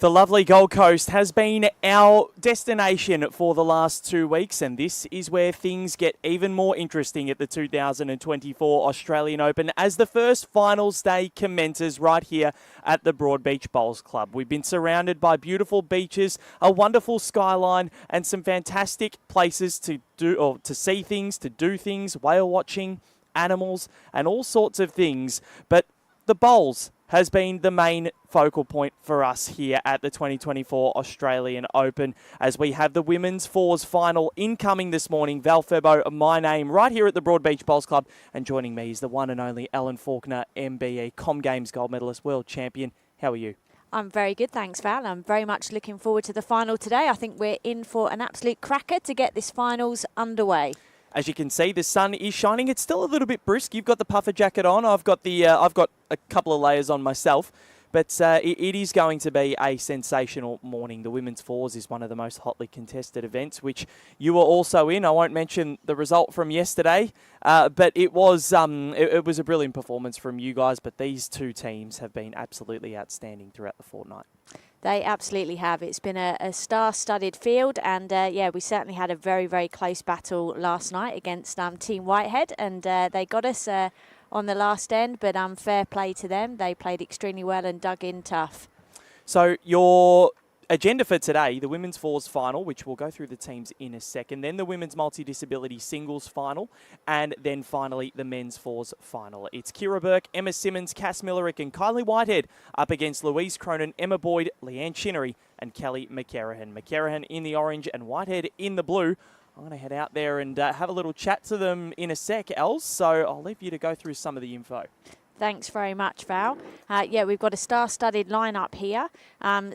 The lovely Gold Coast has been our destination for the last 2 weeks, and this is where things get even more interesting at the 2024 Australian Open as the first finals day commences right here at the Broadbeach Bowls Club. We've been surrounded by beautiful beaches, a wonderful skyline, and some fantastic places to do or to see things, to do things, whale watching, animals, and all sorts of things. But the bowls has been the main focal point for us here at the 2024 Australian Open as we have the Women's Fours final incoming this morning. Val Febo, my name, right here at the Broadbeach Bowls Club. And joining me is the one and only Ellen Faulkner, MBE, Com Games gold medalist, world champion. How are you? I'm very good, thanks, Val. I'm very much looking forward to the final today. I think we're in for an absolute cracker to get this finals underway. As you can see, the sun is shining. It's still a little bit brisk. You've got the puffer jacket on. I've got a couple of layers on myself. But it is going to be a sensational morning. The Women's Fours is one of the most hotly contested events, which you were also in. I won't mention the result from yesterday, but it was a brilliant performance from you guys. But these two teams have been absolutely outstanding throughout the fortnight. They absolutely have. It's been a star-studded field, and we certainly had a very, very close battle last night against Team Whitehead, and they got us on the last end, but fair play to them. They played extremely well and dug in tough. So your agenda for today, the Women's Fours final, which we'll go through the teams in a second, then the Women's Multi-Disability Singles final, and then finally the Men's Fours final. It's Kira Burke, Emma Simmons, Cass Millerick and Kylie Whitehead up against Louise Cronin, Emma Boyd, Leanne Chinnery and Kelly McCarrahan. McCarrahan in the orange and Whitehead in the blue. I'm going to head out there and have a little chat to them in a sec, Els, so I'll leave you to go through some of the info. Thanks very much, Val. We've got a star-studded lineup here.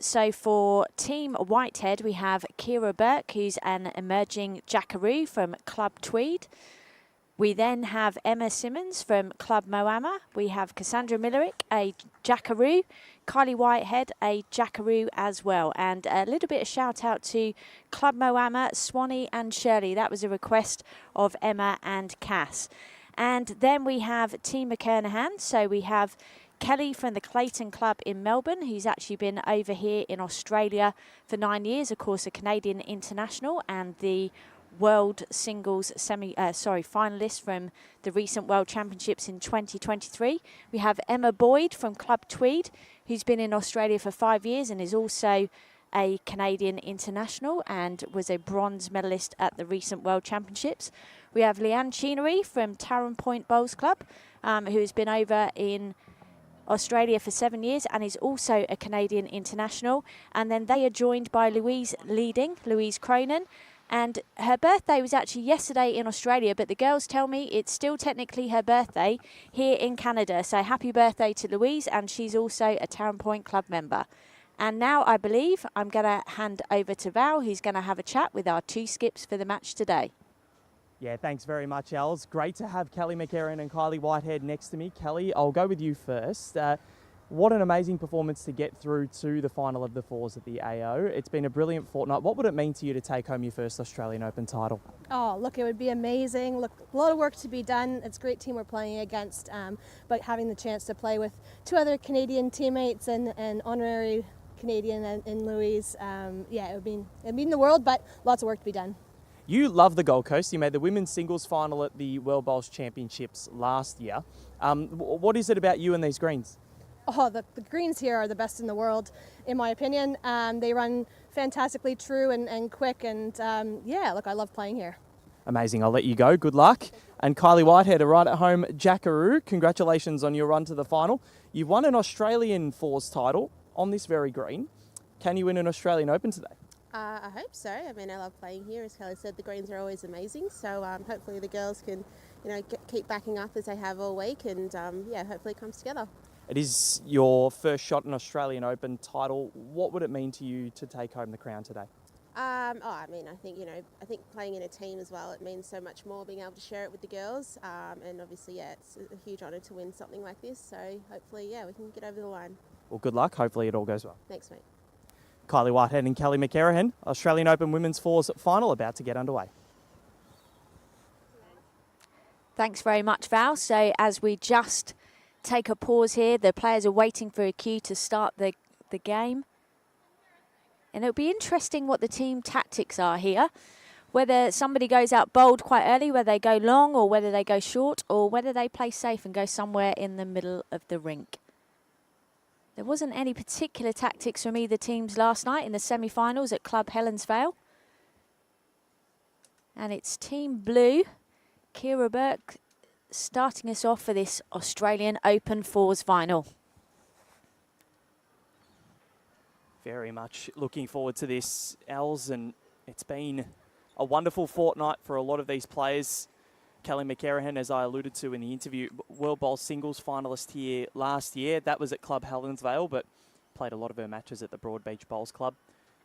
So for Team Whitehead, we have Kira Burke, who's an emerging jackaroo from Club Tweed. We then have Emma Simmons from Club Moama. We have Cassandra Millerick, a jackaroo. Kylie Whitehead, a jackaroo as well. And a little bit of shout out to Club Moama, Swanee and Shirley. That was a request of Emma and Cass. And then we have Team McCarnahan. So we have Kelly from the Clayton Club in Melbourne, who's actually been over here in Australia for 9 years. Of course, a Canadian international and the World Singles finalist from the recent World Championships in 2023. We have Emma Boyd from Club Tweed, who's been in Australia for 5 years and is also a Canadian international and was a bronze medalist at the recent World Championships. We have Leanne Chinnery from Taran Point Bowls Club, who has been over in Australia for 7 years and is also a Canadian international. And then they are joined by Louise Cronin. And her birthday was actually yesterday in Australia, but the girls tell me it's still technically her birthday here in Canada. So happy birthday to Louise, and she's also a Taran Point Club member. And now I believe I'm going to hand over to Val, who's going to have a chat with our two skips for the match today. Yeah, thanks very much, Els. Great to have Kelly McCarran and Kylie Whitehead next to me. Kelly, I'll go with you first. What an amazing performance to get through to the final of the Fours at the AO. It's been a brilliant fortnight. What would it mean to you to take home your first Australian Open title? Oh, look, it would be amazing. Look, a lot of work to be done. It's a great team we're playing against, but having the chance to play with two other Canadian teammates and an honorary Canadian in Louise, it would mean the world, but lots of work to be done. You love the Gold Coast. You made the women's singles final at the World Bowls Championships last year. What is it about you and these greens? Oh, the greens here are the best in the world, in my opinion. They run fantastically true and quick, and look, I love playing here. Amazing. I'll let you go. Good luck. And Kylie Whitehead, a right-at-home jackaroo. Congratulations on your run to the final. You've won an Australian Fours title on this very green. Can you win an Australian Open today? I hope so. I mean, I love playing here. As Kelly said, the greens are always amazing. So hopefully the girls can, keep backing up as they have all week, and hopefully it comes together. It is your first shot in Australian Open title. What would it mean to you to take home the crown today? I think playing in a team as well, it means so much more being able to share it with the girls. And obviously, it's a huge honour to win something like this. So hopefully, we can get over the line. Well, good luck. Hopefully it all goes well. Thanks, mate. Kylie Whitehead and Kelly McCarrahan, Australian Open Women's Fours final about to get underway. Thanks very much, Val. So as we just take a pause here, the players are waiting for a cue to start the game. And it'll be interesting what the team tactics are here. Whether somebody goes out bold quite early, whether they go long or whether they go short, or whether they play safe and go somewhere in the middle of the rink. There wasn't any particular tactics from either teams last night in the semi-finals at Club Helensvale. And it's Team Blue, Kira Burke, starting us off for this Australian Open Fours final. Very much looking forward to this, Els, and it's been a wonderful fortnight for a lot of these players. Kelly McCarahan, as I alluded to in the interview, World Bowl singles finalist here last year. That was at Club Helensvale, but played a lot of her matches at the Broadbeach Bowls Club.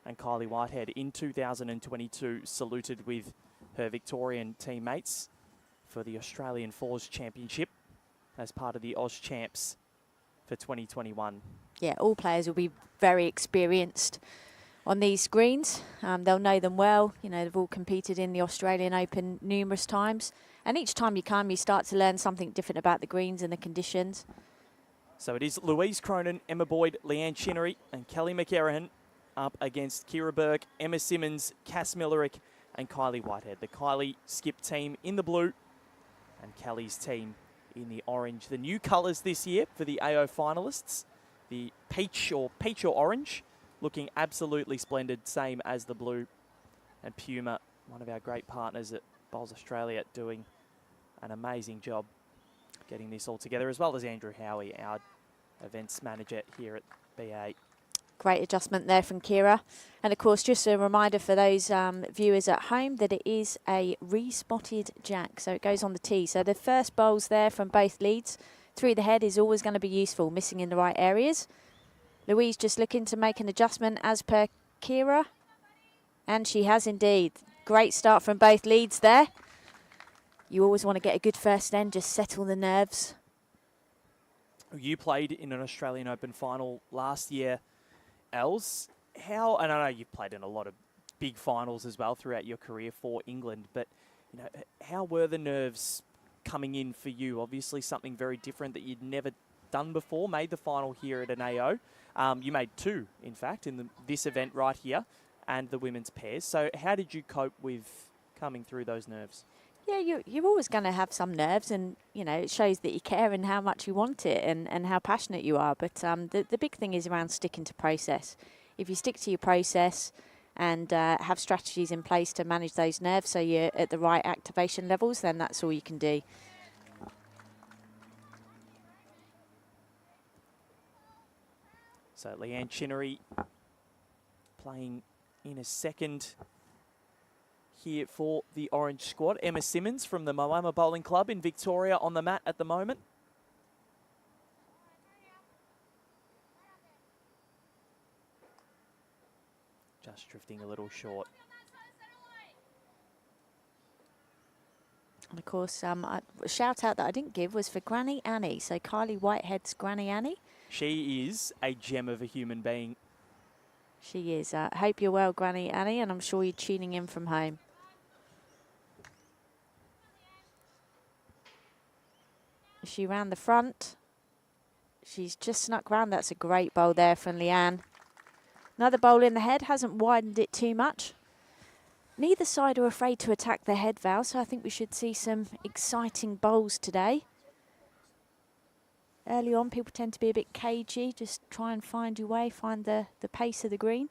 And Kylie Whitehead in 2022 saluted with her Victorian teammates for the Australian Fours Championship as part of the Oz Champs for 2021. Yeah, all players will be very experienced on these greens. They'll know them well. You know, they've all competed in the Australian Open numerous times. And each time you come, you start to learn something different about the greens and the conditions. So it is Louise Cronin, Emma Boyd, Leanne Chinnery and Kelly McCarahan up against Kira Burke, Emma Simmons, Cass Millerick and Kylie Whitehead. The Kylie Skip team in the blue and Kelly's team in the orange. The new colours this year for the AO finalists, the peach or orange, looking absolutely splendid, same as the blue. And Puma, one of our great partners at Bowls Australia, doing an amazing job getting this all together, as well as Andrew Howie, our events manager here at BA. Great adjustment there from Kira. And of course, just a reminder for those viewers at home that it is a re-spotted jack, so it goes on the tee. So the first bowls there from both leads through the head is always going to be useful, missing in the right areas. Louise just looking to make an adjustment as per Kira. And she has indeed. Great start from both leads there. You always want to get a good first end, just settle the nerves. You played in an Australian Open final last year, Els. How, and I know you've played in a lot of big finals as well throughout your career for England, but you know, how were the nerves coming in for you? Obviously something very different that you'd never done before, made the final here at an AO. You made two, in fact, in this event right here and the women's pairs. So how did you cope with coming through those nerves? Yeah, you're always going to have some nerves, and you know it shows that you care and how much you want it and how passionate you are. But the big thing is around sticking to process. If you stick to your process and have strategies in place to manage those nerves so you're at the right activation levels, then that's all you can do. So Leanne Chinnery playing in a second here for the Orange squad. Emma Simmons from the Moama Bowling Club in Victoria on the mat at the moment. Just drifting a little short. And of course, a shout out that I didn't give was for Granny Annie. So Kylie Whitehead's Granny Annie. She is a gem of a human being. She is. Hope you're well, Granny Annie, and I'm sure you're tuning in from home. She ran the front. She's just snuck round. That's a great bowl there from Leanne. Another bowl in the head, hasn't widened it too much. Neither side are afraid to attack the head, Val, so I think we should see some exciting bowls today. Early on, people tend to be a bit cagey, just try and find your way, find the pace of the green.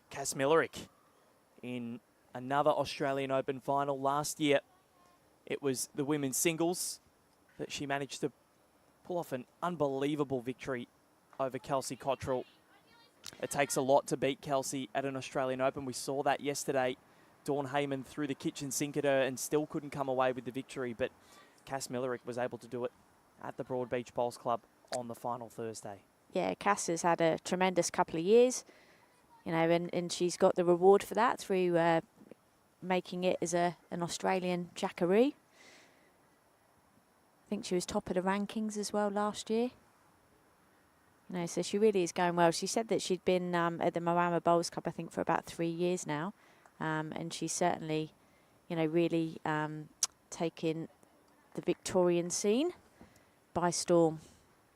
Cass Millerick in another Australian Open final last year. It was the women's singles that she managed to pull off an unbelievable victory over Kelsey Cottrell. It takes a lot to beat Kelsey at an Australian Open. We saw that yesterday. Dawn Heyman threw the kitchen sink at her and still couldn't come away with the victory, but Cass Millerick was able to do it at the Broadbeach Bowls Club on the final Thursday. Yeah, Cass has had a tremendous couple of years, you know, and she's got the reward for that through making it as an Australian Jackaroo. I think she was top of the rankings as well last year. You know, so she really is going well. She said that she'd been at the Moama Bowls Club, I think, for about 3 years now. And she's certainly, you know, really taken the Victorian scene by storm.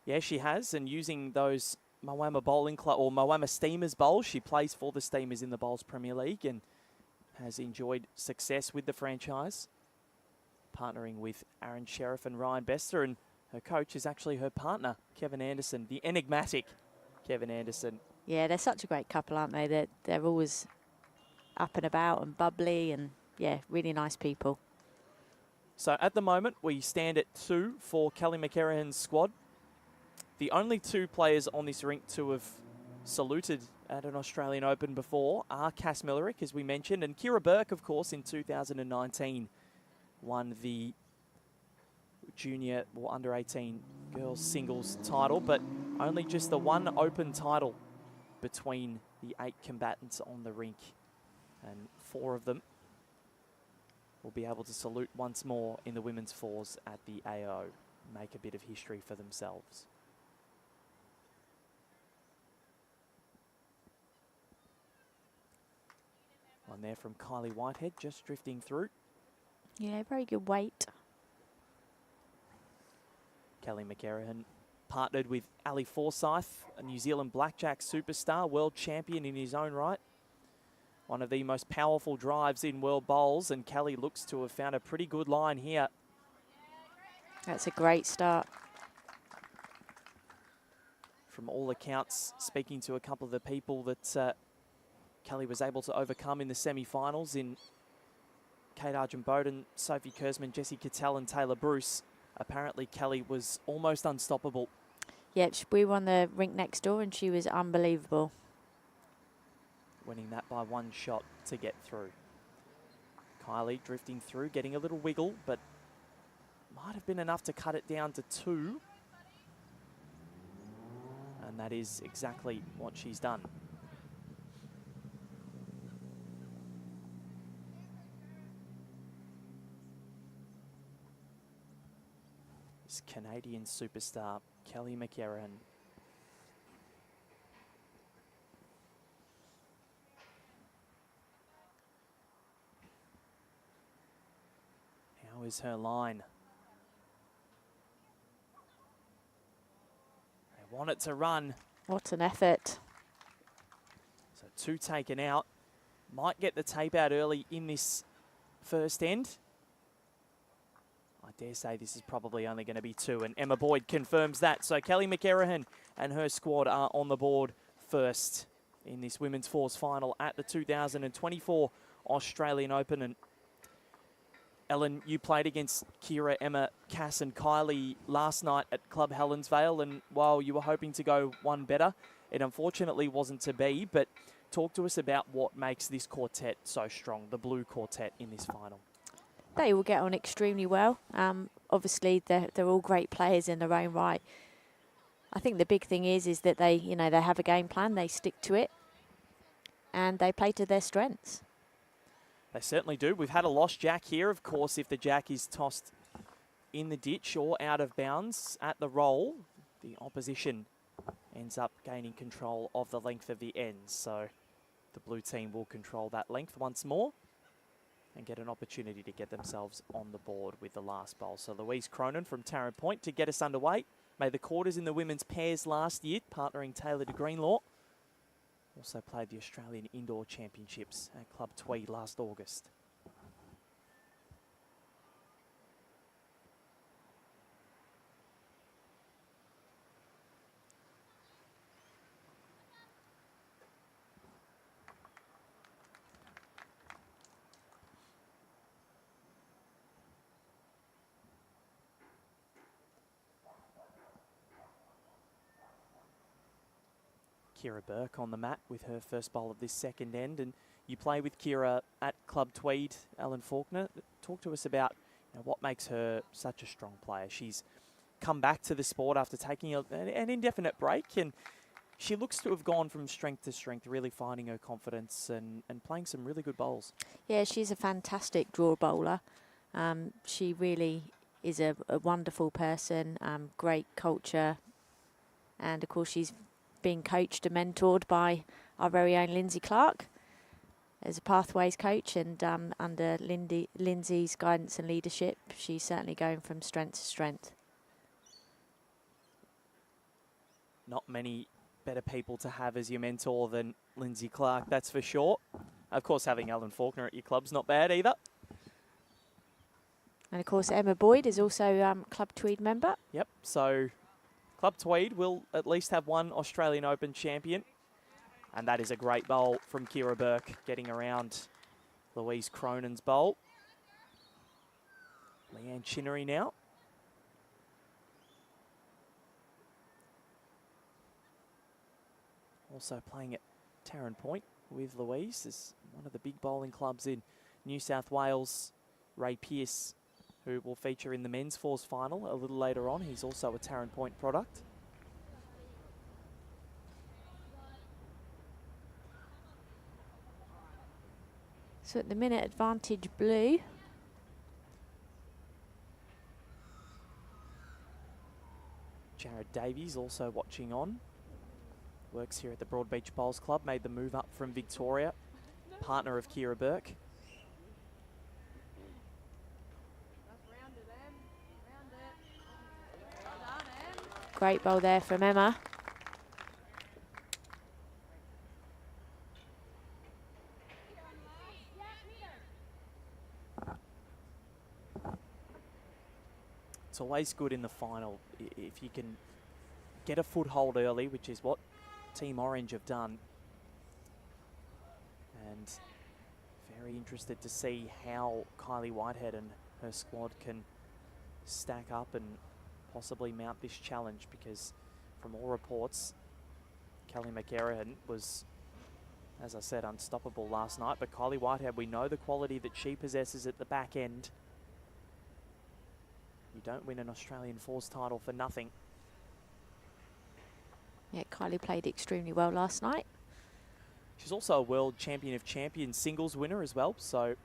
Yeah, she has, and using those Moama Bowling Club, or Moama Steamers Bowls. She plays for the Steamers in the Bowls Premier League and has enjoyed success with the franchise, partnering with Aaron Sheriff and Ryan Bester, and her coach is actually her partner, Kevin Anderson, the enigmatic Kevin Anderson. Yeah, they're such a great couple, aren't they? They're always up and about and bubbly and, yeah, really nice people. So at the moment, we stand at 2 for Kelly McCarrahan's squad. The only 2 players on this rink to have saluted at an Australian Open before are Cass Millerick, as we mentioned, and Kira Burke, of course, in 2019 won the junior or under-18 girls singles title, but only just the one open title between the 8 combatants on the rink, and 4 of them will be able to salute once more in the women's fours at the AO, make a bit of history for themselves. One there from Kylie Whitehead, just drifting through. Yeah, very good weight. Kelly McCarrahan partnered with Ali Forsyth, a New Zealand blackjack superstar, world champion in his own right. One of the most powerful drives in world bowls, and Kelly looks to have found a pretty good line here. That's a great start. From all accounts, speaking to a couple of the people that Kelly was able to overcome in the semi-finals in Kate Argent-Bowden, Sophie Kurzman, Jessie Cattell and Taylor Bruce, apparently Kelly was almost unstoppable. Yep, we were on the rink next door and she was unbelievable. Winning that by 1 shot to get through. Kylie drifting through, getting a little wiggle, but might have been enough to cut it down to 2. And that is exactly what she's done. This Canadian superstar, Kelly McCarrahan. How is her line? They want it to run. What an effort. So 2 taken out. Might get the tape out early in this first end. I dare say this is probably only going to be 2, and Emma Boyd confirms that. So Kelly McCarrahan and her squad are on the board first in this women's fours final at the 2024 Australian Open. And Ellen, you played against Kira, Emma, Cass and Kylie last night at Club Helensvale, and while you were hoping to go one better, it unfortunately wasn't to be. But talk to us about what makes this quartet so strong, the blue quartet in this final. They all get on extremely well. Obviously, they're all great players in their own right. I think the big thing is that they have a game plan, they stick to it, and they play to their strengths. They certainly do. We've had a lost jack here. Of course, if the jack is tossed in the ditch or out of bounds at the roll, the opposition ends up gaining control of the length of the ends. So the blue team will control that length once more and get an opportunity to get themselves on the board with the last bowl. So Louise Cronin from Tarrant Point to get us underway. Made the quarters in the women's pairs last year, partnering Taylor de Greenlaw. Also played the Australian Indoor Championships at Club Tweed last August. Kira Burke on the mat with her first bowl of this second end, and you play with Kira at Club Tweed, Alan Faulkner. Talk to us about what makes her such a strong player. She's come back to the sport after taking an indefinite break, and she looks to have gone from strength to strength, really finding her confidence and playing some really good bowls. Yeah, she's a fantastic draw bowler. She really is a wonderful person, great culture, and of course she's being coached and mentored by our very own Lindsay Clark as a pathways coach, and under Lindsay's guidance and leadership, she's certainly going from strength to strength. Not many better people to have as your mentor than Lindsay Clark, that's for sure. Of course, having Alan Faulkner at your club's not bad either. And of course, Emma Boyd is also Club Tweed member. Yep, so Club Tweed will at least have one Australian Open champion. And that is a great bowl from Kira Burke, getting around Louise Cronin's bowl. Leanne Chinnery now. Also playing at Tarrant Point with Louise. Is one of the big bowling clubs in New South Wales. Ray Pearce, who will feature in the men's fours final a little later on. He's also a Tarrant Point product. So at the minute, advantage blue. Jared Davies also watching on. Works here at the Broadbeach Bowls Club. Made the move up from Victoria. Partner of Kira Burke. Great bowl there from Emma. It's always good in the final if you can get a foothold early, which is what Team Orange have done. And very interested to see how Kylie Whitehead and her squad can stack up and possibly mount this challenge, because from all reports, Kelly McErahan was, as I said, unstoppable last night. But Kylie Whitehead, we know the quality that she possesses at the back end. You don't win an Australian Fours title for nothing. Yeah, Kylie played extremely well last night. She's also a World Champion of Champions singles winner as well, so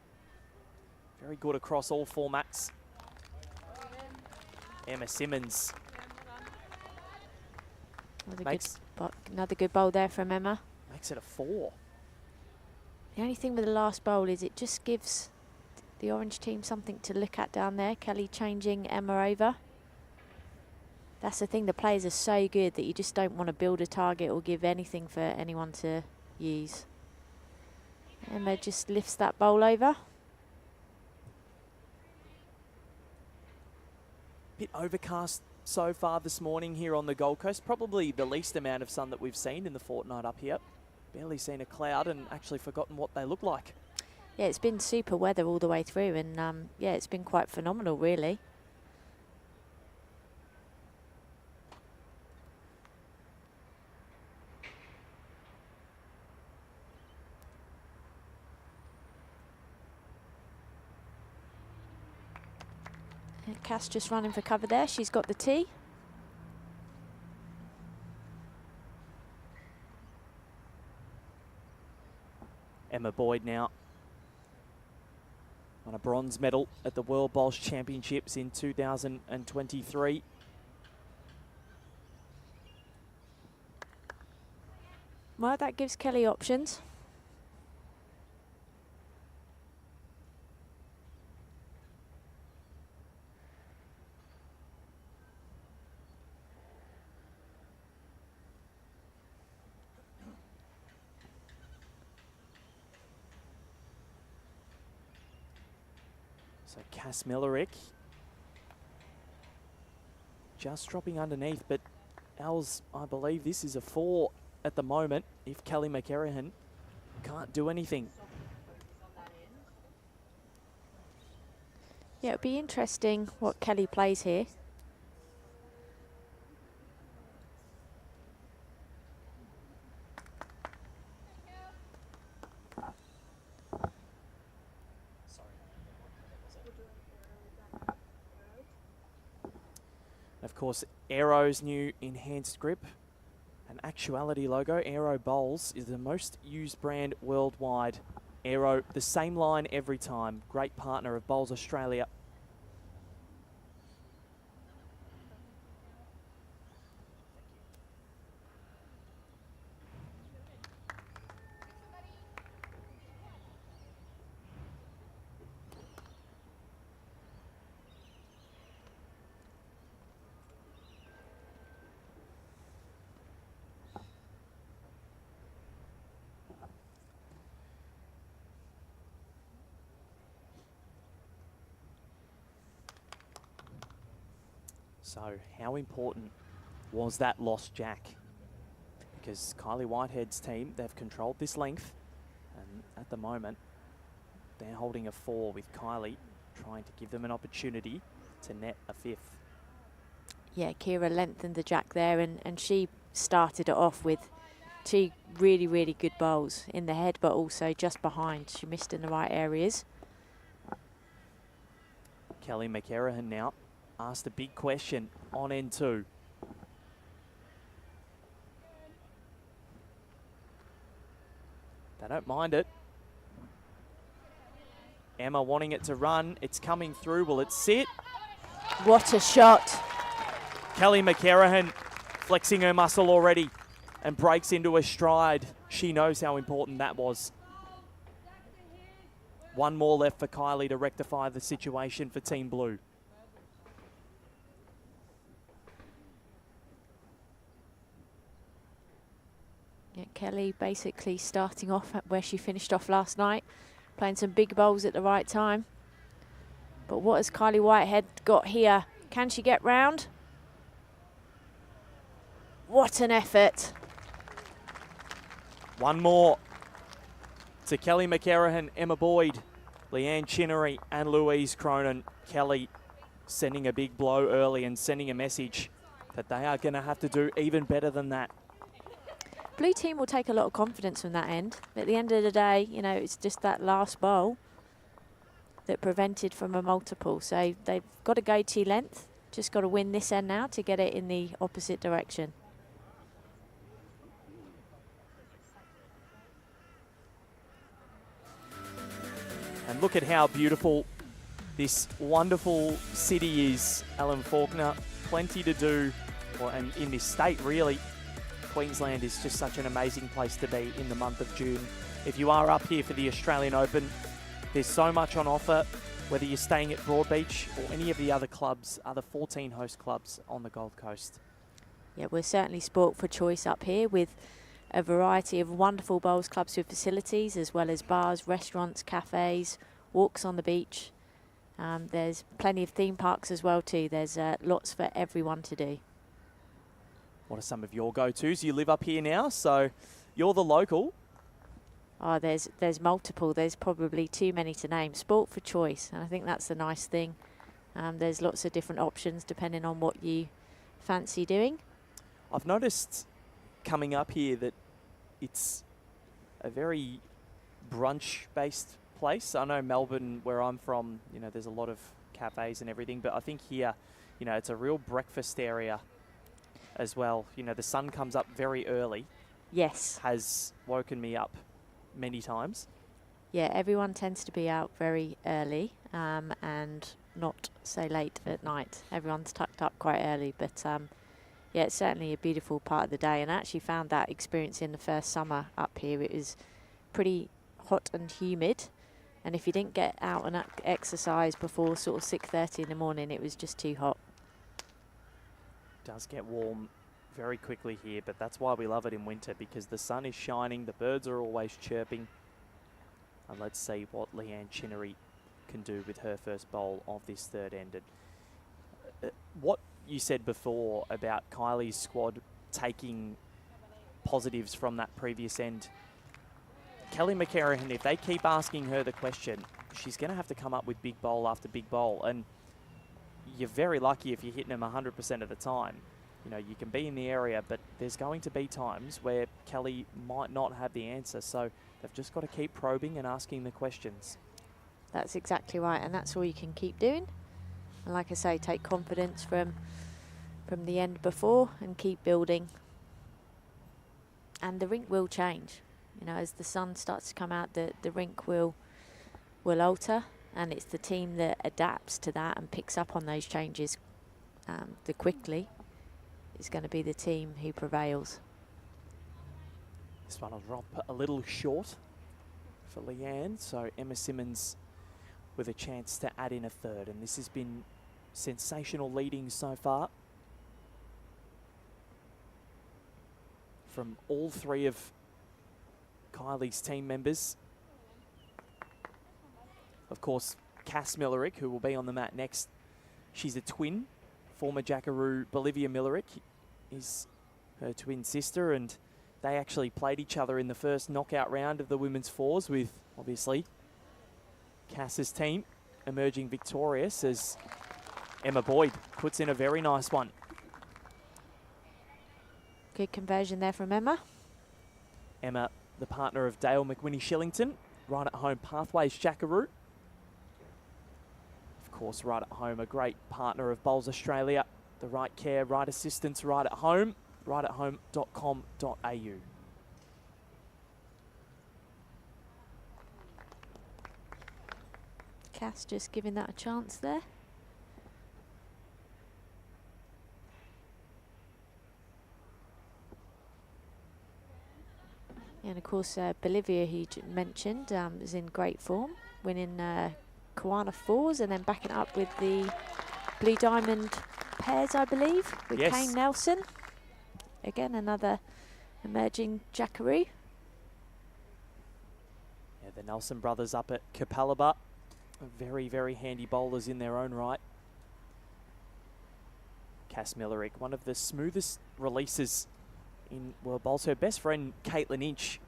very good across all formats. Emma Simmons. Another good bowl there from Emma. Makes it a 4. The only thing with the last bowl is it just gives the Orange team something to look at down there. Kelly changing Emma over. That's the thing, the players are so good that you just don't want to build a target or give anything for anyone to use. Emma just lifts that bowl over. Bit overcast so far this morning here on the Gold Coast. Probably the least amount of sun that we've seen in the fortnight up here. Barely seen a cloud and actually forgotten what they look like. Yeah, it's been super weather all the way through, and yeah, it's been quite phenomenal, really. And Cass just running for cover there. She's got the tee. Emma Boyd now won a bronze medal at the World Bowls Championships in 2023. Well, that gives Kelly options. So Cass Millerick just dropping underneath, but Els, I believe this is a 4 at the moment if Kelly McErahan can't do anything. Yeah, it'll be interesting what Kelly plays here. Of course, Aero's new enhanced grip and Actuality logo. Aero Bowls is the most used brand worldwide. Aero, the same line every time. Great partner of Bowls Australia. So how important was that lost jack? Because Kylie Whitehead's team, they've controlled this length. And at the moment, they're holding a 4 with Kylie, trying to give them an opportunity to net a 5th. Yeah, Kira lengthened the jack there, and she started it off with 2 really, really good bowls in the head, but also just behind. She missed in the right areas. Kelly McErahan now asked a big question on end 2. They don't mind it. Emma wanting it to run. It's coming through. Will it sit? What a shot. Kelly McErahan flexing her muscle already and breaks into a stride. She knows how important that was. 1 more left for Kylie to rectify the situation for Team Blue. Yeah, Kelly basically starting off at where she finished off last night, playing some big bowls at the right time. But what has Kylie Whitehead got here? Can she get round? What an effort. 1 more to Kelly McErahan, Emma Boyd, Leanne Chinnery and Louise Cronin. Kelly sending a big blow early and sending a message that they are going to have to do even better than that. Blue team will take a lot of confidence from that end. At the end of the day, you know, it's just that last bowl that prevented from a multiple. So they've got to go to length. Just got to win this end now to get it in the opposite direction. And look at how beautiful this wonderful city is, Alan Faulkner. Plenty to do, and in this state, really. Queensland is just such an amazing place to be in the month of June. If you are up here for the Australian Open, there's so much on offer, whether you're staying at Broadbeach or any of the other clubs, other 14 host clubs on the Gold Coast. Yeah, we're certainly sport for choice up here with a variety of wonderful bowls clubs with facilities, as well as bars, restaurants, cafes, walks on the beach. There's plenty of theme parks as well too. There's lots for everyone to do. What are some of your go-tos? You live up here now, so you're the local. Oh, there's multiple. There's probably too many to name. Sport for choice, and I think that's the nice thing. There's lots of different options depending on what you fancy doing. I've noticed coming up here that it's a very brunch-based place. I know Melbourne, where I'm from, you know, there's a lot of cafes and everything, but I think here, you know, it's a real breakfast area as well. You know, the sun comes up very early. Yes. Has woken me up many times. Yeah, everyone tends to be out very early and not so late at night. Everyone's tucked up quite early, but yeah, it's certainly a beautiful part of the day. And I actually found that experience in the first summer up here. It was pretty hot and humid, and if you didn't get out and exercise before sort of 6:30 in the morning, it was just too hot. Does get warm very quickly here, but that's why we love it in winter, because the sun is shining, the birds are always chirping. And let's see what Leanne Chinnery can do with her first bowl of this third ended. What you said before about Kylie's squad taking positives from that previous end, Kelly McErahan, if they keep asking her the question, she's going to have to come up with big bowl after big bowl. And you're very lucky if you're hitting them 100% of the time. You know, you can be in the area, but there's going to be times where Kelly might not have the answer. So they've just got to keep probing and asking the questions. That's exactly right, and that's all you can keep doing. And like I say, take confidence from the end before and keep building. And the rink will change. You know, as the sun starts to come out, the rink will alter, and it's the team that adapts to that and picks up on those changes the quickly is going to be the team who prevails. This one will drop a little short for Leanne, so Emma Simmons with a chance to add in a third, and this has been sensational leading so far from all three of Kylie's team members. Of course, Cass Millerick, who will be on the mat next, she's a twin former Jackaroo Bolivia Millerick is her twin sister, and they actually played each other in the first knockout round of the women's fours, with obviously Cass's team emerging victorious as Emma Boyd puts in a very nice one. Good conversion there from Emma. Emma, the partner of Dale McWhinney-Shillington, right at home Pathways Jackaroo. Of course, right at home, a great partner of Bowls Australia, the right care, right assistance, right at home, rightathome.com.au. Cass just giving that a chance there. And of course, Bolivia, who you mentioned, is in great form, winning Kiwana fours and then backing up with the Blue Diamond pairs, I believe, with Yes. Kane Nelson. Again, another emerging Jackaroo. Yeah, the Nelson brothers up at Capalaba. Very, very handy bowlers in their own right. Cass Millerick, one of the smoothest releases in world bowls. Her best friend, Caitlin Inch,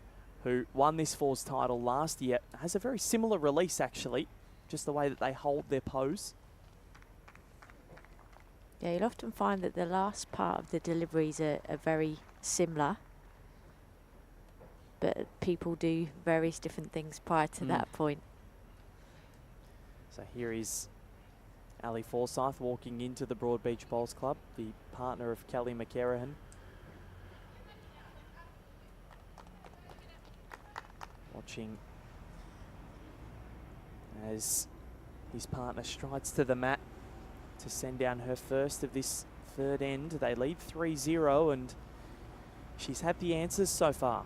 who won this fours title last year, has a very similar release, actually. Just the way that they hold their pose. Yeah, you'll often find that the last part of the deliveries are very similar, but people do various different things prior to that point. So here is Ali Forsyth walking into the Broadbeach Bowls Club, the partner of Kelly McCarahan. Watching as his partner strides to the mat to send down her first of this third end. They lead 3-0 and she's had the answers so far.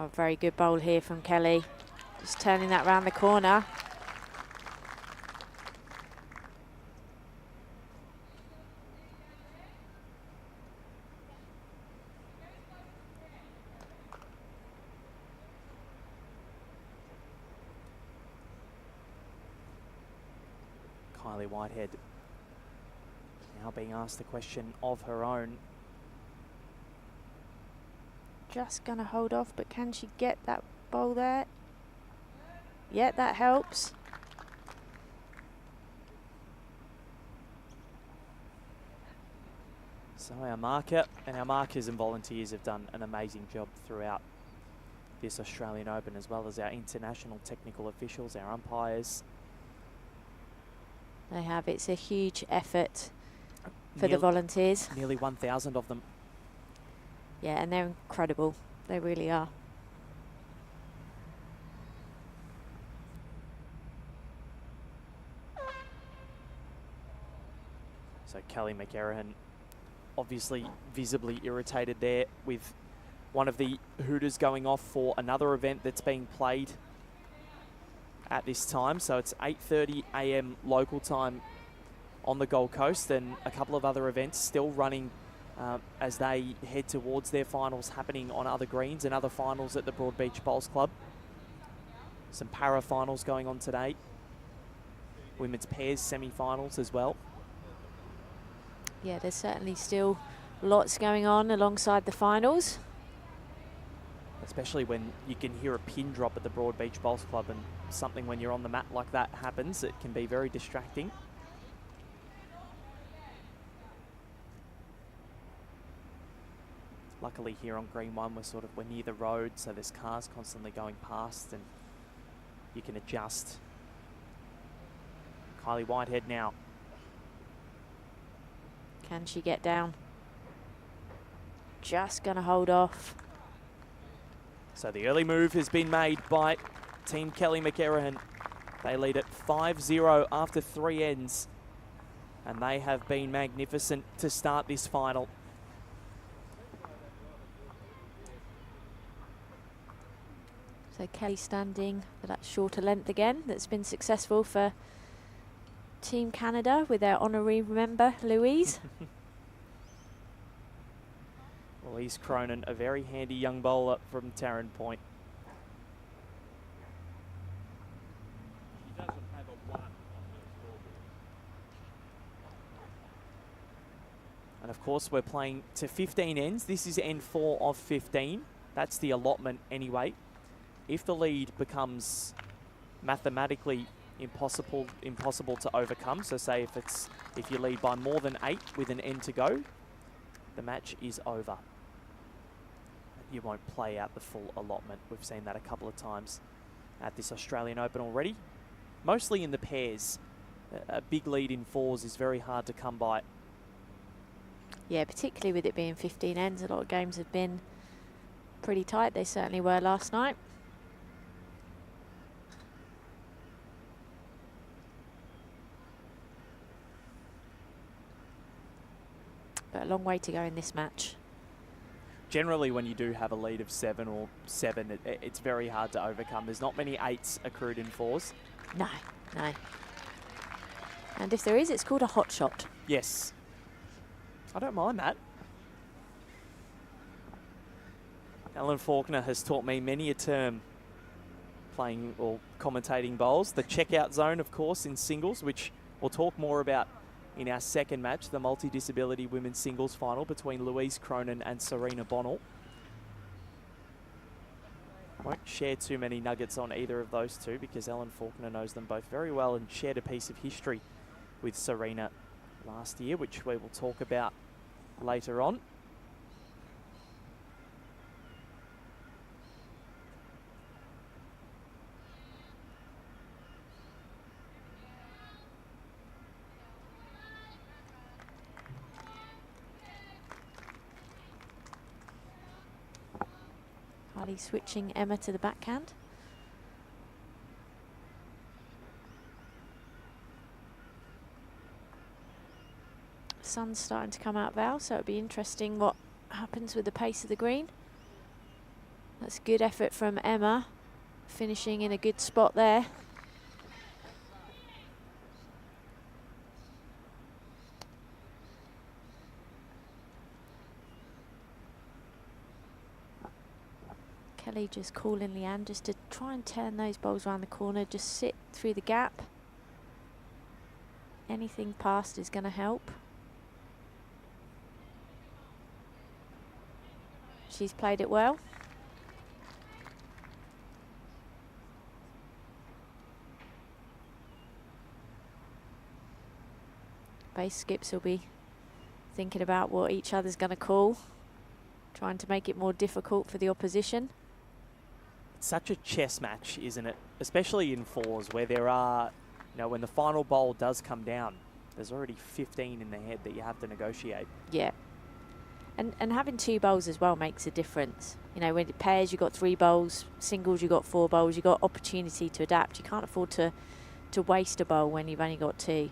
Oh, very good bowl here from Kelly. Just turning that round the corner. Kylie Whitehead now being asked a question of her own. Just going to hold off, but can she get that bowl there? Yeah, that helps. So our marker and our markers and volunteers have done an amazing job throughout this Australian Open, as well as our international technical officials, our umpires. They have. It's a huge effort for the volunteers. Nearly 1,000 of them. Yeah, and they're incredible. They really are. So Kelly McCarahan obviously visibly irritated there with one of the hooters going off for another event that's being played at this time. So it's 8:30 a.m. local time on the Gold Coast, and a couple of other events still running as they head towards their finals happening on other greens, and other finals at the Broadbeach Bowls Club. Some para finals going on today. Women's pairs semi-finals as well. Yeah, there's certainly still lots going on alongside the finals. Especially when you can hear a pin drop at the Broadbeach Bowls Club, and something when you're on the mat like that happens, it can be very distracting. Luckily here on green one, we're near the road, so there's cars constantly going past and you can adjust. Kylie Whitehead now. Can she get down? Just going to hold off. So the early move has been made by Team Kelly McCarahan. They lead at 5-0 after 3 ends, and they have been magnificent to start this final. So Kelly standing for that shorter length again. That's been successful for Team Canada with their honorary member, Louise. Louise Cronin, a very handy young bowler from Tarrant Point. And of course, we're playing to 15 ends. This is end 4 of 15. That's the allotment anyway. If the lead becomes mathematically impossible to overcome, so say if you lead by more than 8 with an end to go, the match is over. You won't play out the full allotment. We've seen that a couple of times at this Australian Open already. Mostly in the pairs. A big lead in 4s is very hard to come by. Yeah, particularly with it being 15 ends, a lot of games have been pretty tight. They certainly were last night. But a long way to go in this match. Generally, when you do have a lead of 7 or 7, it's very hard to overcome. There's not many 8s accrued in 4s. No, no. And if there is, it's called a hot shot. Yes. I don't mind that. Alan Faulkner has taught me many a term playing or commentating bowls. The checkout zone, of course, in singles, which we'll talk more about in our second match, the multi-disability women's singles final between Louise Cronin and Serena Bonnell. Won't share too many nuggets on either of those two because Alan Faulkner knows them both very well and shared a piece of history with Serena last year, which we will talk about later on. Hardy switching Emma to the backhand. Sun's starting to come out, Val, so it'll be interesting what happens with the pace of the green. That's good effort from Emma, finishing in a good spot there. Kelly just calling Leanne just to try and turn those bowls around the corner, just sit through the gap. Anything past is going to help. She's played it well. Base skips will be thinking about what each other's going to call, trying to make it more difficult for the opposition. It's such a chess match, isn't it? Especially in 4s where there are, you know, when the final bowl does come down, there's already 15 in the head that you have to negotiate. Yeah. And having 2 bowls as well makes a difference. You know, when it pairs, you've got 3 bowls, singles, you've got 4 bowls, you've got opportunity to adapt. You can't afford to waste a bowl when you've only got 2.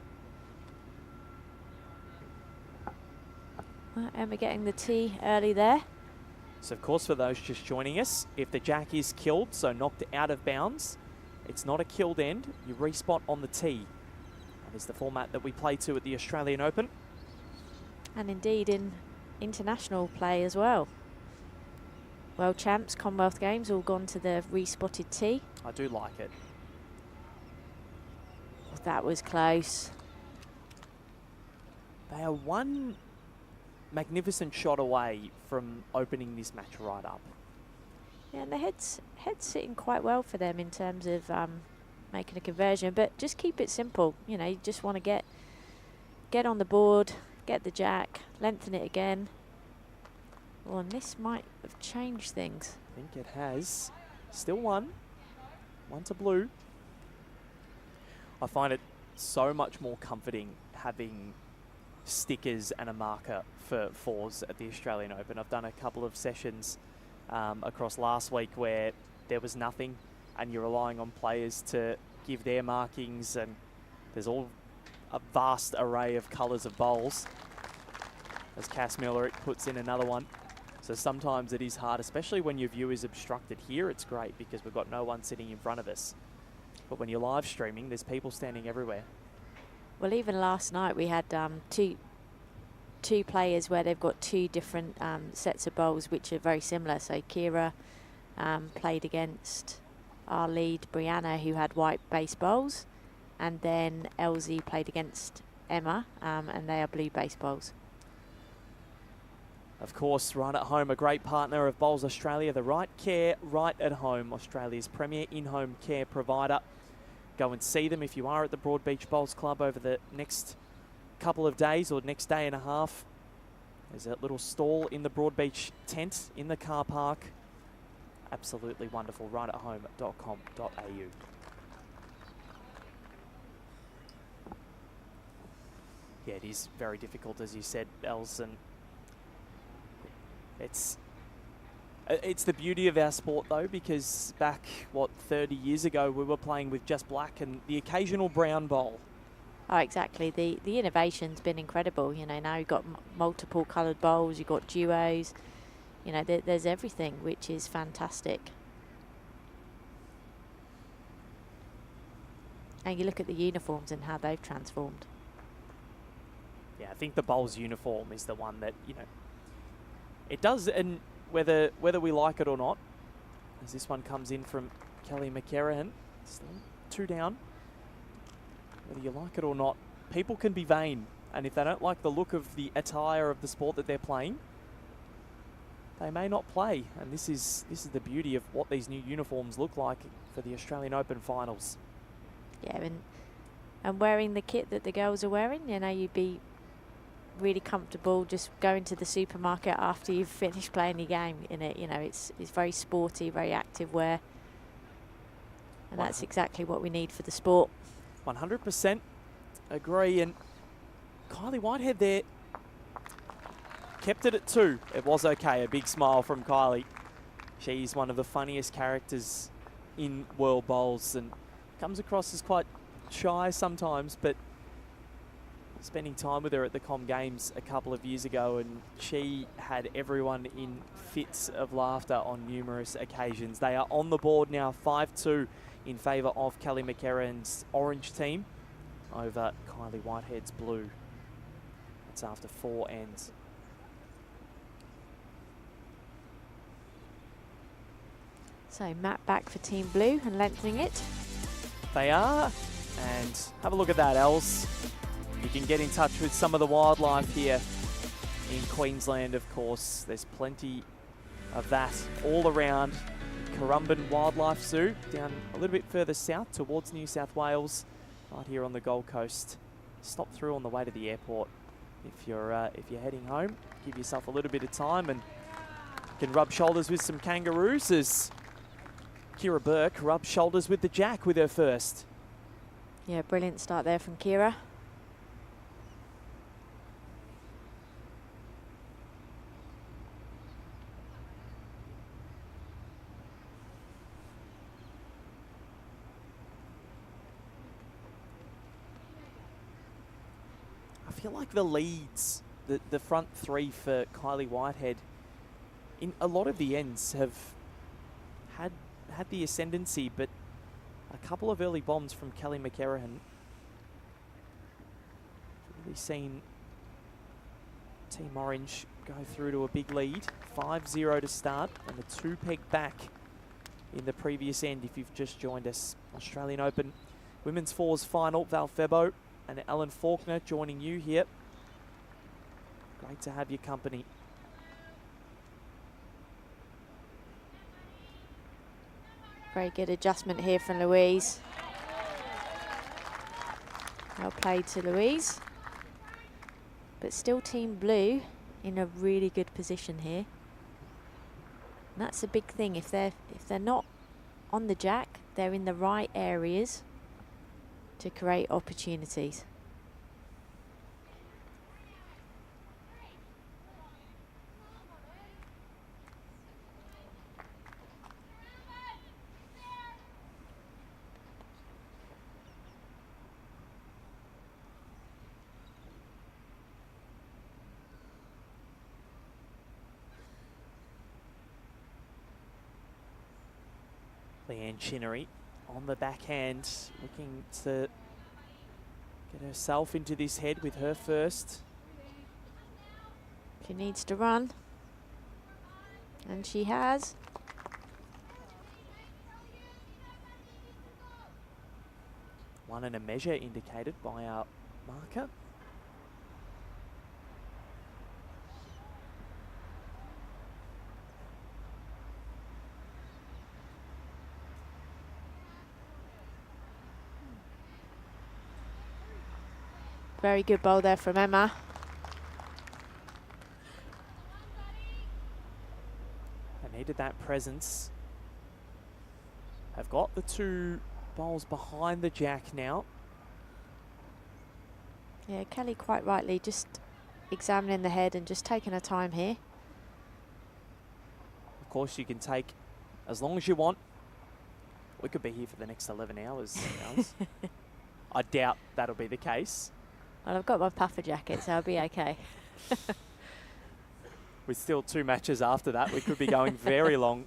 Well, Emma getting the tee early there. So, of course, for those just joining us, if the jack is killed, so knocked out of bounds, it's not a killed end. You respot on the tee. That is the format that we play to at the Australian Open. And indeed in international play as well. World champs, Commonwealth Games, all gone to the respotted tee. I do like it. That was close. They are one magnificent shot away from opening this match right up. Yeah, and the head's sitting quite well for them in terms of making a conversion, but just keep it simple. You know, you just want to get on the board, get the jack, lengthen it again. Well, and this might have changed things. I think it has. Still one to blue. I find it so much more comforting having stickers and a marker for 4s at the Australian Open. I've done a couple of sessions across last week where there was nothing and you're relying on players to give their markings, and there's all a vast array of colours of bowls. As Cass Miller puts in another one. So sometimes it is hard, especially when your view is obstructed. Here it's great because we've got no one sitting in front of us. But when you're live streaming, there's people standing everywhere. Well, even last night we had two two players where they've got two different sets of bowls which are very similar. So Kira played against our lead Brianna, who had white base bowls, and then Elsie played against Emma, and they are blue base bowls. Of course, Right at Home, a great partner of Bowls Australia. The Right Care, Right at Home, Australia's premier in-home care provider. Go and see them if you are at the Broadbeach Bowls Club over the next couple of days or next day and a half. There's a little stall in the Broadbeach tent in the car park. Absolutely wonderful. rightathome.com.au. Yeah, it is very difficult, as you said, Els, and it's the beauty of our sport, though, because back, 30 years ago, we were playing with just black and the occasional brown bowl. Oh, exactly. The innovation's been incredible. You know, now you've got multiple coloured bowls, you've got duos. You know, there's everything, which is fantastic. And you look at the uniforms and how they've transformed. Yeah, I think the bowls uniform is the one that, you know, it does, and whether we like it or not, as this one comes in from Kelly McCarrahan, still 2 down. Whether you like it or not, people can be vain, and if they don't like the look of the attire of the sport that they're playing, they may not play. And this is the beauty of what these new uniforms look like for the Australian Open finals. Yeah, and wearing the kit that the girls are wearing, you know, you'd be really comfortable just going to the supermarket after you've finished playing your game in it. You know, it's very sporty, very active wear, and that's exactly what we need for the sport. 100% agree. And Kylie Whitehead there kept it at 2. It was okay. A big smile from Kylie. She's one of the funniest characters in World Bowls and comes across as quite shy sometimes, but spending time with her at the Com Games a couple of years ago, and she had everyone in fits of laughter on numerous occasions. They are on the board now, 5-2 in favour of Kelly McCarran's orange team over Kylie Whitehead's blue. It's after 4 ends. So Matt back for Team Blue and lengthening it. They are, and have a look at that, Els. You can get in touch with some of the wildlife here in Queensland, of course. There's plenty of that all around. Currumbin Wildlife Zoo down a little bit further south towards New South Wales, right here on the Gold Coast. Stop through on the way to the airport. If you're heading home, give yourself a little bit of time and you can rub shoulders with some kangaroos as Kira Burke rubs shoulders with the Jack with her first. Yeah, brilliant start there from Kira. I feel like the leads, the front 3 for Kylie Whitehead, in a lot of the ends have had the ascendancy, but a couple of early bombs from Kelly McCarrahan. Really seen Team Orange go through to a big lead, 5-0 to start, and a 2-peg back in the previous end if you've just joined us. Australian Open Women's Fours final, Val Febo and Ellen Faulkner joining you here. Great to have your company. Very good adjustment here from Louise. Well played to Louise. But still Team Blue in a really good position here. And that's a big thing. If they're not on the Jack, they're in the right areas to create opportunities. Leanne Chinnery on the backhand, looking to get herself into this head with her first. She needs to run. And she has. One and a measure indicated by our marker. Very good bowl there from Emma. They needed that presence. Have got the two bowls behind the jack now. Yeah, Kelly quite rightly just examining the head and just taking her time here. Of course, you can take as long as you want. We could be here for the next 11 hours. Alice. I doubt that'll be the case. Well, I've got my puffer jacket, so I'll be okay. With still 2 matches after that, we could be going very long.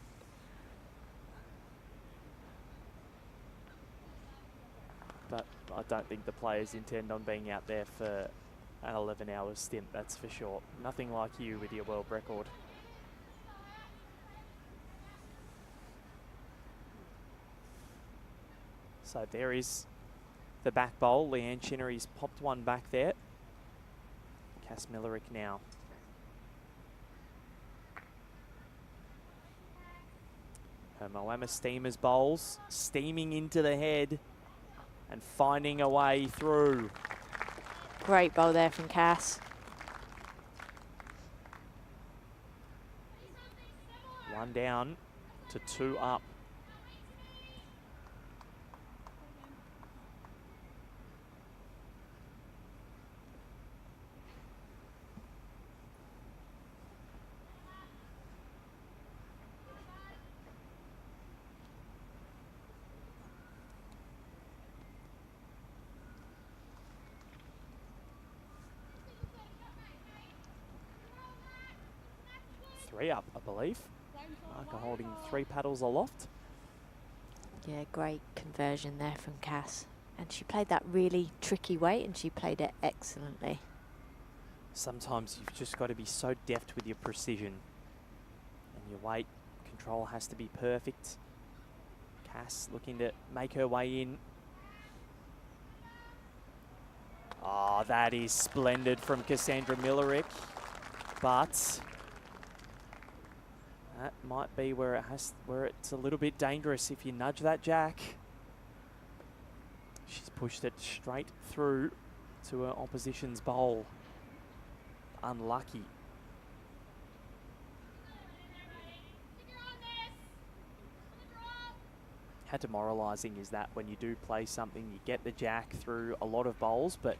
But I don't think the players intend on being out there for an 11-hour stint, that's for sure. Nothing like you with your world record. So there is the back bowl. Leanne Chinnery's popped one back there. Cass Millerick now. Her Moama Steamers bowls, steaming into the head and finding a way through. Great bowl there from Cass. One down to 2 up. Three up, I believe. Marker holding 3 paddles aloft. Yeah, great conversion there from Cass. And she played that really tricky weight and she played it excellently. Sometimes you've just got to be so deft with your precision. And your weight control has to be perfect. Cass looking to make her way in. Oh, that is splendid from Cassandra Millerick. But that might be where it's a little bit dangerous if you nudge that jack. She's pushed it straight through to her opposition's bowl. Unlucky. How demoralising is that when you do play something, you get the jack through a lot of bowls, but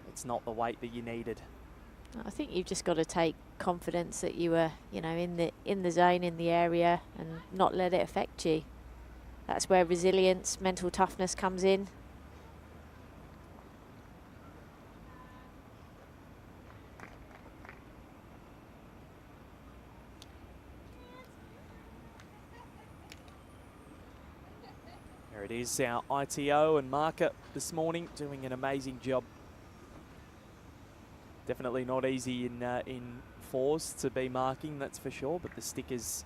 it's not the weight that you needed. I think you've just got to take confidence that you were, you know, in the zone, in the area, and not let it affect you. That's where resilience, mental toughness comes in. There it is, our ITO and marker this morning doing an amazing job. Definitely not easy in fours to be marking, that's for sure, but the sticker's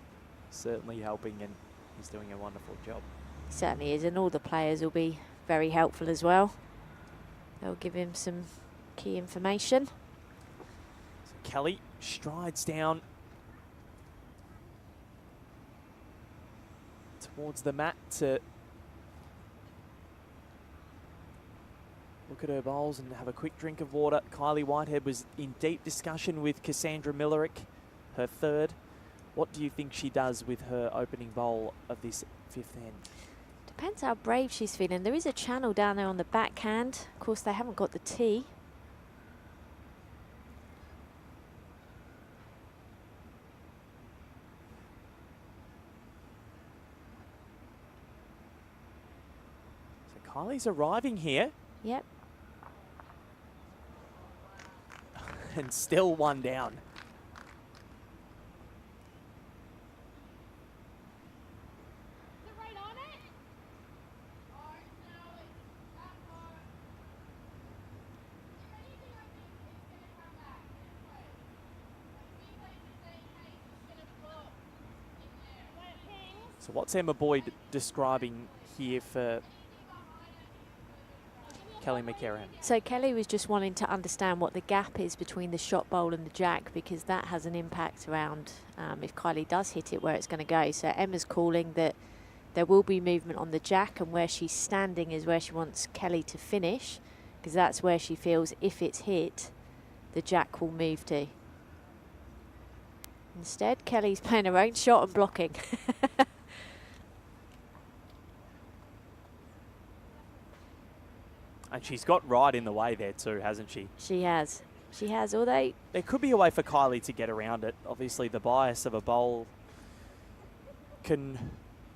certainly helping and he's doing a wonderful job. Certainly is, and all the players will be very helpful as well. They'll give him some key information. So Kelly strides down towards the mat to look at her bowls and have a quick drink of water. Kylie Whitehead was in deep discussion with Cassandra Millerick, her third. What do you think she does with her opening bowl of this 5th end? Depends how brave she's feeling. There is a channel down there on the backhand. Of course, they haven't got the tee. So Kylie's arriving here. Yep. And still one down. So what's Emma Boyd describing here for Kelly McCarran? So Kelly was just wanting to understand what the gap is between the shot bowl and the jack, because that has an impact around if Kylie does hit it, where it's going to go. So Emma's calling that there will be movement on the jack, and where she's standing is where she wants Kelly to finish, because that's where she feels if it's hit, the jack will move to. Instead, Kelly's playing her own shot and blocking. And she's got right in the way there too, hasn't she? She has. She has, although... There could be a way for Kylie to get around it. Obviously, the bias of a bowl can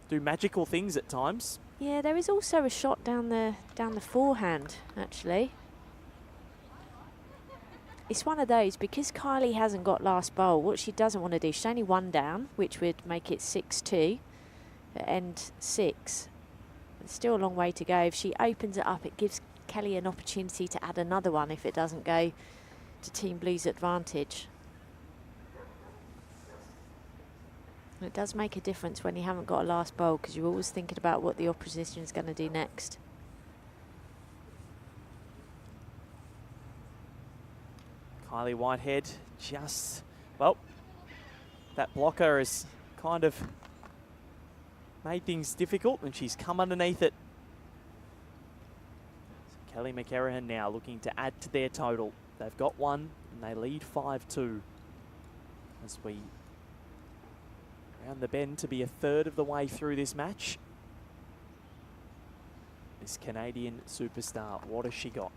do magical things at times. Yeah, there is also a shot down the forehand, actually. It's one of those, because Kylie hasn't got last bowl, what she doesn't want to do, she's only one down, which would make it 6-2 at end 6. It's still a long way to go. If she opens it up, it gives Kelly an opportunity to add another one if it doesn't go to Team Blue's advantage. It does make a difference when you haven't got a last bowl, because you're always thinking about what the opposition is going to do next. Kylie Whitehead just, well, that blocker has kind of made things difficult, and she's come underneath it. So Kelly McCarran now looking to add to their total. They've got one, and they lead 5-2 as we round the bend to be a third of the way through this match. This Canadian superstar, what has she got?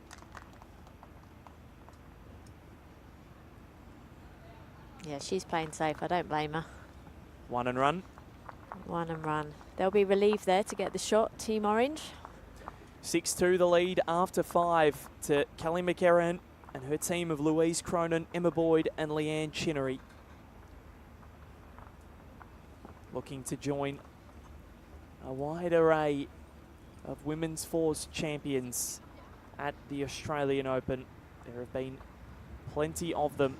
Yeah, she's playing safe. I don't blame her. One and run. One and run. They'll be relieved there to get the shot, Team Orange. 6-2 the lead after 5 to Kelly McCarran and her team of Louise Cronin, Emma Boyd and Leanne Chinnery. Looking to join a wide array of women's fours champions at the Australian Open. There have been plenty of them.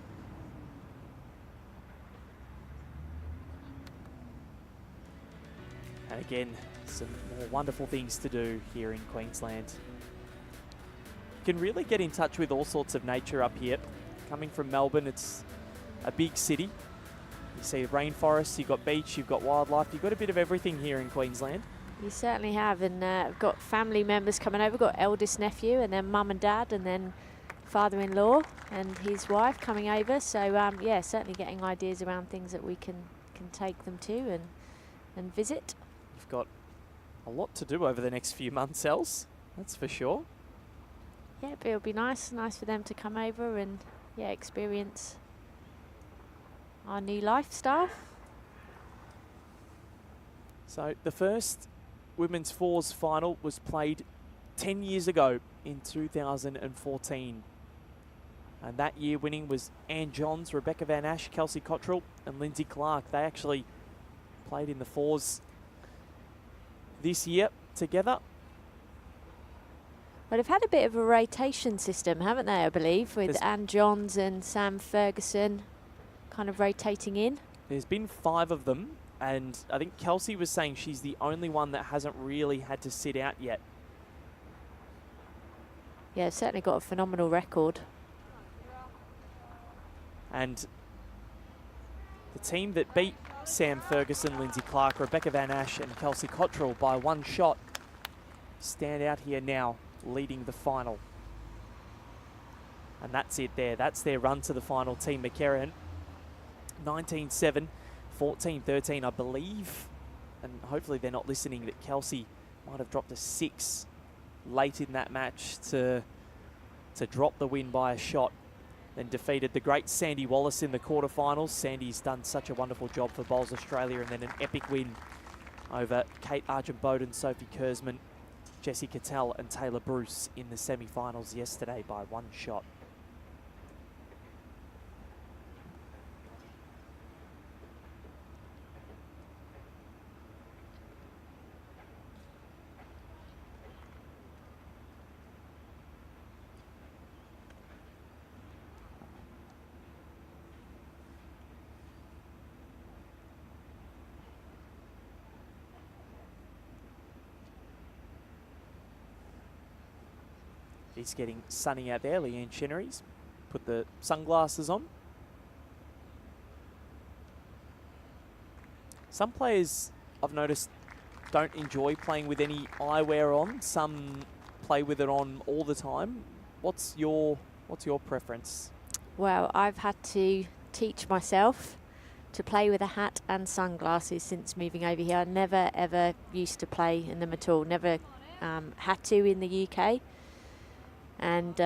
And again, some more wonderful things to do here in Queensland. You can really get in touch with all sorts of nature up here. Coming from Melbourne, it's a big city. You see rainforests, you've got beach, you've got wildlife, you've got a bit of everything here in Queensland. You certainly have, and I've got family members coming over. Got eldest nephew, and then mum and dad, and then father-in-law and his wife coming over. So yeah, certainly getting ideas around things that we can take them to and visit. You've got a lot to do over the next few months, Els, that's for sure. Yeah, but it'll be nice for them to come over and yeah, experience our new lifestyle. So the first women's fours final was played 10 years ago in 2014. And that year winning was Anne Johns, Rebecca Van Ash, Kelsey Cottrell and Lindsay Clark. They actually played in the fours this year together. Well, they've had a bit of a rotation system, haven't they, I believe, with There's Anne Johns and Sam Ferguson kind of rotating in. There's been 5 of them, and I think Kelsey was saying she's the only one that hasn't really had to sit out yet. Yeah, certainly got a phenomenal record. And the team that beat Sam Ferguson, Lindsay Clark, Rebecca Van Ash and Kelsey Cottrell by 1 shot stand out here now, leading the final. And that's it there. That's their run to the final. Team McCarran, 19-7, 14-13, I believe. And hopefully they're not listening that Kelsey might have dropped a 6 late in that match to drop the win by a shot. Then defeated the great Sandy Wallace in the quarterfinals. Sandy's done such a wonderful job for Bowls Australia, and then an epic win over Kate Argent-Bowden, Sophie Kurzman, Jessie Cattell and Taylor Bruce in the semi-finals yesterday by 1 shot. is getting sunny out there. Leanne Chenery's put the sunglasses on. Some players I've noticed don't enjoy playing with any eyewear on. Some play with it on all the time. What's your preference? Well, I've had to teach myself to play with a hat and sunglasses since moving over here. I never ever used to play in them at all. Never had to in the UK. And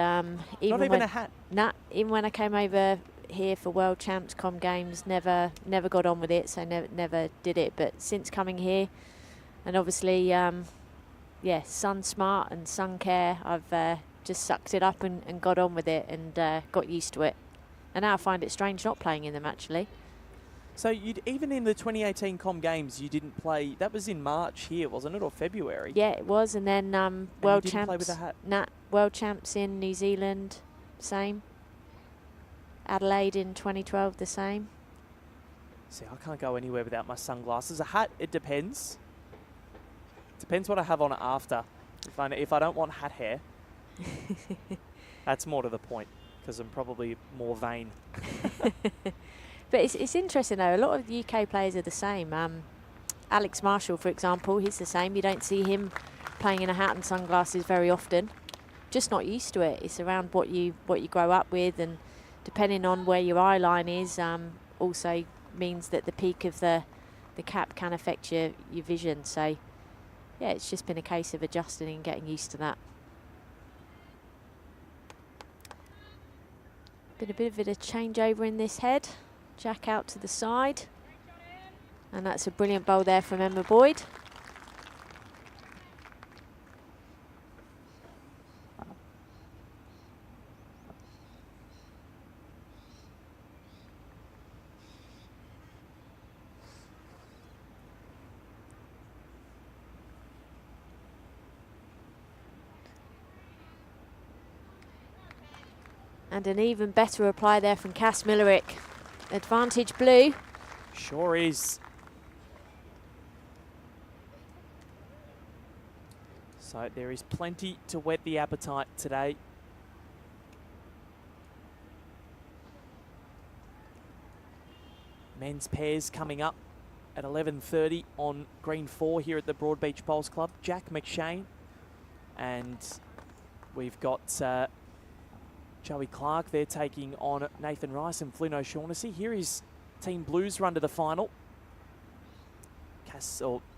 even Not even a hat? Nah, even when I came over here for World Champs Com Games, never got on with it, so never did it. But since coming here, and obviously, yeah, sun smart and sun care, I've just sucked it up and got on with it and got used to it. And now I find it strange not playing in them, actually. So even in the 2018 Com Games, you didn't play. That was in March here, wasn't it, or February? Yeah, it was. And then World you didn't Champs. play with a hat? Nah, World Champs in New Zealand, same. Adelaide in 2012, the same. See, I can't go anywhere without my sunglasses. A hat, it depends. Depends what I have on it after. If I don't want hat hair, that's more to the point, because I'm probably more vain. But it's interesting though, a lot of the UK players are the same. Alex Marshall, for example, he's the same. You don't see him playing in a hat and sunglasses very often. Just not used to it. It's around what you grow up with, and depending on where your eye line is, also means that the peak of the cap can affect your vision. So yeah, it's just been a case of adjusting and getting used to that. Been a bit of a changeover in this head. Jack out to the side. And that's a brilliant bowl there from Emma Boyd. And an even better reply there from Cass Millerick. Advantage blue. Sure is. So there is plenty to whet the appetite today. Men's pairs coming up at 11:30 on green 4 here at the Broadbeach Bowls Club. Jack McShane, and we've got Joey Clark there taking on Nathan Rice and Flynn O'Shaughnessy. Here is Team Blues run to the final.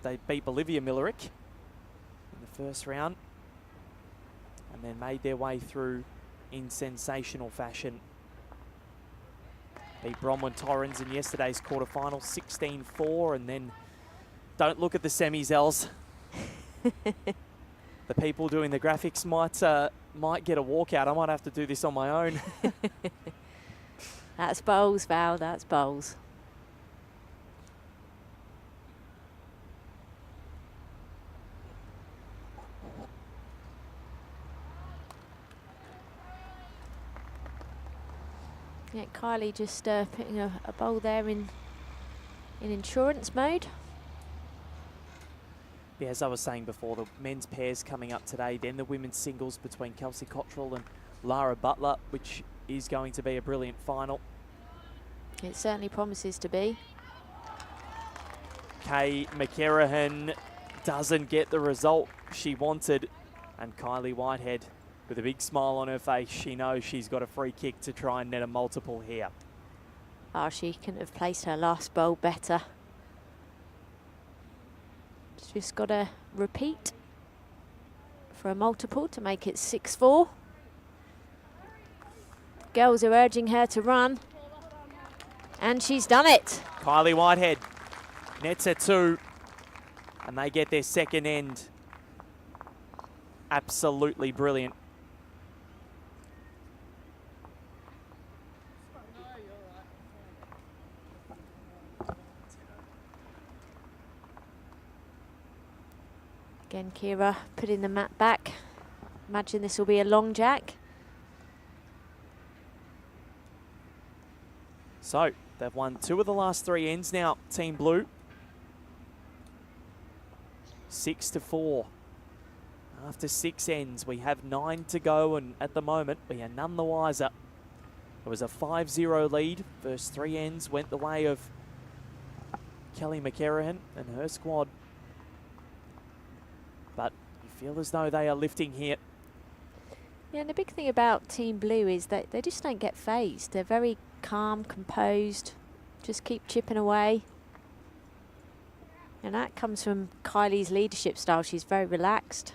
They beat Bolivia Millerick in the first round and then made their way through in sensational fashion. Beat Bronwyn Torrens in yesterday's quarterfinal, 16-4, and then don't look at the semis, Els. The people doing the graphics might get a walkout. I might have to do this on my own. That's bowls, Val, that's bowls. Yeah, Kylie just putting a bowl there in insurance mode. Yeah, as I was saying before, the men's pairs coming up today, then the women's singles between Kelsey Cottrell and Lara Butler, which is going to be a brilliant final. It certainly promises to be. Kay McErahan doesn't get the result she wanted, and Kylie Whitehead, with a big smile on her face, she knows she's got a free kick to try and net a multiple here. Oh, she couldn't have placed her last bowl better. Just got to repeat for a multiple to make it 6-4. Girls are urging her to run, and she's done it. Kylie Whitehead nets a 2, and they get their second end. Absolutely brilliant. Again, Kira putting the mat back. Imagine this will be a long jack. So they've won 2 of the last 3 ends now, Team Blue. 6-4. After 6 ends, we have 9 to go, and at the moment, we are none the wiser. It was a 5-0 lead. First 3 ends went the way of Kelly McCarrahan and her squad. But you feel as though they are lifting here. Yeah, and the big thing about Team Blue is that they just don't get phased. They're very calm, composed, just keep chipping away. And that comes from Kylie's leadership style. She's very relaxed,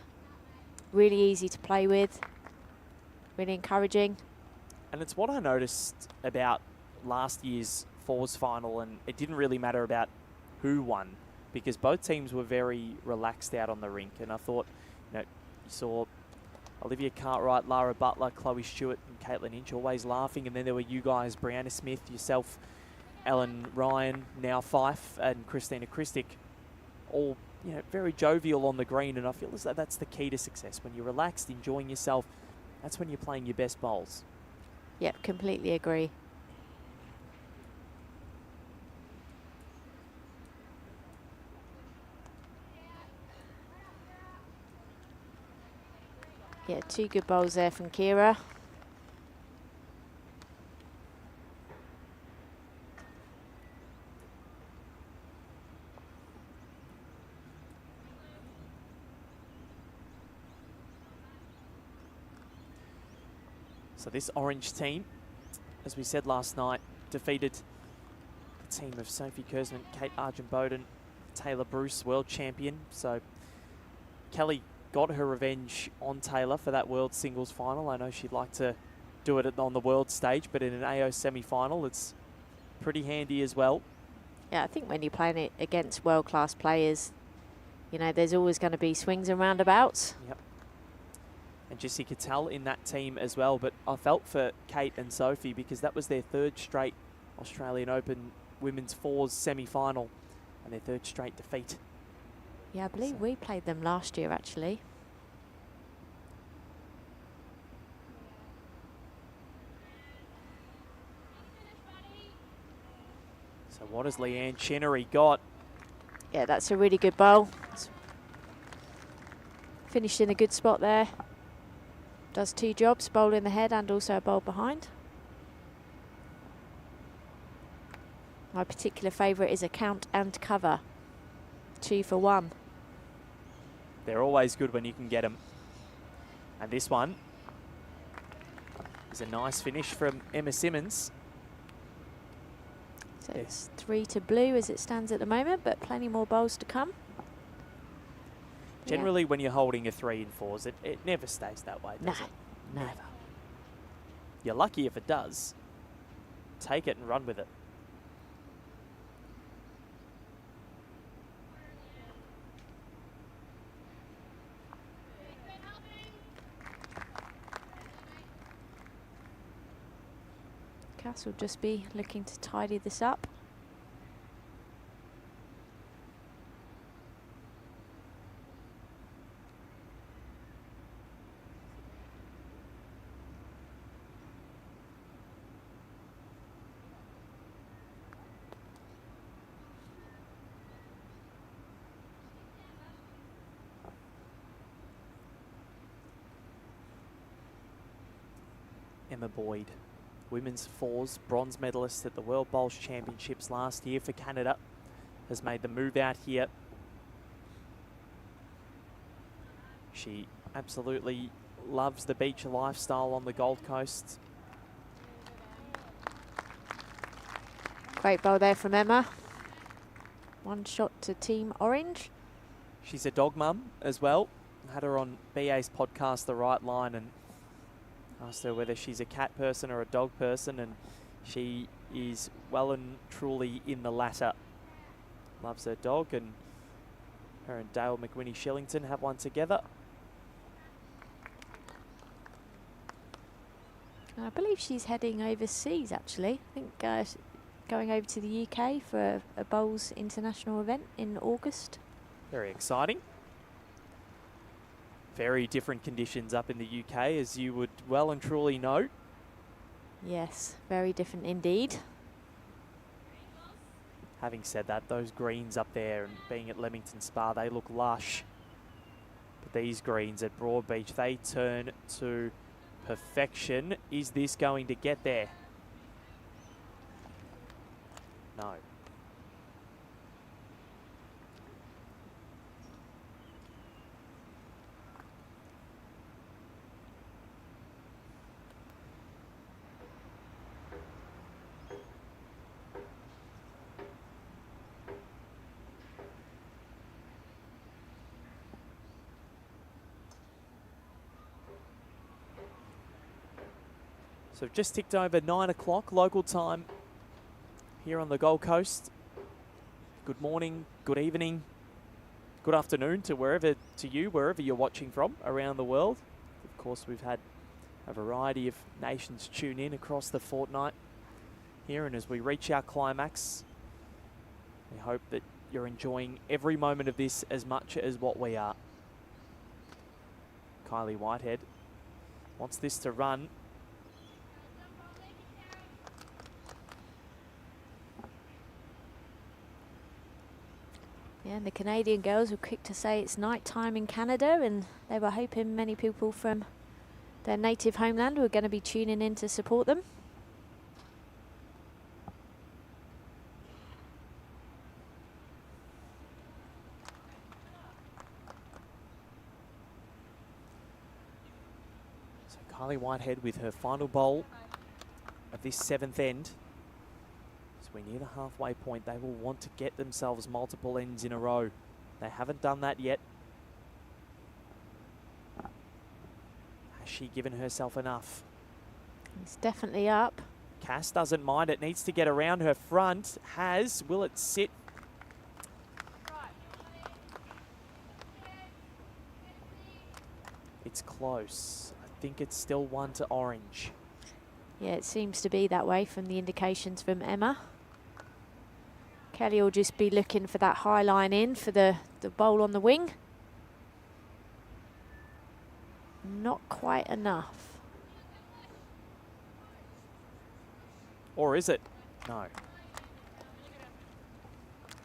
really easy to play with, really encouraging. And it's what I noticed about last year's fours final, and it didn't really matter about who won because both teams were very relaxed out on the rink. And I thought, you saw Olivia Cartwright, Lara Butler, Chloe Stewart and Caitlin Inch always laughing, and then there were you guys, Brianna Smith, yourself, Ellen Ryan, now Fife, and Christina Christic, all very jovial on the green. And I feel as though that's the key to success. When you're relaxed, enjoying yourself, that's when you're playing your best bowls. Yep, completely agree. Yeah, 2 good bowls there from Kira. So this orange team, as we said last night, defeated the team of Sophie Kersman, Kate Argent-Bowden, Taylor Bruce, world champion. So Kelly got her revenge on Taylor for that world singles final. I know she'd like to do it on the world stage, but in an AO semi-final, it's pretty handy as well. Yeah, I think when you're playing it against world-class players, there's always going to be swings and roundabouts. Yep. And Jessica Tell in that team as well. But I felt for Kate and Sophie because that was their 3rd straight Australian Open Women's Fours semi-final and their 3rd straight defeat. Yeah, I believe we played them last year, actually. So what has Leanne Chenery got? Yeah, that's a really good bowl. It's finished in a good spot there. Does 2 jobs, bowl in the head and also a bowl behind. My particular favourite is a count and cover. 2 for 1. They're always good when you can get them. And this one is a nice finish from Emma Simmons. So it's 3 to blue as it stands at the moment, but plenty more bowls to come. Generally, when you're holding a 3 and 4s, it never stays that way, does it? No. Never. You're lucky if it does. Take it and run with it. Cass will just be looking to tidy this up. Emma Boyd, women's fours bronze medalist at the World Bowls Championships last year for Canada, has made the move out here. She absolutely loves the beach lifestyle on the Gold Coast. Great bowl there from Emma. 1 shot to Team Orange. She's a dog mum as well. Had her on BA's podcast, The Right Line, and asked her whether she's a cat person or a dog person, and she is well and truly in the latter. Loves her dog, and her and Dale McWhinney Shillington have one together. I believe she's heading overseas, actually. I think going over to the UK for a bowls international event in August. Very exciting. Very different conditions up in the UK, as you would well and truly know. Yes, very different indeed. Having said that, those greens up there and being at Leamington Spa, they look lush. These greens at Broadbeach, they turn to perfection. Is this going to get there? No. So just ticked over 9 o'clock local time here on the Gold Coast. Good morning, good evening, good afternoon to wherever you're watching from around the world. Of course, we've had a variety of nations tune in across the fortnight here, and as we reach our climax, we hope that you're enjoying every moment of this as much as what we are. Kylie Whitehead wants this to run. Yeah, and the Canadian girls were quick to say it's night time in Canada, and they were hoping many people from their native homeland were going to be tuning in to support them. So Kylie Whitehead with her final bowl of this 7th end. As we near the halfway point, they will want to get themselves multiple ends in a row. They haven't done that yet. Has she given herself enough? It's definitely up. Cass doesn't mind. It needs to get around her front. Has. Will it sit? It's close. I think it's still 1 to orange. Yeah, it seems to be that way from the indications from Emma. Kelly will just be looking for that high line in for the bowl on the wing. Not quite enough. Or is it? No.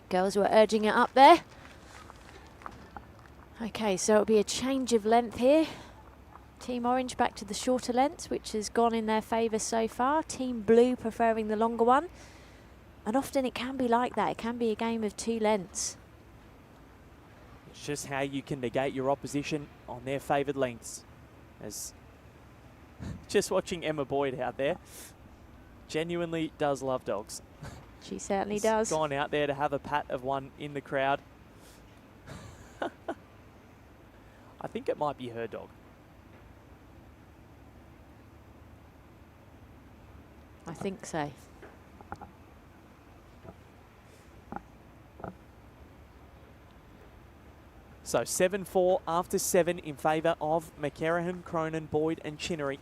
Girls were urging it up there. Okay, so it'll be a change of length here. Team Orange back to the shorter lengths, which has gone in their favour so far. Team Blue preferring the longer one. And often it can be like that. It can be a game of 2 lengths. It's just how you can negate your opposition on their favoured lengths. As just watching Emma Boyd out there, genuinely does love dogs. She certainly does. Gone out there to have a pat of one in the crowd. I think it might be her dog. I think so. So 7-4 after 7 in favour of McCarahan, Cronin, Boyd and Chinnery.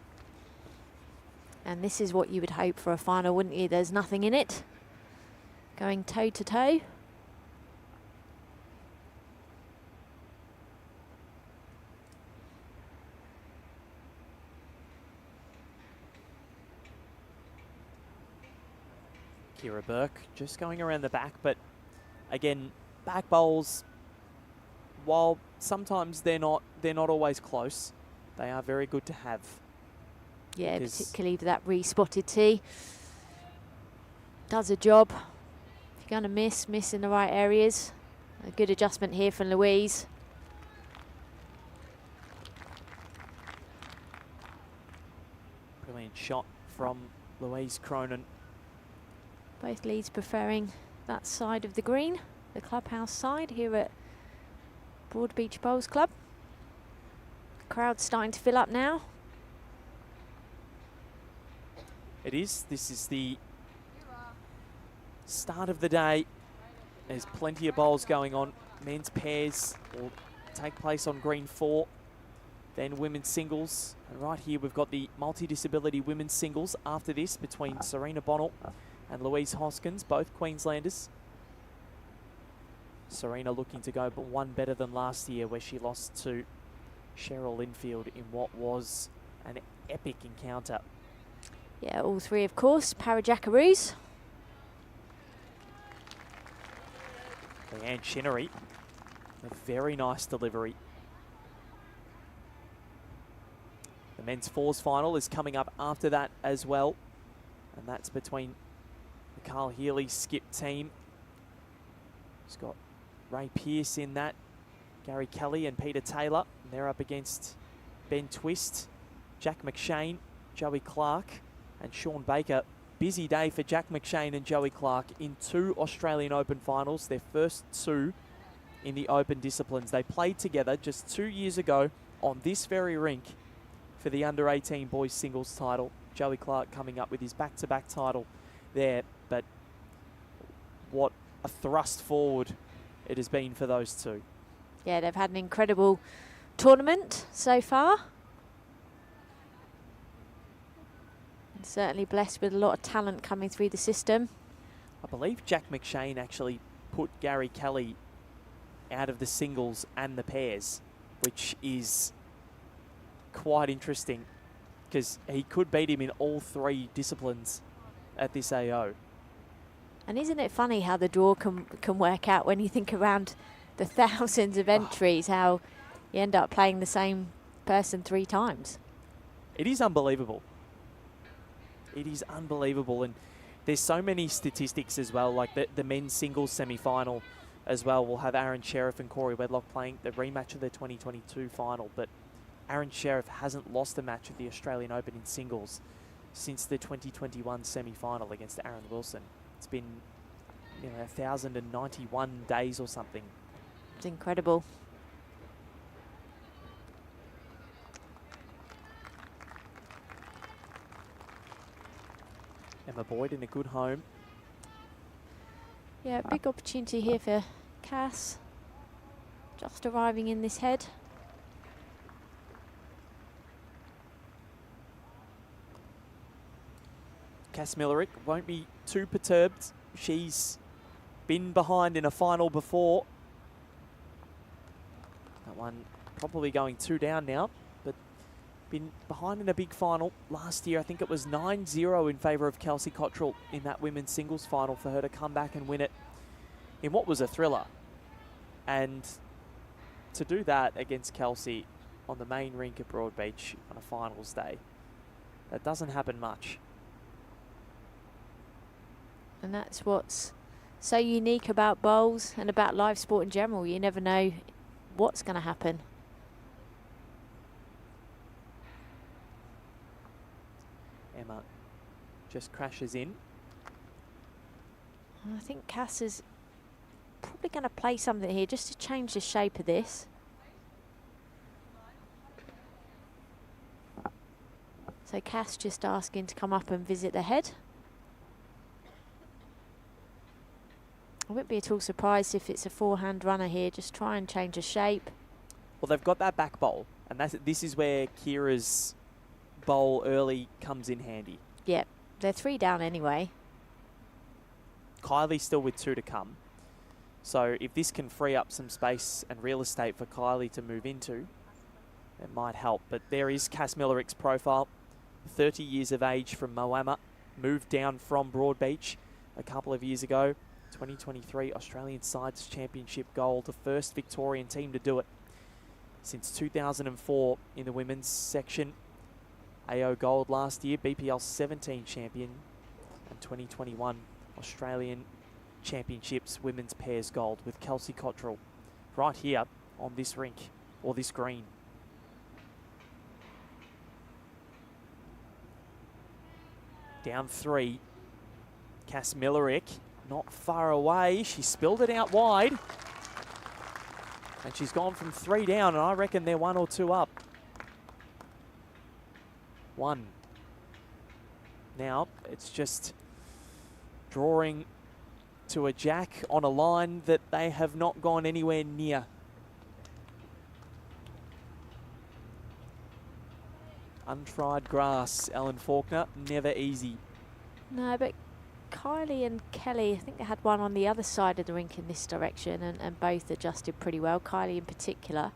And this is what you would hope for a final, wouldn't you? There's nothing in it. Going toe to toe. Kira Burke just going around the back, but again, back bowls, while sometimes they're not always close, they are very good to have. Yeah, particularly that re-spotted tee. Does a job. If you're going to miss in the right areas. A good adjustment here from Louise. Brilliant shot from Louise Cronin. Both leads preferring that side of the green, the clubhouse side here at Broadbeach Bowls Club. Crowd's starting to fill up now. It is. This is the start of the day. There's plenty of bowls going on. Men's pairs will take place on green 4. Then women's singles. And right here we've got the multi-disability women's singles after this between Serena Bonnell and Louise Hoskins, both Queenslanders. Serena looking to go but one better than last year, where she lost to Cheryl Linfield in what was an epic encounter. Yeah, all three, of course, Parajackaroos. Leanne Chinnery, a very nice delivery. The men's fours final is coming up after that as well. And that's between the Carl Healy skip team. It's got Ray Pearce in that, Gary Kelly and Peter Taylor. And they're up against Ben Twist, Jack McShane, Joey Clark and Sean Baker. Busy day for Jack McShane and Joey Clark in 2 Australian Open finals, their first 2 in the open disciplines. They played together just 2 years ago on this very rink for the under-18 boys singles title. Joey Clark coming up with his back-to-back title there, but what a thrust forward it has been for those two. Yeah, they've had an incredible tournament so far. And certainly blessed with a lot of talent coming through the system. I believe Jack McShane actually put Gary Kelly out of the singles and the pairs, which is quite interesting because he could beat him in all 3 disciplines at this AO. And isn't it funny how the draw can work out when you think around the thousands of entries, how you end up playing the same person 3 times? It is unbelievable. It is unbelievable. And there's so many statistics as well, like the men's singles semi-final as well. We'll have Aaron Sheriff and Corey Wedlock playing the rematch of the 2022 final. But Aaron Sheriff hasn't lost a match of the Australian Open in singles since the 2021 semi-final against Aaron Wilson. It's been 1,091 days or something. It's incredible. Emma Boyd in a good home. Yeah, big opportunity here for Cass. Just arriving in this head. Cass Millerick won't be too perturbed. She's been behind in a final before. That one probably going 2 down now, but been behind in a big final. Last year, I think it was 9-0 in favour of Kelsey Cottrell in that women's singles final for her to come back and win it in what was a thriller. And to do that against Kelsey on the main rink at Broadbeach on a finals day, that doesn't happen much. And that's what's so unique about bowls and about live sport in general. You never know what's going to happen. Emma just crashes in. I think Cass is probably going to play something here just to change the shape of this. So Cass just asking to come up and visit the head. I wouldn't be at all surprised if it's a forehand runner here. Just try and change the shape. Well, they've got that back bowl, and this is where Kira's bowl early comes in handy. Yep, they're 3 down anyway. Kylie still with 2 to come. So if this can free up some space and real estate for Kylie to move into, it might help. But there is Cass Millerick's profile. 30 years of age from Moama. Moved down from Broadbeach a couple of years ago. 2023 Australian Sides Championship gold, the first Victorian team to do it since 2004 in the women's section. AO gold last year, BPL 17 champion, and 2021 Australian Championships women's pairs gold with Kelsey Cottrell right here on this rink, or this green. Down 3, Cass Millerick. Not far away. She spilled it out wide. And she's gone from 3 down, and I reckon they're 1 or 2 up. 1. Now, it's just drawing to a jack on a line that they have not gone anywhere near. Untried grass, Ellen Faulkner, never easy. No, but Kylie and Kelly, I think they had one on the other side of the rink in this direction, and both adjusted pretty well, Kylie in particular.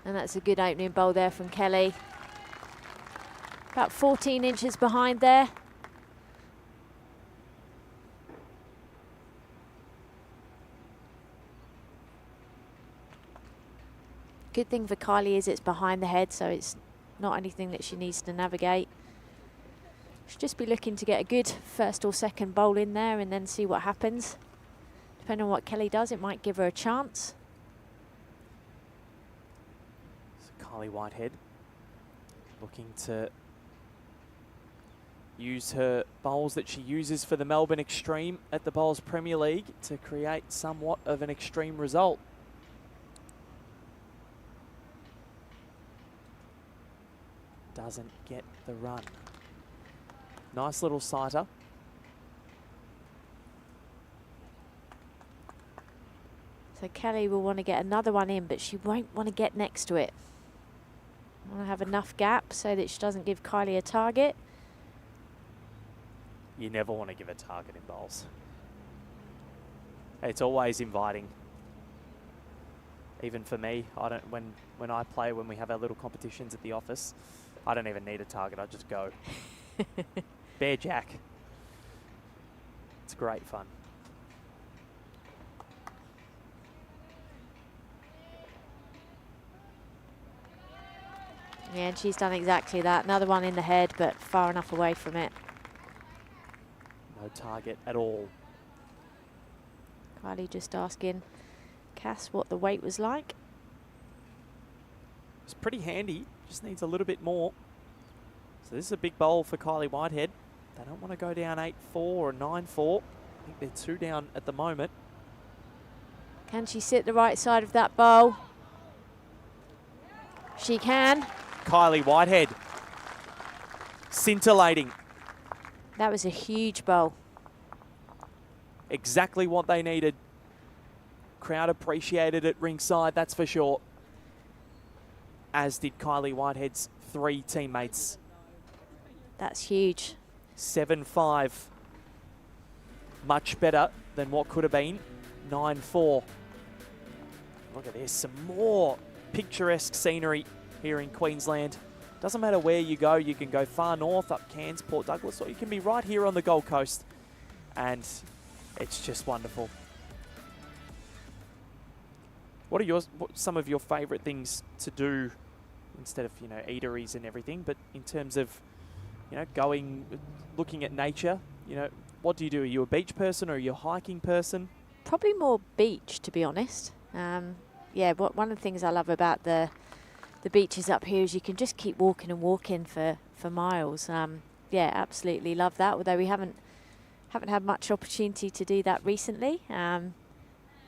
And that's a good opening bowl there from Kelly. About 14 inches behind there. Good thing for Kylie is it's behind the head, so it's not anything that she needs to navigate. Should just be looking to get a good first or second bowl in there and then see what happens. Depending on what Kelly does, it might give her a chance. So Kylie Whitehead looking to use her bowls that she uses for the Melbourne Extreme at the Bowls Premier League to create somewhat of an extreme result. Doesn't get the run. Nice little sighter. So Kelly will want to get another one in, but she won't want to get next to it. Want to have enough gap so that she doesn't give Kylie a target. You never want to give a target in bowls. It's always inviting. Even for me, I don't. When I play, when we have our little competitions at the office, I don't even need a target. I just go. Bear jack. It's great fun. Yeah, and she's done exactly that. Another one in the head, but far enough away from it. No target at all. Kylie just asking Cass what the weight was like. It's pretty handy. Just needs a little bit more. So this is a big bowl for Kylie Whitehead. They don't want to go down 8-4 or 9-4. I think they're 2 down at the moment. Can she sit the right side of that bowl? She can. Kylie Whitehead. Scintillating. That was a huge bowl. Exactly what they needed. Crowd appreciated it ringside, that's for sure. As did Kylie Whitehead's 3 teammates. That's huge. 7-5. Much better than what could have been 9-4. Look at this, some more picturesque scenery here in Queensland. Doesn't matter where you can go far north, up Cairns, Port Douglas, or you can be right here on the Gold Coast. And it's just wonderful. What are some of your favourite things to do instead of, eateries and everything, but in terms of, going, looking at nature, what do you do? Are you a beach person or are you a hiking person? Probably more beach, to be honest. Yeah, one of the things I love about the beaches up here is you can just keep walking and walking for miles. Yeah, absolutely love that, although we haven't had much opportunity to do that recently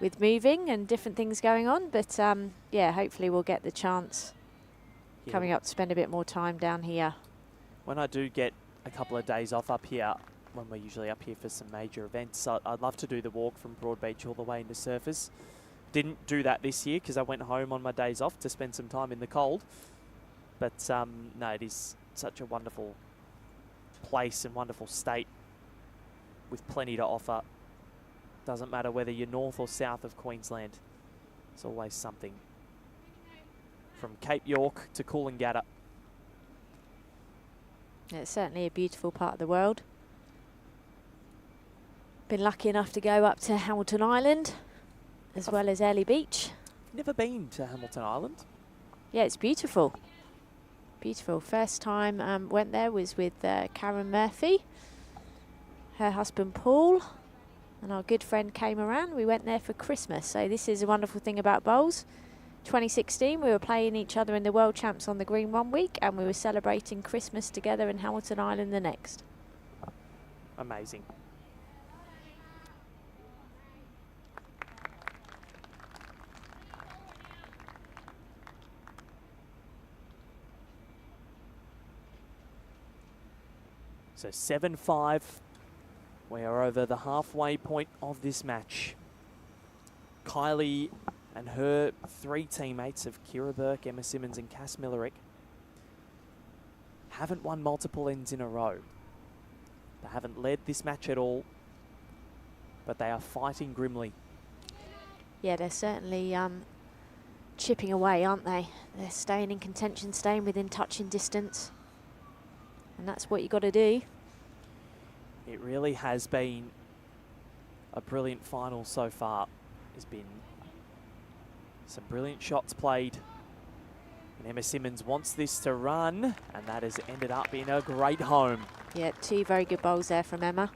with moving and different things going on. But yeah, hopefully we'll get the chance coming up to spend a bit more time down here. When I do get a couple of days off up here, when we're usually up here for some major events, I'd love to do the walk from Broadbeach all the way into Surfers. Didn't do that this year because I went home on my days off to spend some time in the cold. But no, it is such a wonderful place and wonderful state with plenty to offer. Doesn't matter whether you're north or south of Queensland. There's always something. From Cape York to Coolangatta. It's certainly a beautiful part of the world. Been lucky enough to go up to Hamilton Island as well as Early Beach. Never been to Hamilton Island. Yeah, it's beautiful. Beautiful. First time went there was with Karen Murphy, her husband Paul, and our good friend came around. We went there for Christmas. So this is a wonderful thing about bowls. 2016, we were playing each other in the World Champs on the green one week, and we were celebrating Christmas together in Hamilton Island the next. Amazing. So 7-5. We are over the halfway point of this match. Kylie and her 3 teammates of Kira Burke, Emma Simmons and Cass Millerick haven't won multiple ends in a row. They haven't led this match at all, but they are fighting grimly. Yeah, they're certainly chipping away, aren't they? They're staying in contention, staying within touching distance. And that's what you got to do. It really has been a brilliant final so far. There's been some brilliant shots played, And Emma Simmons wants this to run, and that has ended up in a great home. Yeah, 2 very good bowls there from Emma.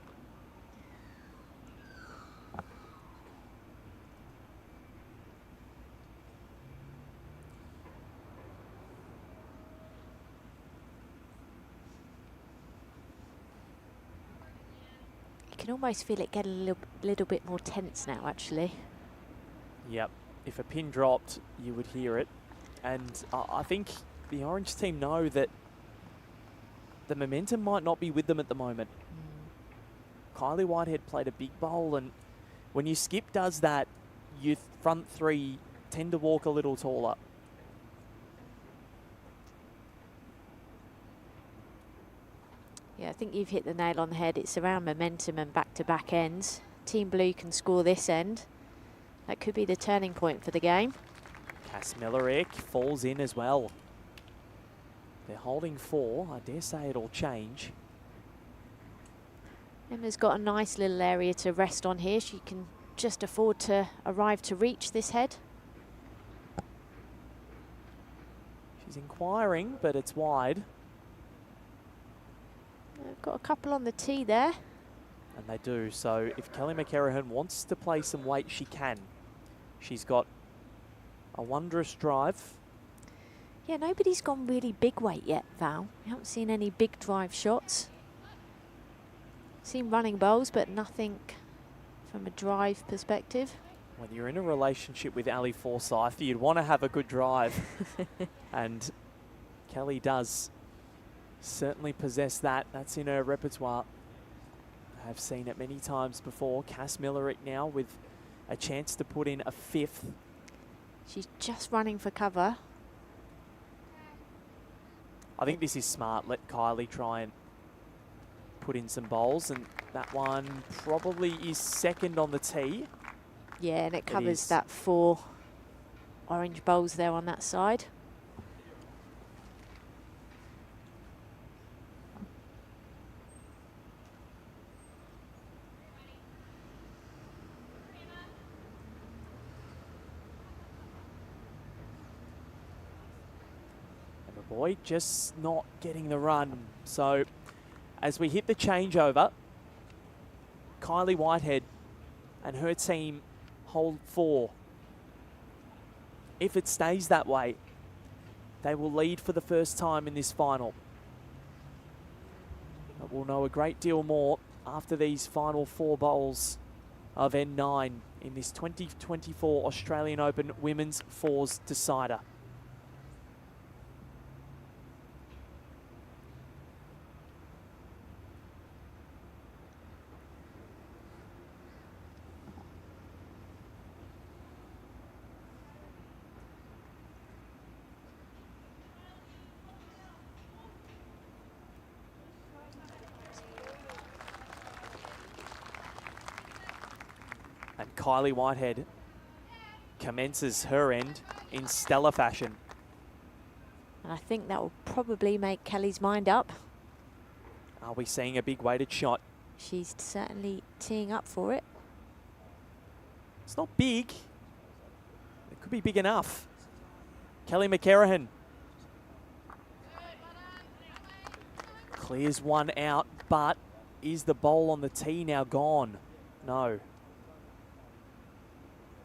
You can almost feel it get a little bit more tense now, actually. Yep, if a pin dropped, you would hear it. And I think the Orange team know that the momentum might not be with them at the moment. Kylie Whitehead played a big bowl, and when your skip does that, your front 3 tend to walk a little taller. Yeah, I think you've hit the nail on the head. It's around momentum and back-to-back ends. Team Blue can score this end. That could be the turning point for the game. Cass Millerick falls in as well. They're holding 4. I dare say it'll change. Emma's got a nice little area to rest on here. She can just afford to arrive to reach this head. She's inquiring, but it's wide. They've got a couple on the tee there. And they do. So if Kelly McCarrahan wants to play some weight, she can. She's got a wondrous drive. Yeah, nobody's gone really big weight yet, Val. We haven't seen any big drive shots. Seen running bowls, but nothing from a drive perspective. When you're in a relationship with Ali Forsyth, you'd want to have a good drive. And Kelly does certainly possess that. That's in her repertoire. I've seen it many times before. Cass Millerick now with a chance to put in a 5th. She's just running for cover. I think this is smart. Let Kylie try and put in some bowls, and that one probably is second on the tee. Yeah, and it covers that 4 orange bowls there on that side. Boy, just not getting the run. So as we hit the changeover, Kylie Whitehead and her team hold 4. If it stays that way, they will lead for the first time in this final. But we'll know a great deal more after these final 4 bowls of N9 in this 2024 Australian Open Women's Fours Decider. And Kylie Whitehead commences her end in stellar fashion. And I think that will probably make Kelly's mind up. Are we seeing a big weighted shot? She's certainly teeing up for it. It's not big. It could be big enough. Kelly McCarrahan clears one out, but is the bowl on the tee now gone? No.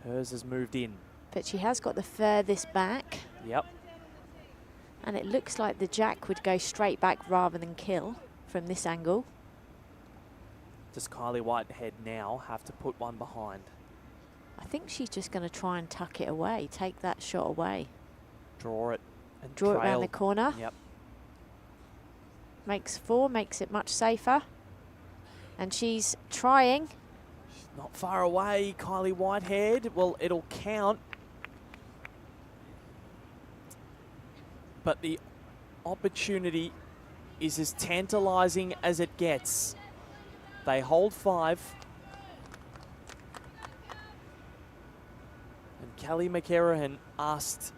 Hers has moved in. But she has got the furthest back. Yep. And it looks like the jack would go straight back rather than kill from this angle. Does Kylie Whitehead now have to put one behind? I think she's just going to try and tuck it away, take that shot away. Draw it and Draw trail. it around the corner. Yep. Makes 4, makes it much safer. And she's trying. Not far away, Kylie Whitehead. Well, it'll count. But the opportunity is as tantalising as it gets. They hold 5. And Kelly McCarrahan asked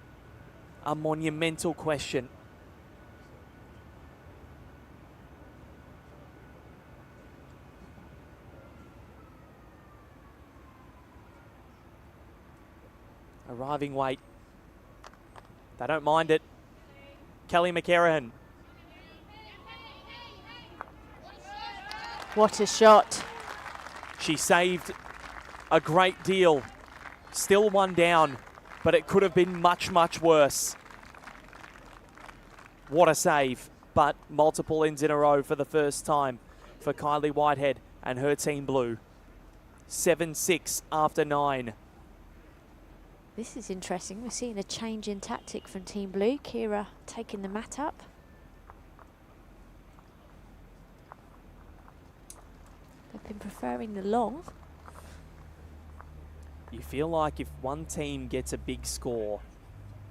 a monumental question. Arriving weight. They don't mind it. Kelly McCarrahan. What a shot. She saved a great deal. Still one down, but it could have been much, much worse. What a save, but multiple ends in a row for the first time for Kylie Whitehead and her team blue. 7-6 after 9. This is interesting. We're seeing a change in tactic from Team Blue. Kira taking the mat up. They've been preferring the long. You feel like if one team gets a big score,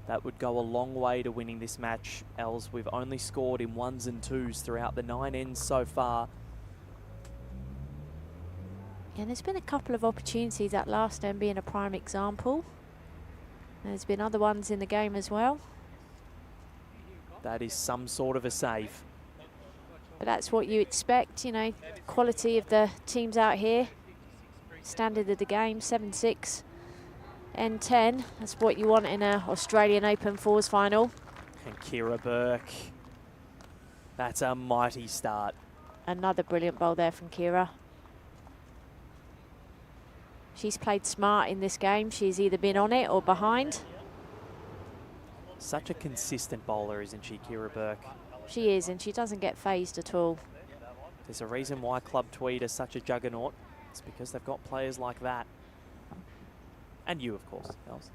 that would go a long way to winning this match. Els, we've only scored in 1s and 2s throughout the 9 ends so far. Yeah, there's been a couple of opportunities, that last end being a prime example. There's been other ones in the game as well. That is some sort of a save. But that's what you expect, you know, the quality of the teams out here. Standard of the game, 7-6 and 10. That's what you want in an Australian Open Fours final. And Kira Burke. That's a mighty start. Another brilliant bowl there from Kira. She's played smart in this game. She's either been on it or behind. Such a consistent bowler, isn't she, Kira Burke? She is, and she doesn't get phased at all. There's a reason why Club Tweed is such a juggernaut. It's because they've got players like that. And you, of course, Els.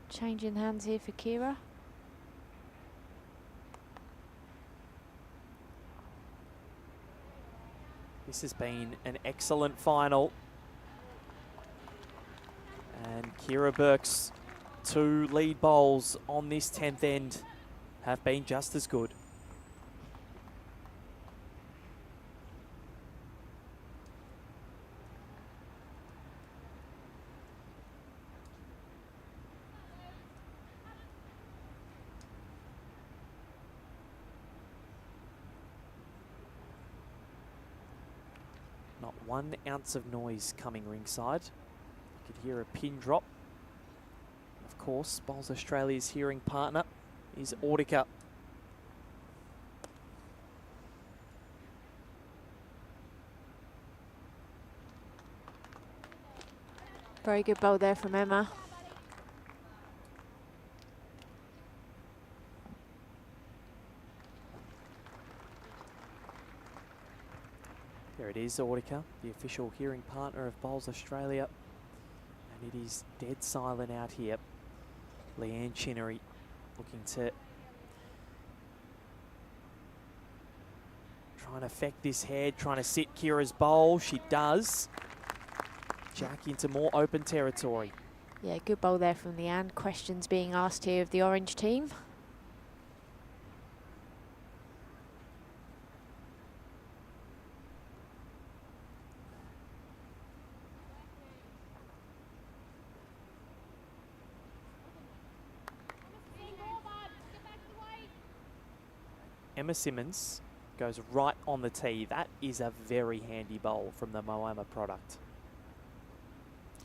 Change in hands here for Kira. This has been an excellent final. And Kira Burke's 2 lead bowls on this 10th end have been just as good. Not 1 ounce of noise coming ringside. You could hear a pin drop. Of course, Bowls Australia's hearing partner is Audica. Very good bowl there from Emma. There it is, Audica, the official hearing partner of Bowls Australia. And it is dead silent out here. Leanne Chinnery looking to try and affect this head, trying to sit Kira's bowl. She does. Jack into more open territory. Yeah, good bowl there from Leanne. Questions being asked here of the orange team. Emma Simmons goes right on the tee. That is a very handy bowl from the Moama product.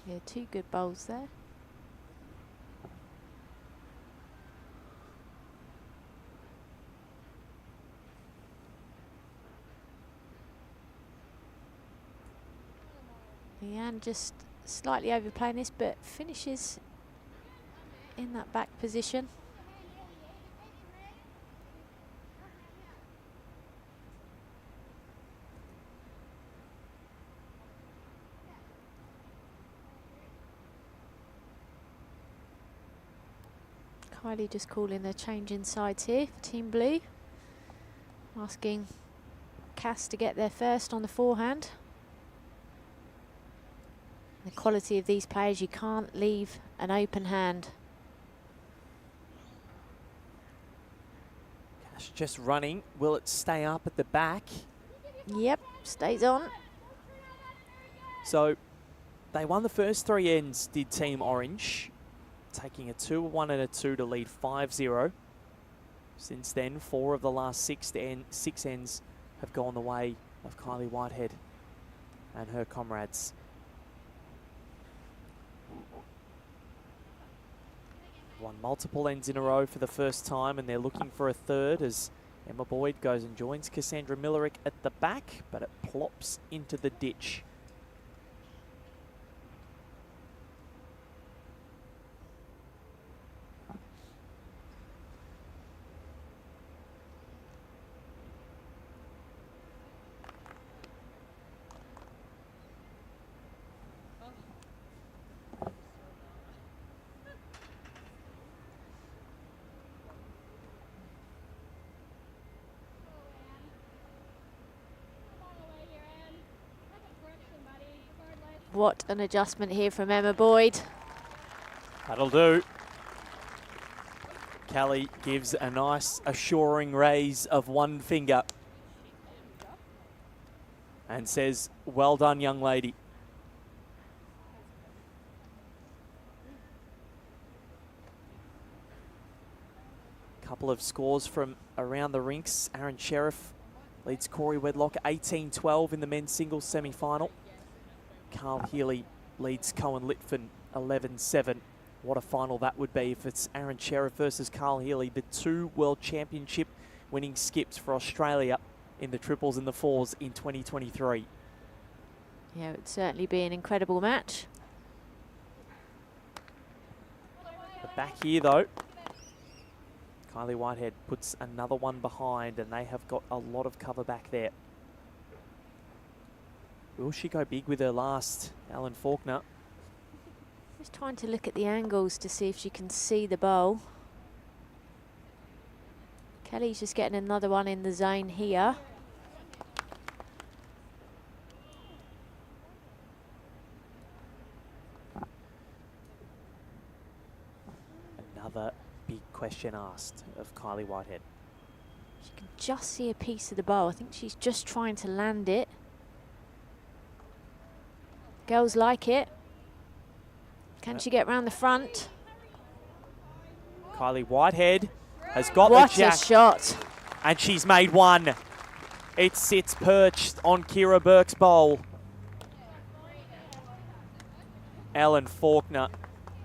Yeah, 2 good bowls there. Leanne just slightly overplaying this, but finishes in that back position. Kylie just calling a change in sides here for Team Blue. Asking Cass to get there first on the forehand. The quality of these players, you can't leave an open hand. Cash just running. Will it stay up at the back? Yep, stays on. So they won the first 3 ends, did Team Orange, taking a 2, a 1 and a 2 to lead 5-0. Since then, 4 of the last 6 ends have gone the way of Kylie Whitehead and her comrades. won multiple ends in a row for the first time, and they're looking for a third as Emma Boyd goes and joins Cassandra Millerick at the back, but it plops into the ditch. What an adjustment here from Emma Boyd. That'll do. Kelly gives a nice assuring raise of one finger and says, well done, young lady. Couple of scores from around the rinks. Aaron Sheriff leads Corey Wedlock 18-12 in the men's singles semi-final. Carl Healy leads Cohen Litfin 11-7. What a final that would be if it's Aaron Sheriff versus Carl Healy, the two World Championship winning skips for Australia in the triples and the fours in 2023. Yeah, it would certainly be an incredible match. But back here though, Kylie Whitehead puts another one behind, and they have got a lot of cover back there. Will she go big with her last, Ellen Faulkner? Just trying to look at the angles to see if she can see the bowl. Kelly's just getting another one in the zone here. Another big question asked of Kylie Whitehead. She can just see a piece of the bowl. I think she's just trying to land it. Girls like it. Can she get round the front? Kylie Whitehead has got What the jack. a shot. And she's made one. It sits perched on Kira Burke's bowl. Ellen Faulkner,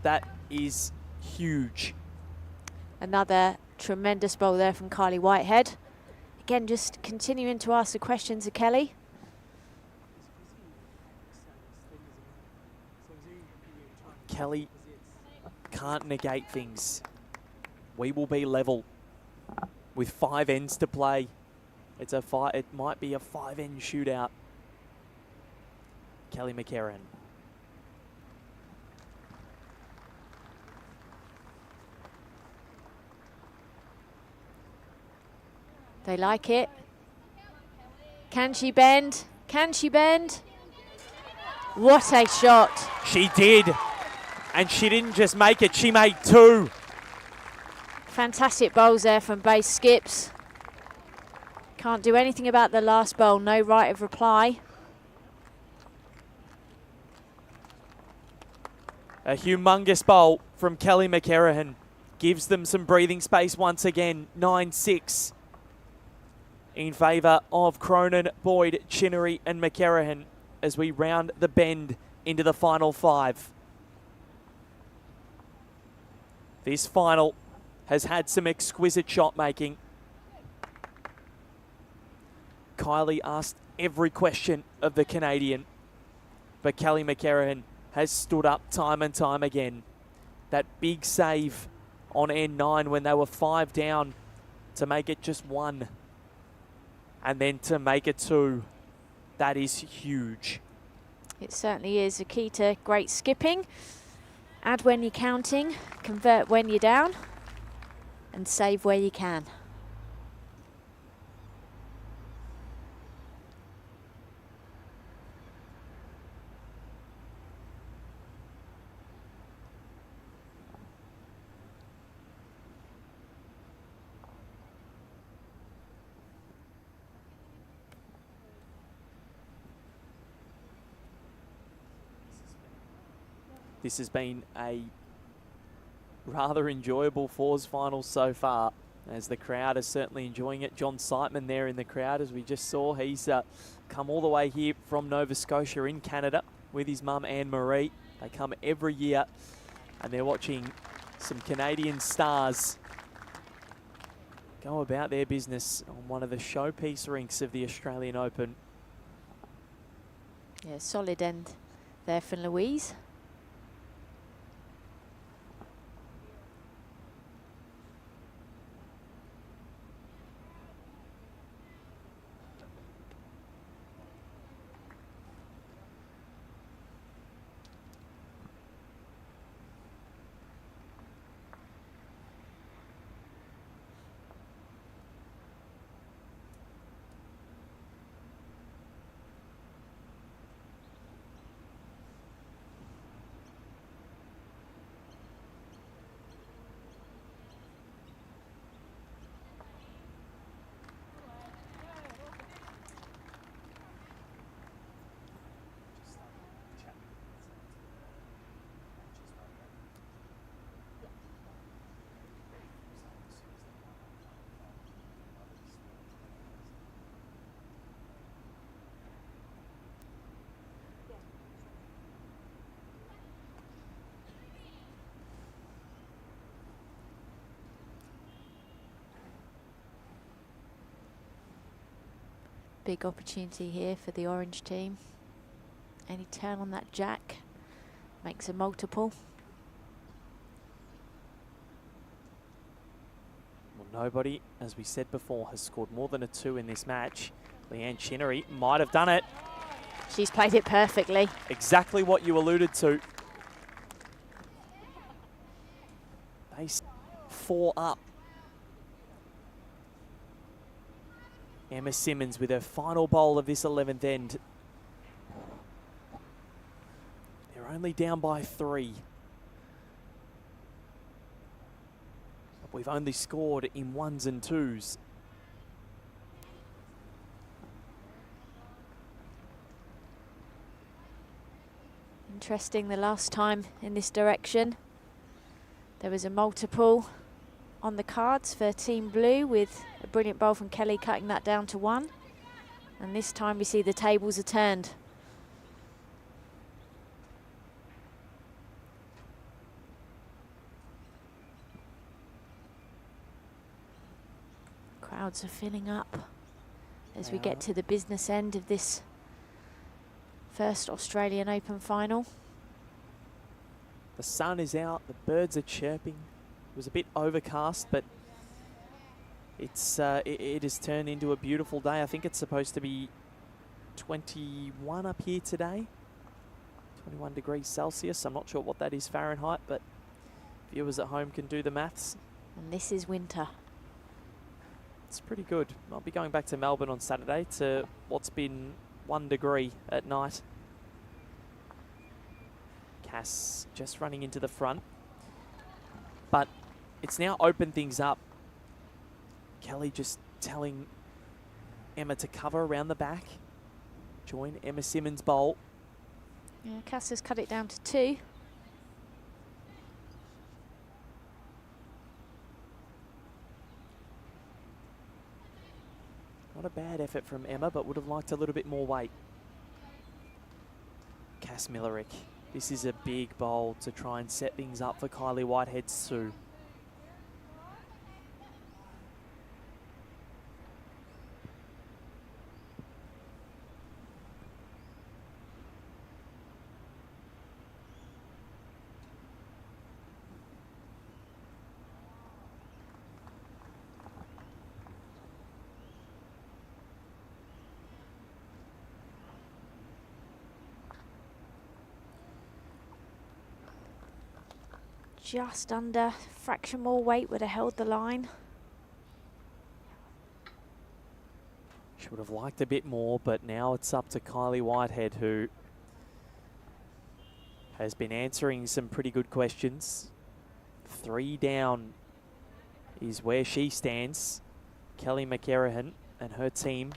that is huge. Another tremendous bowl there from Kylie Whitehead. Again, just continuing to ask the questions of Kelly. Kelly can't negate things. We will be level with 5 ends to play. It might be a 5-end shootout. Kelly McCarran. They like it. Can she bend? Can she bend? What a shot. She did. And she didn't just make it, she made 2. Fantastic bowls there from base skips. Can't do anything about the last bowl, no right of reply. A humongous bowl from Kelly McCarran. Gives them some breathing space once again. 9-6 in favour of Cronin, Boyd, Chinnery and McCarran as we round the bend into the final 5. This final has had some exquisite shot making. Kylie asked every question of the Canadian, but Kelly McCarran has stood up time and time again. That big save on N9 when they were 5 down to make it just 1, and then to make it 2. That is huge. It certainly is a key to great skipping. Add when you're counting, convert when you're down, and save where you can. This has been a rather enjoyable fours final so far, as the crowd is certainly enjoying it. John Siteman there in the crowd, as we just saw. He's come all the way here from Nova Scotia in Canada with his mum Anne-Marie. They come every year and they're watching Some Canadian stars go about their business on one of the showpiece rinks of the Australian Open. Yeah, solid end there from Louise. Big opportunity here for the orange team. Any turn on that jack makes a multiple. Well, nobody, as we said before, has scored more than a 2 in this match. Leanne Chinnery might have done it. She's played it perfectly. Exactly what you alluded to. Base 4 up. Emma Simmons with her final bowl of this 11th end. They're only down by 3. But we've only scored in 1s and 2s. Interesting, the last time in this direction there was a multiple on the cards for Team Blue, with a brilliant bowl from Kelly cutting that down to 1. And this time we see the tables are turned. Crowds are filling up as we get to the business end of this first Australian Open final. The sun is out, the birds are chirping. It was a bit overcast, but it has turned into a beautiful day. I think it's supposed to be 21 up here today, 21 degrees Celsius. I'm not sure what that is Fahrenheit, but viewers at home can do the maths. And this is winter. It's pretty good. I'll be going back to Melbourne on Saturday to what's been 1 degree at night. Cass just running into the front. But it's now opened things up. Kelly just telling Emma to cover around the back. Join Emma Simmons' bowl. Yeah, Cass has cut it down to 2. Not a bad effort from Emma, but would have liked a little bit more weight. Cass Millerick. This is a big bowl to try and set things up for Kylie Whitehead's Sue. Just under, fraction more weight would have held the line. She would have liked a bit more, but now it's up to Kylie Whitehead, who has been answering some pretty good questions. 3 down is where she stands. Kelly McErahan and her team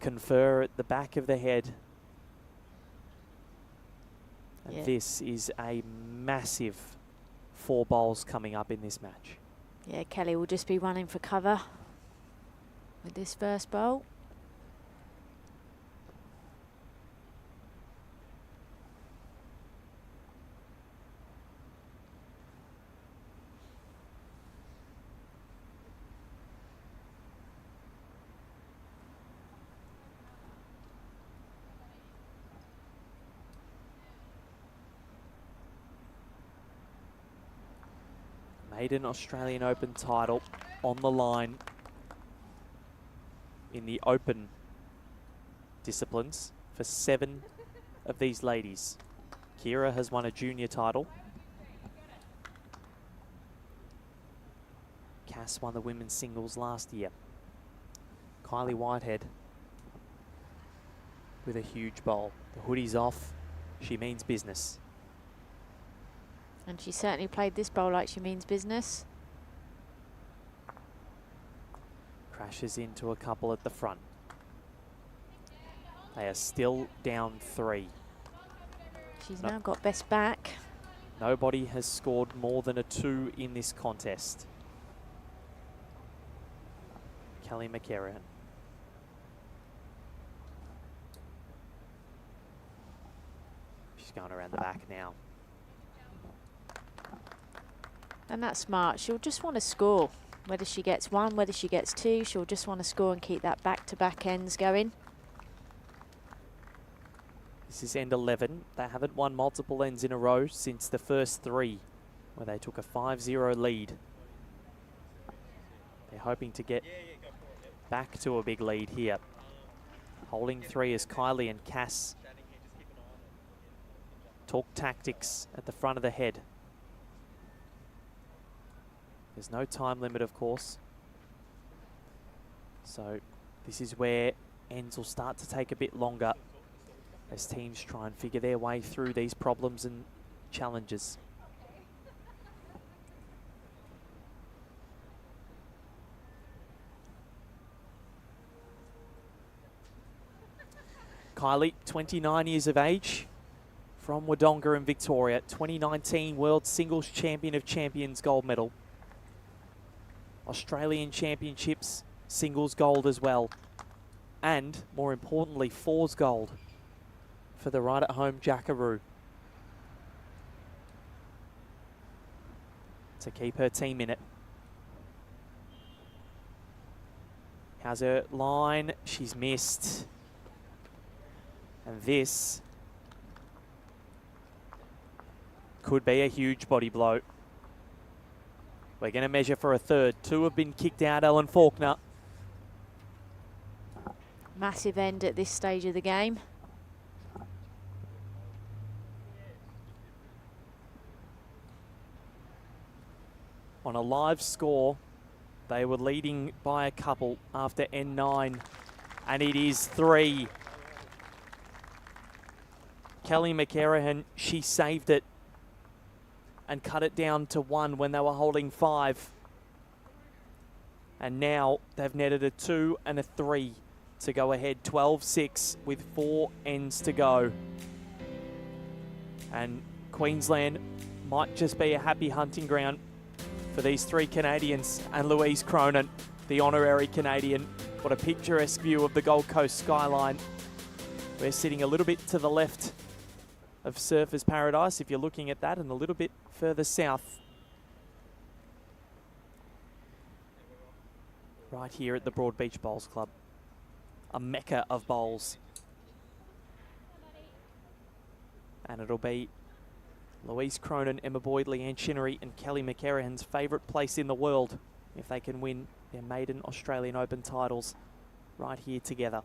confer at the back of the head. And this is a massive 4 bowls coming up in this match. Yeah, Kelly will just be running for cover with this first bowl. Maiden Australian Open title on the line in the open disciplines for 7 of these ladies. Kira has won a junior title. Cass won the women's singles last year. Kylie Whitehead with a huge bowl. The hoodie's off. She means business. And she certainly played this bowl like she means business. Crashes into a couple at the front. They are still down 3. She's now got best back. Nobody has scored more than a 2 in this contest. Kelly McCarran. She's going around the back now. And that's smart. She'll just want to score. Whether she gets 1, whether she gets 2, she'll just want to score and keep that back-to-back ends going. This is end 11. They haven't won multiple ends in a row since the first 3, where they took a 5-0 lead. They're hoping to get back to a big lead here. Holding 3 is Kylie and Cass. Talk tactics at the front of the head. There's no time limit, of course. So this is where ends will start to take a bit longer as teams try and figure their way through these problems and challenges. Kylie, 29 years of age, from Wodonga in Victoria, 2019 World Singles Champion of Champions gold medal. Australian Championships singles gold as well. And, more importantly, fours gold for the right-at-home Jackaroo to keep her team in it. How's her line? She's missed. And this could be a huge body blow. We're going to measure for a third. 2 have been kicked out, Ellen Faulkner. Massive end at this stage of the game. On a live score, they were leading by a couple after N9, and it is 3. Kelly McCarran, she saved it and cut it down to 1 when they were holding 5. And now they've netted a 2 and a 3 to go ahead, 12-6 with 4 ends to go. And Queensland might just be a happy hunting ground for these 3 Canadians and Louise Cronin, the honorary Canadian. What a picturesque view of the Gold Coast skyline. We're sitting a little bit to the left of Surfers Paradise, if you're looking at that, and a little bit further south. Right here at the Broadbeach Bowls Club. A mecca of bowls. And it'll be Louise Cronin, Emma Boyd, Leanne Chinnery and Kelly McCarran's favourite place in the world if they can win their maiden Australian Open titles right here together.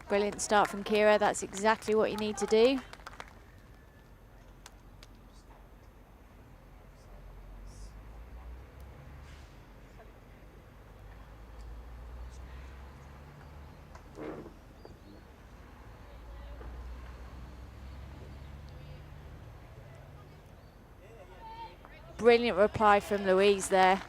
Brilliant start from Kira. That's exactly what you need to do. Brilliant reply from Louise there.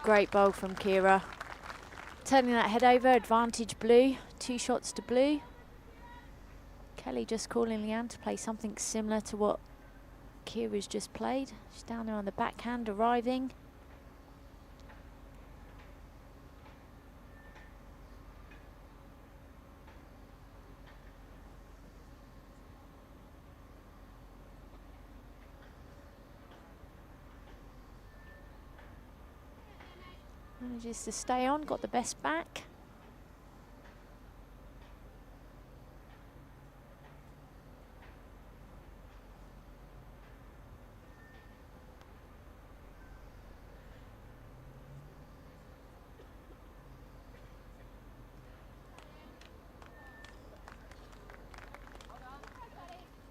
Great bowl from Kira turning that head over, advantage blue, 2 shots to blue. Kelly just calling Leanne to play something similar to what Kira's just played. She's down there on the backhand, arriving. Manages to stay on, got the best back.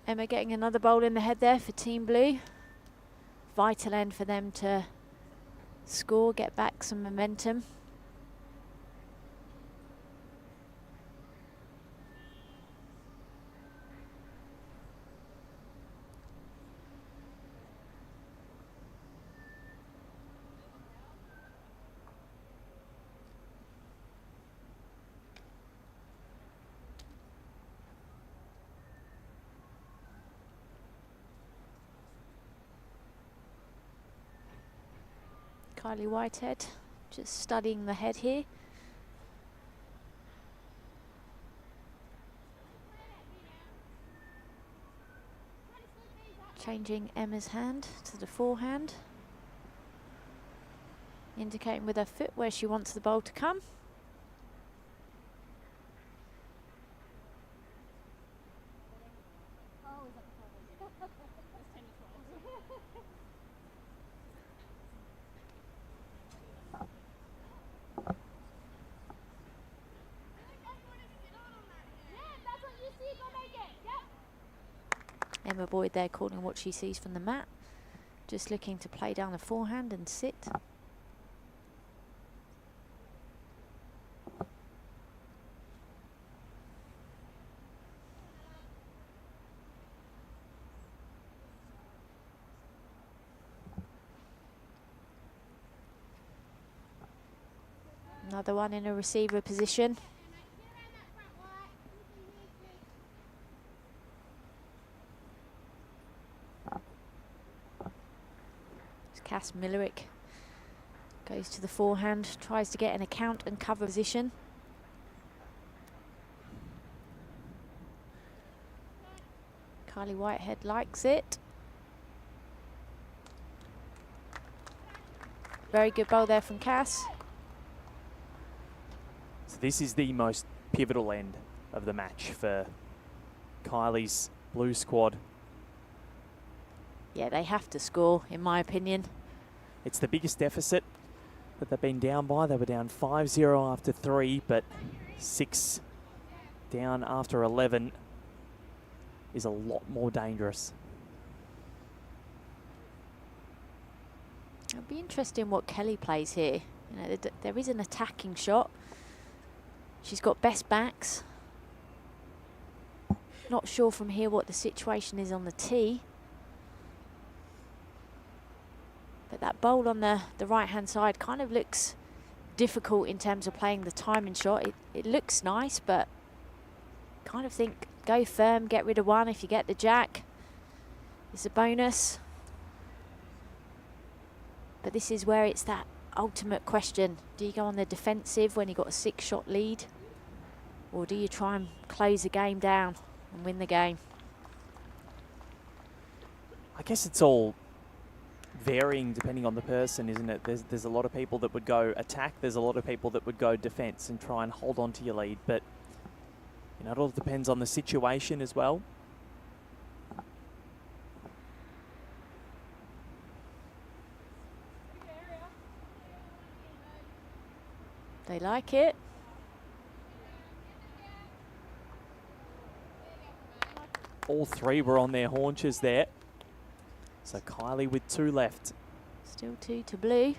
Emma getting another bowl in the head there for Team Blue. Vital end for them to score, get back some momentum. Kylie Whitehead just studying the head here. Changing Emma's hand to the forehand. Indicating with her foot where she wants the bowl to come. Emma Boyd there calling what she sees from the mat. Just looking to play down the forehand and sit. Another one in a receiver position. Cass Millerick goes to the forehand, tries to get an account and cover position. Kylie Whitehead likes it. Very good bowl there from Cass. So this is the most pivotal end of the match for Kylie's blue squad. Yeah, they have to score, in my opinion. It's the biggest deficit that they've been down by. They were down 5-0 after 3, but 6 down after 11 is a lot more dangerous. It'll be interesting what Kelly plays here. You know, there is an attacking shot. She's got best backs. Not sure from here what the situation is on the tee. But that bowl on the right-hand side kind of looks difficult in terms of playing the timing shot. It looks nice, but kind of think go firm, get rid of one. If you get the jack, it's a bonus. But this is where it's that ultimate question. Do you go on the defensive when you've got a 6-shot lead? Or do you try and close the game down and win the game? I guess it's all varying depending on the person, isn't it? There's a lot of people that would go attack. There's a lot of people that would go defense and try and hold on to your lead. But, you know, it all depends on the situation as well. They like it. All three were on their haunches there. So Kylie with 2 left. Still 2 to blue.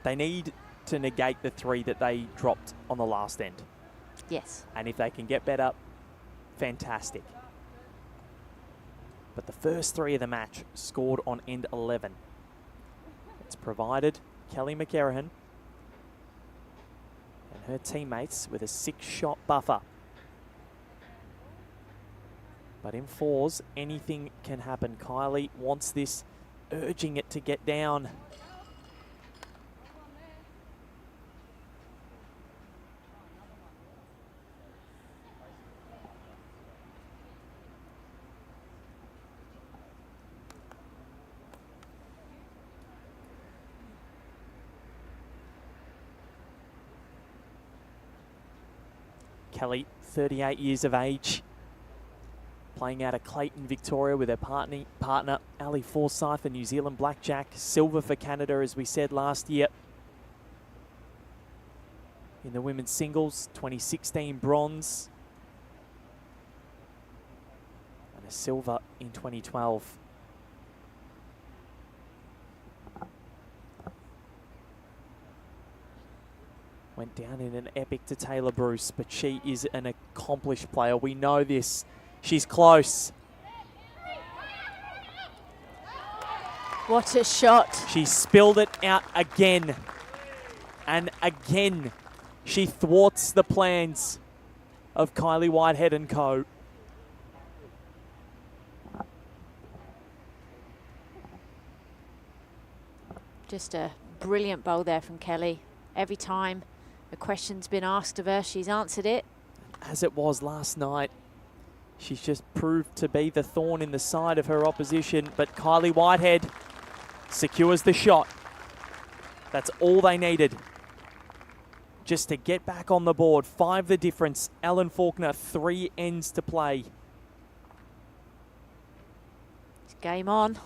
They need to negate the 3 that they dropped on the last end. Yes. And if they can get better, fantastic. But the first 3 of the match scored on end 11. It's provided Kelly McErahan and her teammates with a 6-shot buffer. But in fours, anything can happen. Kylie wants this, urging it to get down. Kelly, 38 years of age, playing out of Clayton, Victoria with her partner Ali Forsyth, a New Zealand blackjack. Silver for Canada, as we said last year. In the women's singles, 2016 bronze. And a silver in 2012. Went down in an epic to Taylor Bruce, but she is an accomplished player. We know this. She's close. What a shot. She spilled it out again. And again, she thwarts the plans of Kylie Whitehead and co. Just a brilliant bowl there from Kelly. Every time a question's been asked of her, she's answered it. As it was last night, she's just proved to be the thorn in the side of her opposition, but Kylie Whitehead secures the shot. That's all they needed just to get back on the board. 5 the difference. Ellen Faulkner, 3 ends to play. It's game on.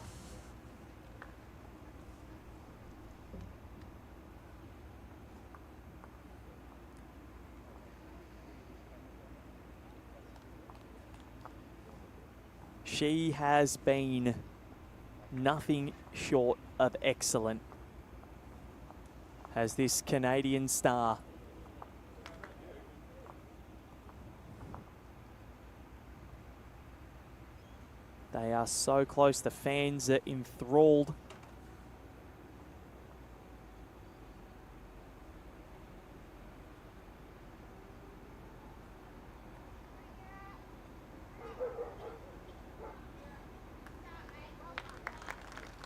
She has been nothing short of excellent as this Canadian star. They are so close. The fans are enthralled.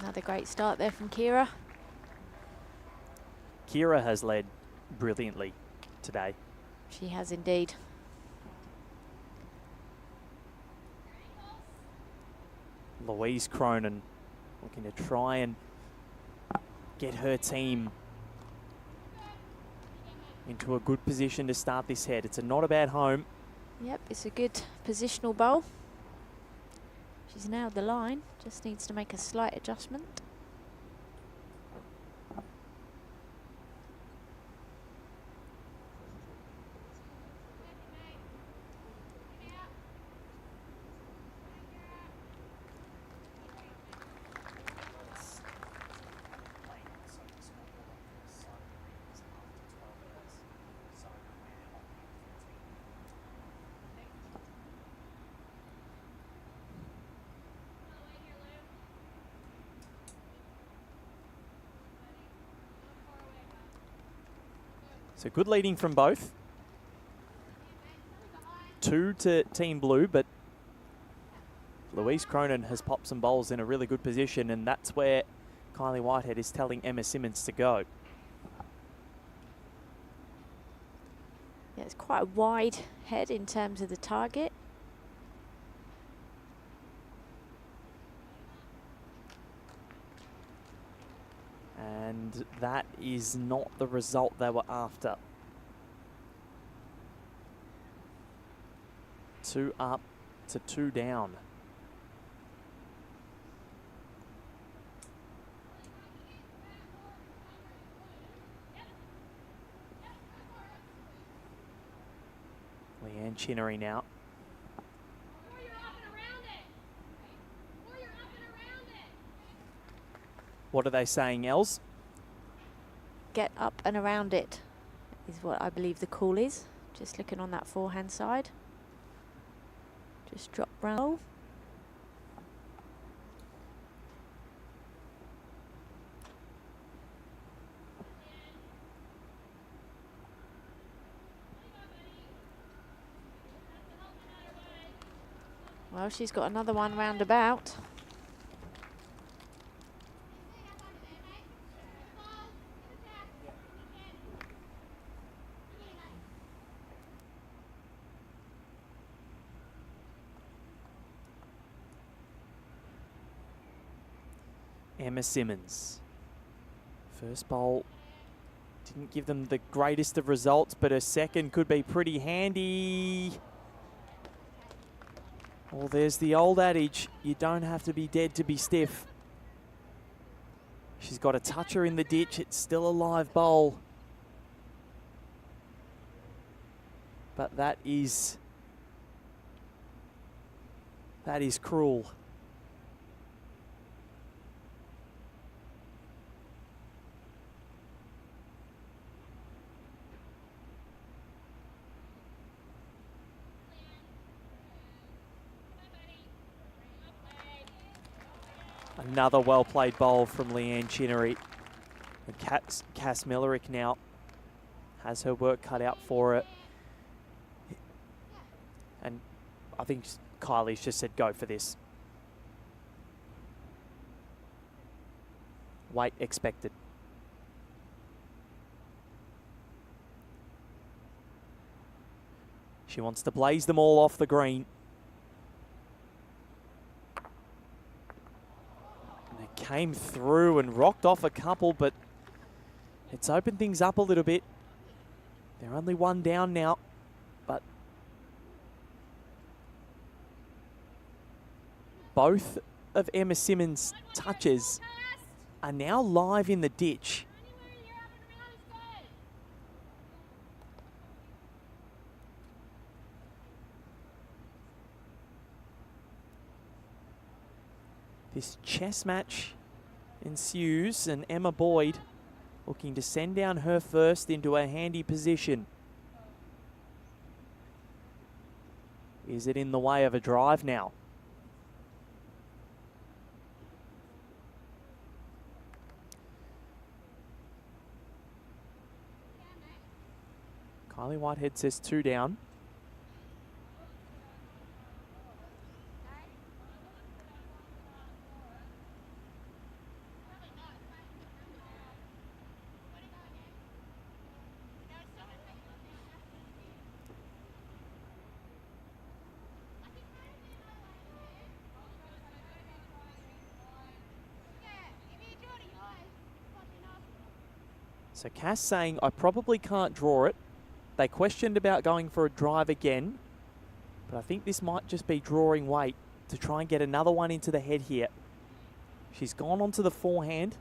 Another great start there from Kira. Kira has led brilliantly today. She has indeed. Louise Cronin looking to try and get her team into a good position to start this head. It's a not a bad home. Yep, it's a good positional bowl. She's nailed the line, just needs to make a slight adjustment. So good leading from both. 2 to Team Blue, but Louise Cronin has popped some bowls in a really good position, and that's where Kylie Whitehead is telling Emma Simmons to go. Yeah, it's quite a wide head in terms of the target. And that is not the result they were after. 2 up to 2 down. Leanne Chinnery now. What are they saying, Els? Get up and around it is what I believe the call is. Just looking on that forehand side. Just drop round. Well, she's got another one roundabout. Emma Simmons. First bowl didn't give them the greatest of results, but her second could be pretty handy. Well, there's the old adage, you don't have to be dead to be stiff. She's got a toucher in the ditch. It's still a live bowl. But that is cruel. Another well-played bowl from Leanne Chinnery. And Cass Millerick now has her work cut out for her. And I think Kylie's just said, go for this. Weight expected. She wants to blaze them all off the green. Came through and rocked off a couple, but it's opened things up a little bit. They're only one down now, but both of Emma Simmons' touches are now live in the ditch. This chess match ensues, and Emma Boyd looking to send down her first into a handy position. Is it in the way of a drive now? Kylie Whitehead says 2 down. So Cass saying, I probably can't draw it. They questioned about going for a drive again, but I think this might just be drawing weight to try and get another one into the head here. She's gone onto the forehand.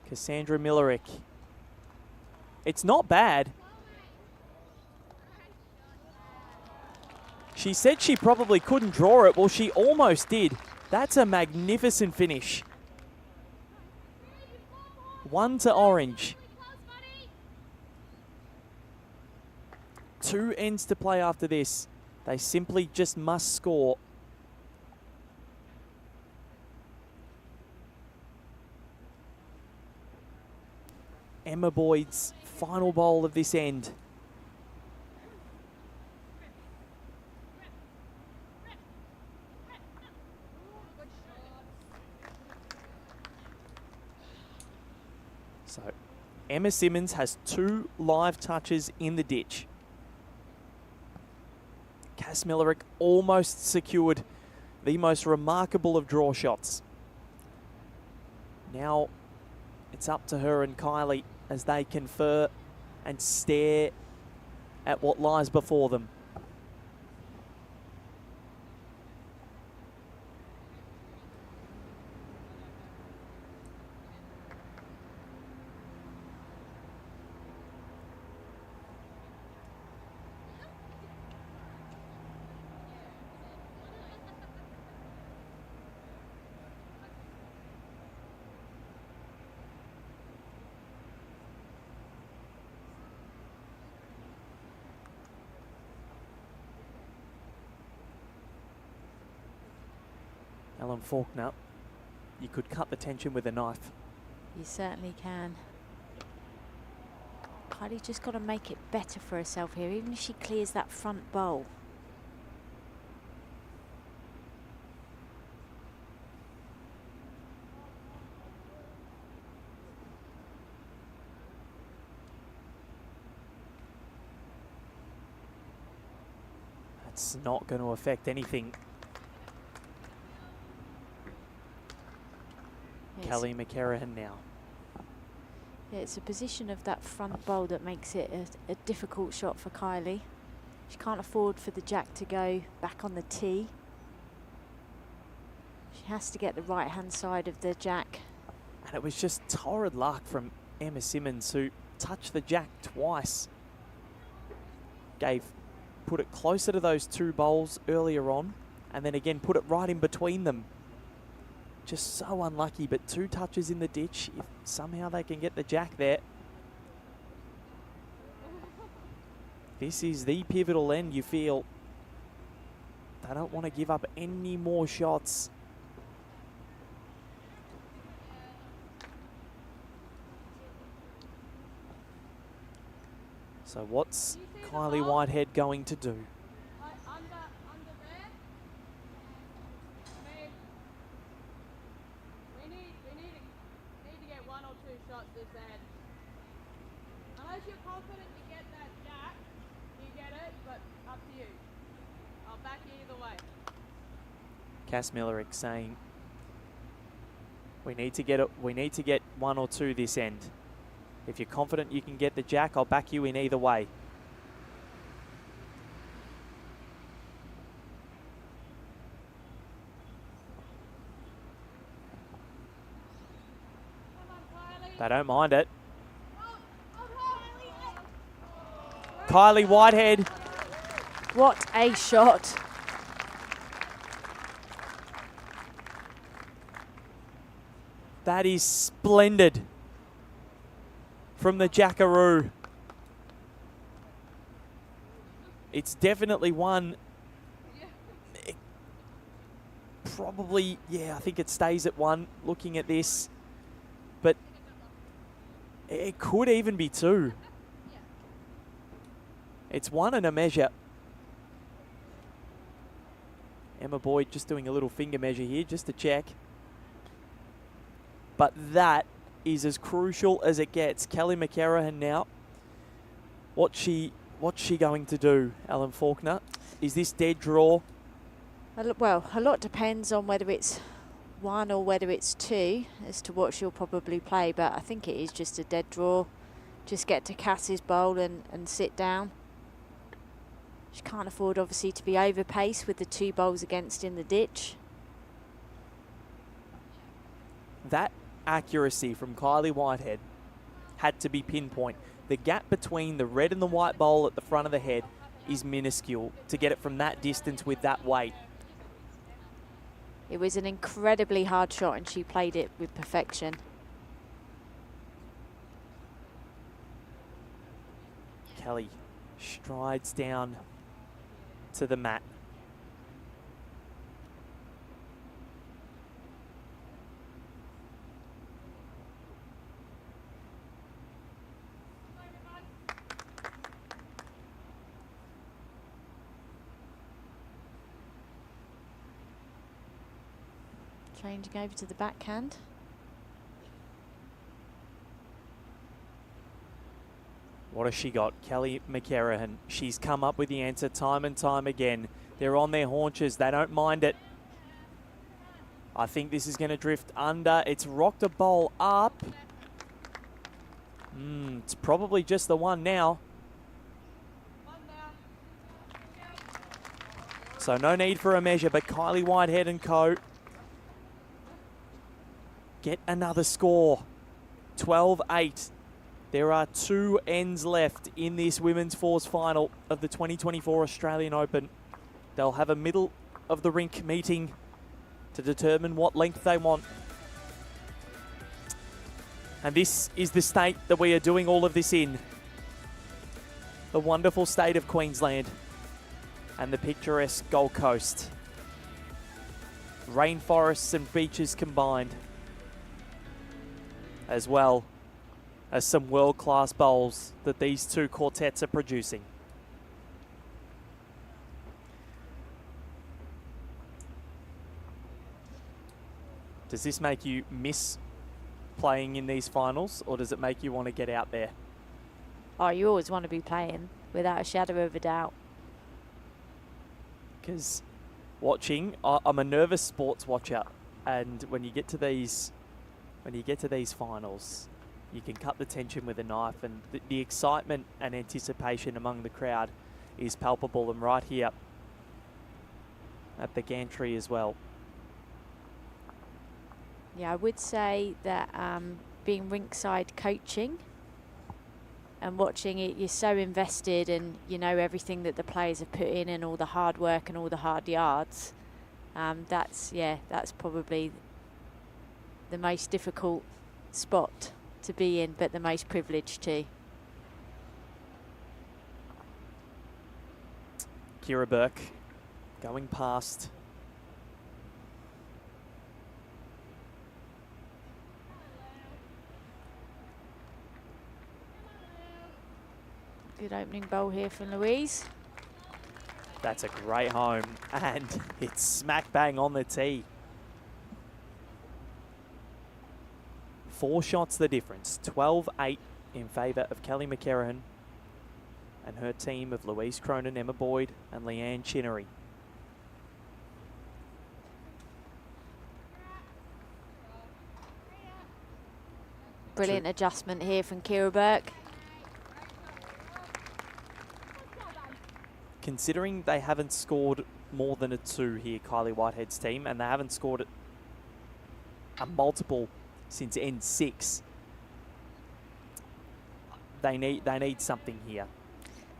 Cassandra Millerick. It's not bad. She said she probably couldn't draw it. Well, she almost did. That's a magnificent finish. 1 to orange. 2 ends to play after this. They simply just must score. Emma Boyd's final bowl of this end. So Emma Simmons has 2 live touches in the ditch. Cass Millerick almost secured the most remarkable of draw shots. Now it's up to her and Kylie as they confer and stare at what lies before them. Ellen Faulkner, you could cut the tension with a knife. You certainly can. Kylie's just got to make it better for herself here, even if she clears that front bowl. It's not going to affect anything. Yes. Kelly McCarrahan now. Yeah, it's a position of that front bowl that makes it a difficult shot for Kylie. She can't afford for the jack to go back on the tee. She has to get the right-hand side of the jack. And it was just torrid luck from Emma Simmons, who touched the jack twice. Put it closer to those two bowls earlier on, and then again put it right in between them. Just so unlucky, but 2 touches in the ditch. If somehow they can get the jack there. This is the pivotal end, you feel. They don't want to give up any more shots. So what's Kylie Whitehead going to do? We need to get 1 or 2 shots this end. Unless you're confident you get that jack, you get it, but up to you. I'll back you either way. Cass Millerick saying we need to get 1 or 2 this end. If you're confident you can get the jack, I'll back you in either way. They don't mind it. Kylie Whitehead. What a shot. That is splendid from the Jackaroo. It's definitely one. Probably, yeah, I think it stays at 1 looking at this. But it could even be 2. It's 1 and a measure. Emma Boyd just doing a little finger measure here just to check. But that is as crucial as it gets. Kelly McCarrahan now. What's she going to do, Alan Faulkner? Is this dead draw? Well, a lot depends on whether it's 1 or whether it's 2 as to what she'll probably play, but I think it is just a dead draw. Just get to Cass's bowl and sit down. She can't afford, obviously, to be overpaced with the 2 bowls against in the ditch. That accuracy from Kylie Whitehead had to be pinpoint. The gap between the red and the white bowl at the front of the head is minuscule to get it from that distance with that weight. It was an incredibly hard shot and she played it with perfection. Kelly strides down to the mat. Changing over to the backhand. What has she got? Kelly McCarrahan. She's come up with the answer time and time again. They're on their haunches. They don't mind it. I think this is going to drift under. It's rocked a bowl up. It's probably just the 1 now. So no need for a measure, but Kylie Whitehead and co. Get another score. 12-8. There are 2 ends left in this Women's Fours final of the 2024 Australian Open. They'll have a middle of the rink meeting to determine what length they want. And this is the state that we are doing all of this in. The wonderful state of Queensland and the picturesque Gold Coast. Rainforests and beaches combined, as well as some world-class bowls that these 2 quartets are producing. Does this make you miss playing in these finals, or does it make you want to get out there? Oh, you always want to be playing, without a shadow of a doubt. because watching, I'm a nervous sports watcher, and when you get to these finals, you can cut the tension with a knife, and the excitement and anticipation among the crowd is palpable, and right here at the gantry as well. Yeah, I would say that being rinkside coaching and watching it, you're so invested, and you know everything that the players have put in and all the hard work and all the hard yards. That's probably the most difficult spot to be in, but the most privileged too. Kira Burke going past. Good opening bowl here from Louise. That's a great home, and it's smack bang on the tee. 4 shots the difference, 12-8 in favour of Kelly McCarrahan and her team of Louise Cronin, Emma Boyd and Leanne Chinnery. Brilliant adjustment here from Kira Burke. Considering they haven't scored more than a 2 here, Kylie Whitehead's team, and they haven't scored a multiple since N6, they need something here.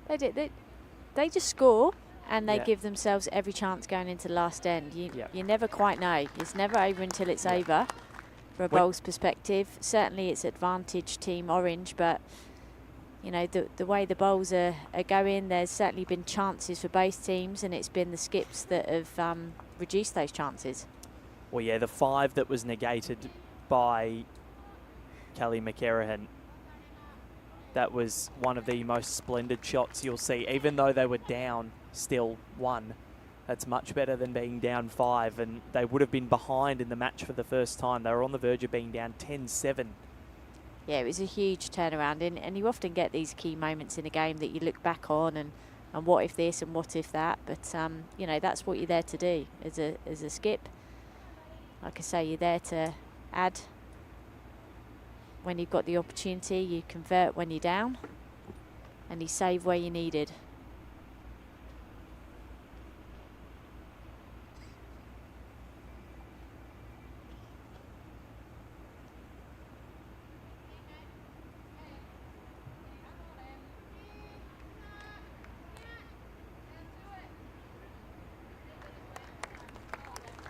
They just score, and they Yeah. give themselves every chance going into the last end. Yeah. You never quite know. It's never over until it's over. From a bowl's perspective, certainly it's advantage Team Orange, but you know, the way the bowls are going, there's certainly been chances for both teams, and it's been the skips that have reduced those chances. Well, yeah, the 5 that was negated by Kelly McCarrahan, that was one of the most splendid shots you'll see. Even though they were down still 1, that's much better than being down 5, and they would have been behind in the match for the first time. They were on the verge of being down 10-7. Yeah, it was a huge turnaround, and you often get these key moments in a game that you look back on and what if this and what if that, but you know, that's what you're there to do as a skip. Like I say, you're there to add when you've got the opportunity, you convert when you're down, and you save where you needed.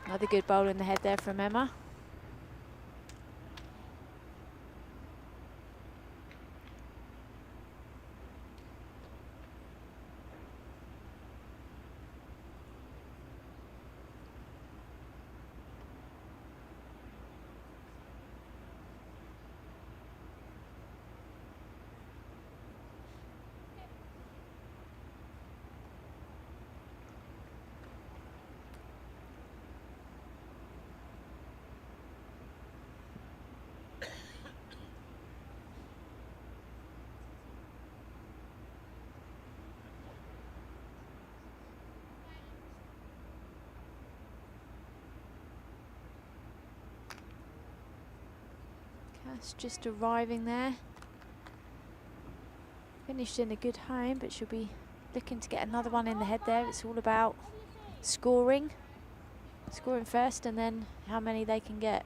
Another good bowl in the head there from Emma. Cass just arriving there. Finished in a good home, but she'll be looking to get another one in the head there. It's all about scoring first, and then how many they can get.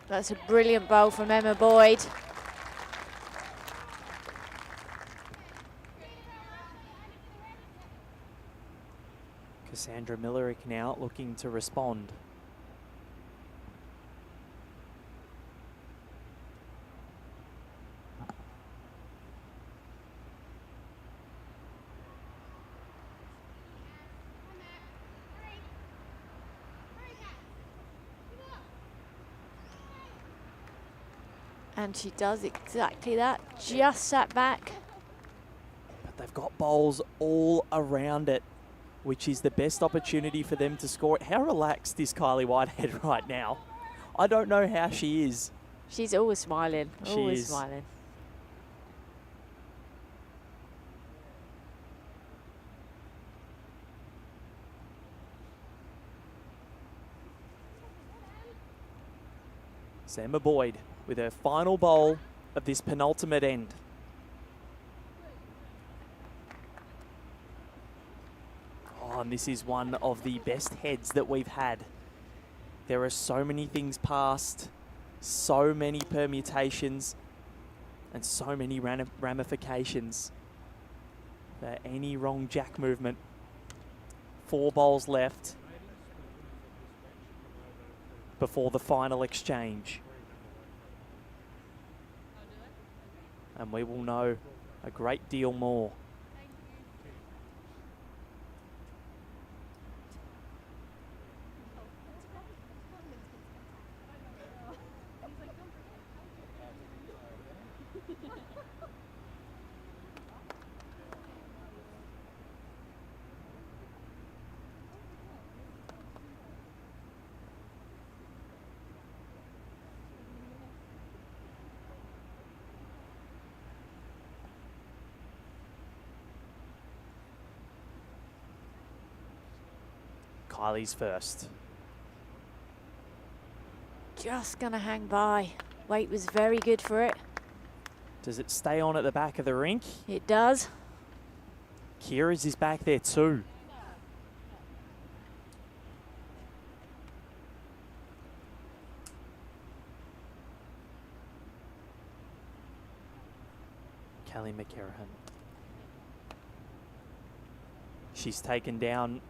That's a brilliant bowl from Emma Boyd. Cassandra Millerick now looking to respond. And she does exactly that. Just sat back. But they've got bowls all around it, which is the best opportunity for them to score it. How relaxed is Kylie Whitehead right now? I don't know how she is. She's always smiling. She Always is. smiling. It's Emma Boyd with her final bowl of this penultimate end. Oh, and this is one of the best heads that we've had. There are so many things passed, so many permutations, and so many ramifications for any wrong jack movement. 4 bowls left before the final exchange. And we will know a great deal more. Kylie's first. Just going to hang by. Weight was very good for it. Does it stay on at the back of the rink? It does. Kira's is back there too. Kelly McCarrahan. She's taken down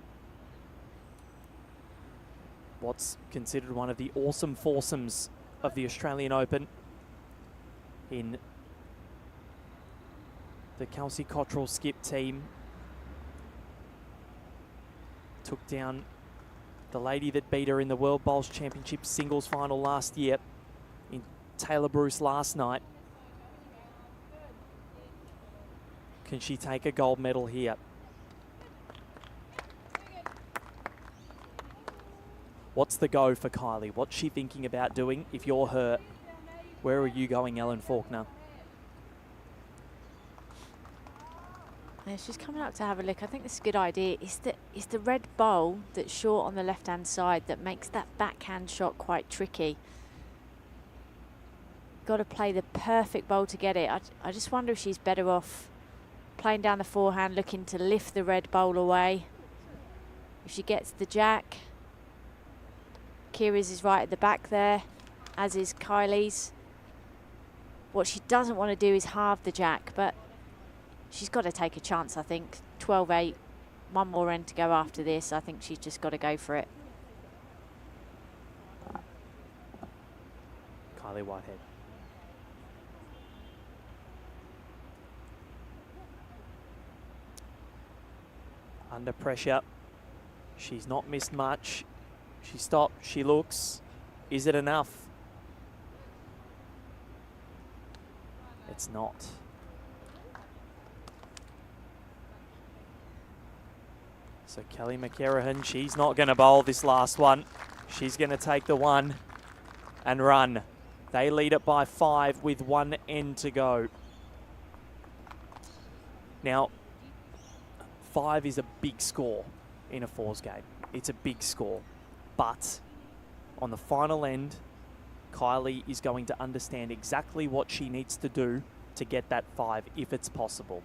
what's considered one of the awesome foursomes of the Australian Open in the Kelsey Cottrell skip team. Took down the lady that beat her in the World Bowls Championship singles final last year in Taylor Bruce last night. Can she take a gold medal here? What's the go for Kylie? What's she thinking about doing? If you're her, where are you going, Ellen Faulkner? Yeah, she's coming up to have a look. I think this is a good idea. It's the red bowl that's short on the left-hand side that makes that backhand shot quite tricky. Got to play the perfect bowl to get it. I just wonder if she's better off playing down the forehand, looking to lift the red bowl away. If she gets the jack, Kira's is right at the back there, as is Kylie's. What she doesn't want to do is halve the jack, but she's got to take a chance, I think. 12-8, one more end to go after this. I think she's just got to go for it. Kylie Whitehead. Under pressure. She's not missed much. She stopped, she looks. Is it enough? It's not. So Kelly McCarrahan, she's not going to bowl this last one. She's going to take the one and run. They lead it by 5 with 1 end to go. Now, 5 is a big score in a fours game. It's a big score. But on the final end, Kylie is going to understand exactly what she needs to do to get that 5 if it's possible.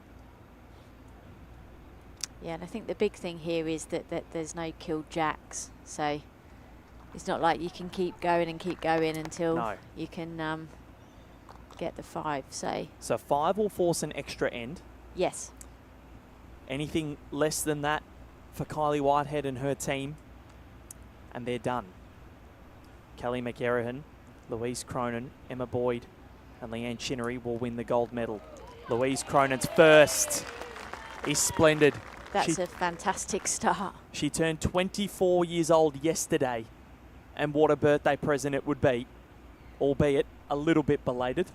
Yeah, and I think the big thing here is that there's no killed jacks. So it's not like you can keep going until you can get the 5. So 5 will force an extra end. Yes. Anything less than that for Kylie Whitehead and her team, and they're done. Kelly McCarrahan, Louise Cronin, Emma Boyd, and Leanne Chinnery will win the gold medal. Louise Cronin's first is splendid. That's a fantastic start. She turned 24 years old yesterday, and what a birthday present it would be. albeit a little bit belated.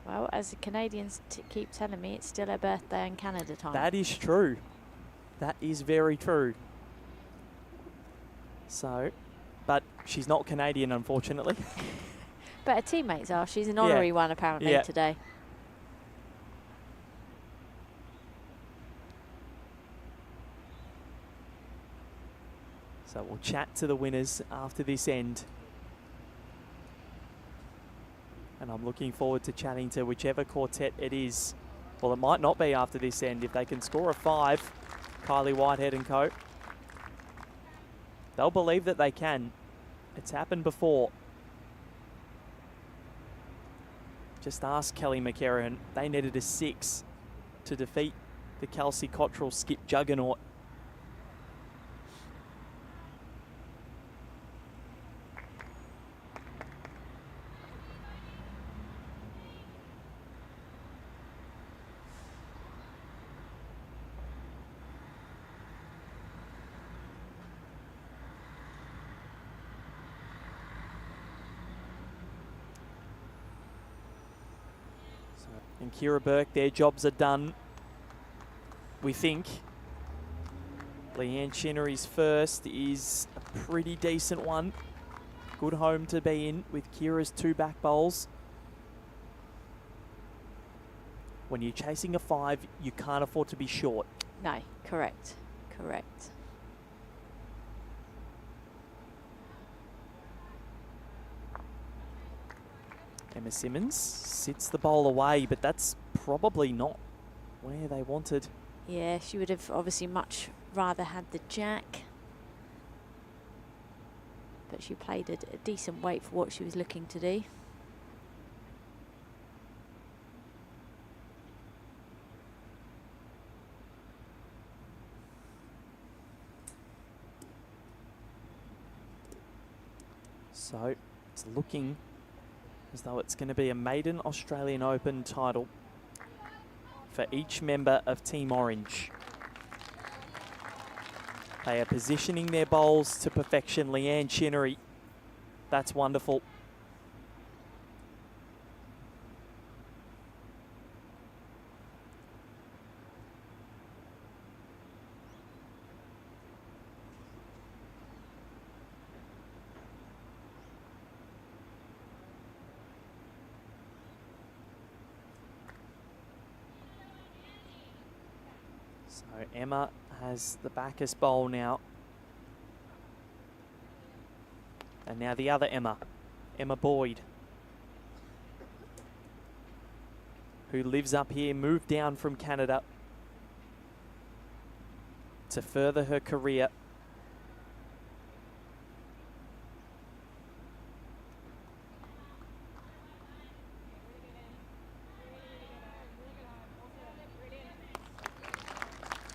Well, as the Canadians keep telling me, it's still her birthday in Canada time. That is true. That is very true. So, but she's not Canadian, unfortunately. But her teammates are. She's an honorary one, apparently, today. So we'll chat to the winners after this end. And I'm looking forward to chatting to whichever quartet it is. Well, it might not be after this end. If they can score a 5, Kylie Whitehead and co, they'll believe that they can. It's happened before. Just ask Kelly McCarran. They needed a 6 to defeat the Kelsey Cottrell skip juggernaut. And Kira Burke, their jobs are done, we think. Leanne Chinnery's first is a pretty decent one. Good home to be in with Kira's 2 back bowls. When you're chasing a 5, you can't afford to be short. No, correct. Correct. Emma Simmons sits the bowl away, but that's probably not where they wanted. Yeah, she would have obviously much rather had the jack. But she played a decent weight for what she was looking to do. So it's looking as though it's going to be a maiden Australian Open title for each member of Team Orange. They are positioning their bowls to perfection. Leanne Chinnery, that's wonderful. So Emma has the Bacchus bowl now. And now the other Emma, Emma Boyd, who lives up here, moved down from Canada to further her career.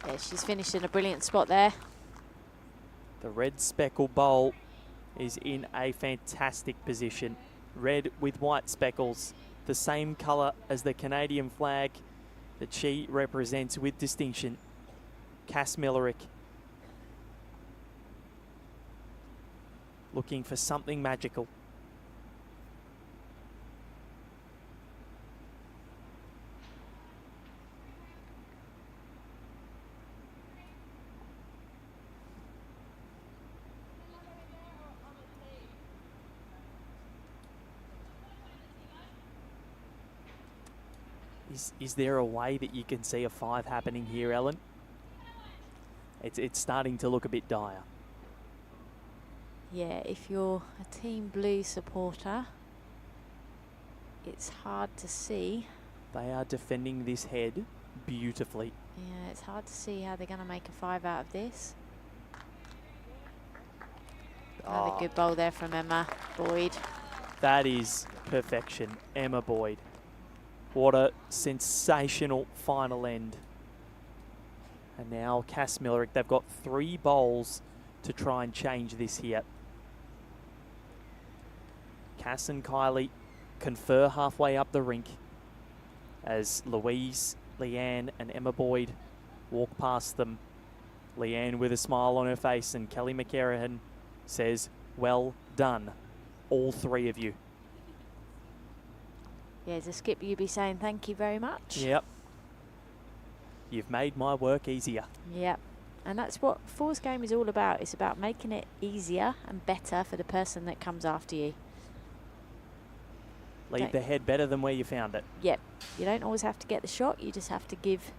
Yeah, she's finished in a brilliant spot there. The red speckle bowl is in a fantastic position. Red with white speckles, the same colour as the Canadian flag that she represents with distinction. Cass Millerick looking for something magical. Is there a way that you can see a 5 happening here, Ellen? It's starting to look a bit dire. Yeah, if you're a Team Blue supporter, it's hard to see. They are defending this head beautifully. Yeah, it's hard to see how they're going to make a 5 out of this. Another good bowl there from Emma Boyd. That is perfection, Emma Boyd. What a sensational final end. And now Cass Millerick, they've got 3 bowls to try and change this here. Cass and Kylie confer halfway up the rink as Louise, Leanne and Emma Boyd walk past them. Leanne with a smile on her face, and Kelly McCarran says, well done. all three of you. Yeah, as a skipper, you'd be saying thank you very much. Yep. You've made my work easier. Yep. And that's what fours game is all about. It's about making it easier and better for the person that comes after you. Leave the head better than where you found it. Yep. You don't always have to get the shot. You just have to give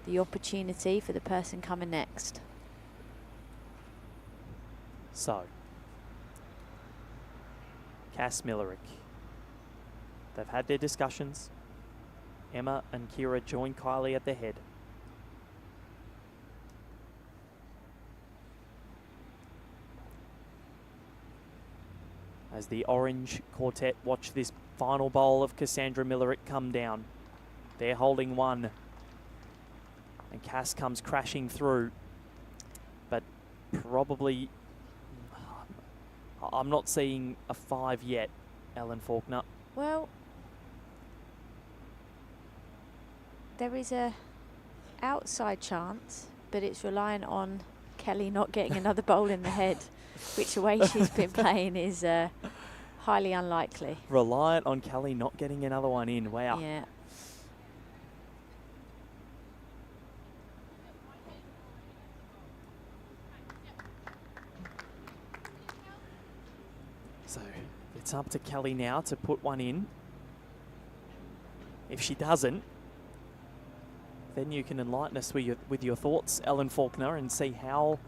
the opportunity for the person coming next. So, Cass Millerick. They've had their discussions. Emma and Kira join Kylie at the head. As the orange quartet watch this final bowl of Cassandra Millerick come down. They're holding one. And Cass comes crashing through. But probably, I'm not seeing a 5 yet, Ellen Faulkner. Well, there is a outside chance, but it's relying on Kelly not getting another bowl in the head, which the way she's been playing is highly unlikely. Reliant on Kelly not getting another one in. Wow. Yeah. So it's up to Kelly now to put one in. If she doesn't, then you can enlighten us with your thoughts, Ellen Faulkner, and see how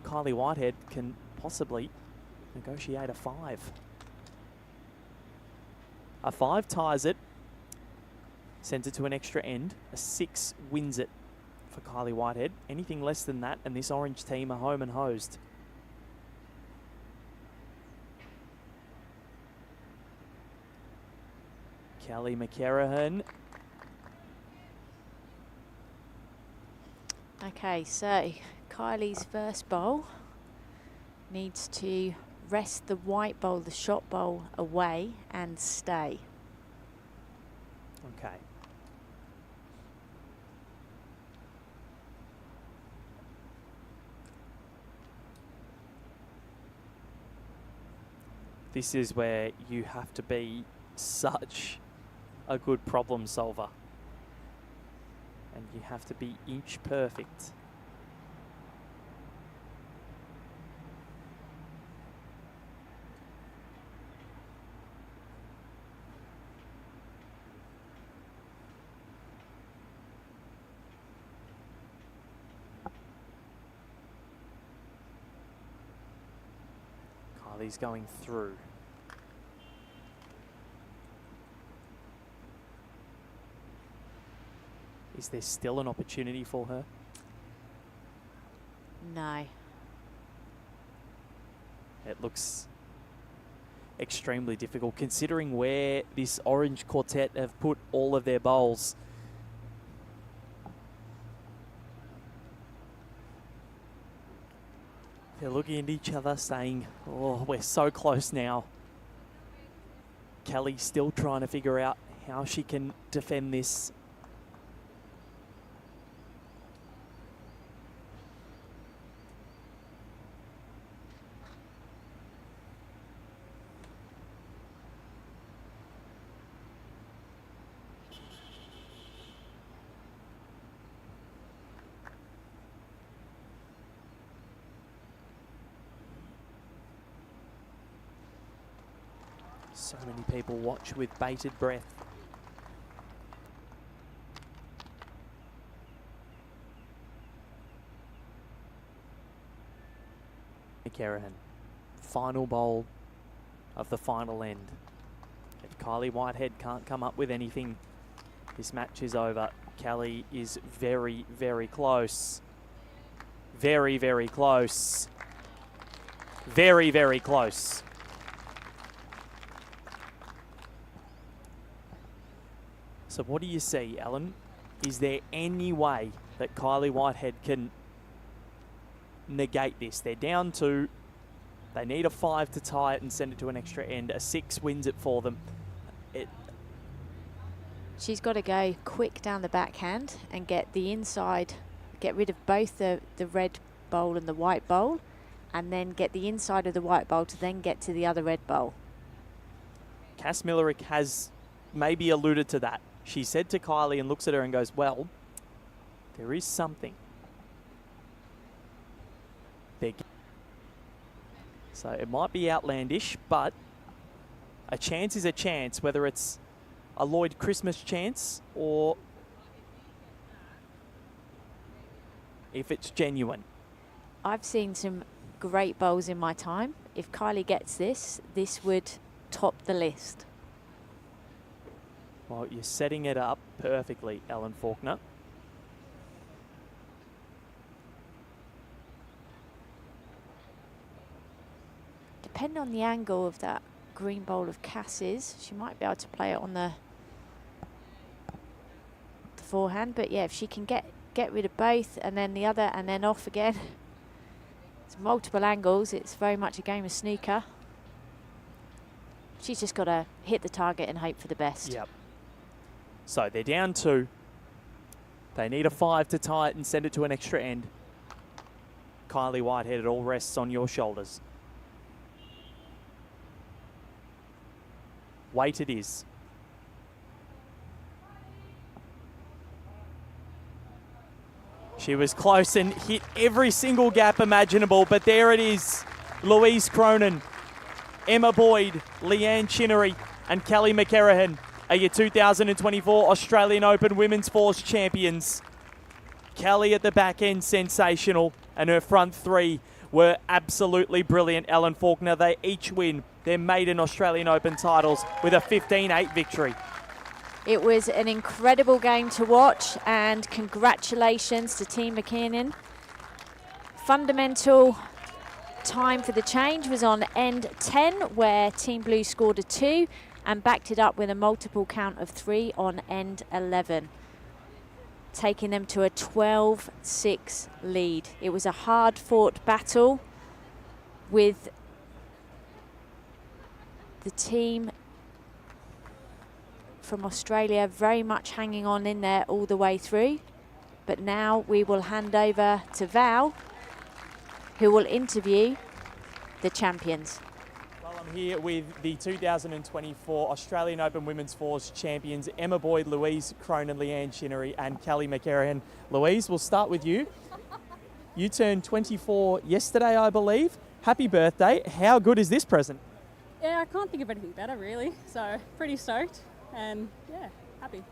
Kylie Whitehead can possibly negotiate a 5. A 5 ties it, sends it to an extra end. A 6 wins it for Kylie Whitehead. Anything less than that, and this orange team are home and hosed. Kelly McCarrahan. Okay, so Kylie's first bowl needs to rest the white bowl, the shot bowl, away and stay. Okay. This is where you have to be such a good problem solver. And you have to be inch perfect. Kylie's going through. Is there still an opportunity for her? No. It looks extremely difficult considering where this orange quartet have put all of their bowls. They're looking at each other saying, oh, we're so close now. Kelly still trying to figure out how she can defend this. So many people watch with bated breath. McCarrahan, final bowl of the final end. If Kylie Whitehead can't come up with anything, this match is over. Kelly is very, very close. Very, very close. Very, very close. So what do you see, Alan? Is there any way that Kylie Whitehead can negate this? They're down 2. They need a 5 to tie it and send it to an extra end. A 6 wins it for them. She's got to go quick down the backhand and get the inside, get rid of both the red bowl and the white bowl, and then get the inside of the white bowl to then get to the other red bowl. Cass Millerick has maybe alluded to that. She said to Kylie and looks at her and goes, well, there is something. So it might be outlandish, but a chance is a chance, whether it's a Lloyd Christmas chance or if it's genuine. I've seen some great bowls in my time. If Kylie gets this, this would top the list. Well, you're setting it up perfectly, Ellen Faulkner. Depending on the angle of that green bowl of Cass's, she might be able to play it on the forehand. But yeah, if she can get rid of both and then the other and then off again. It's multiple angles. It's very much a game of snooker. She's just got to hit the target and hope for the best. Yep. So they're down 2. They need a 5 to tie it and send it to an extra end. Kylie Whitehead, it all rests on your shoulders. Wait it is. She was close and hit every single gap imaginable, but there it is. Louise Cronin, Emma Boyd, Leanne Chinnery and Kelly McCarrahan are your 2024 Australian Open Women's Fours champions. Kelly at the back end, sensational, and her front 3 were absolutely brilliant, Ellen Faulkner. They each win their maiden Australian Open titles with a 15-8 victory. It was an incredible game to watch, and congratulations to Team McKinnon. Fundamental time for the change was on end 10, where Team Blue scored a 2 and backed it up with a multiple count of 3 on end 11, taking them to a 12-6 lead. It was a hard-fought battle with the team from Australia very much hanging on in there all the way through. But now we will hand over to Val, who will interview the champions. Well, I'm here with the 2024 Australian Open Women's Fours champions, Emma Boyd, Louise Cronin, Leanne Chinnery and Kelly McCarrahan. Louise, we'll start with you. You turned 24 yesterday, I believe. Happy birthday. How good is this present? Yeah, I can't think of anything better, really. So, pretty stoked and, yeah, happy.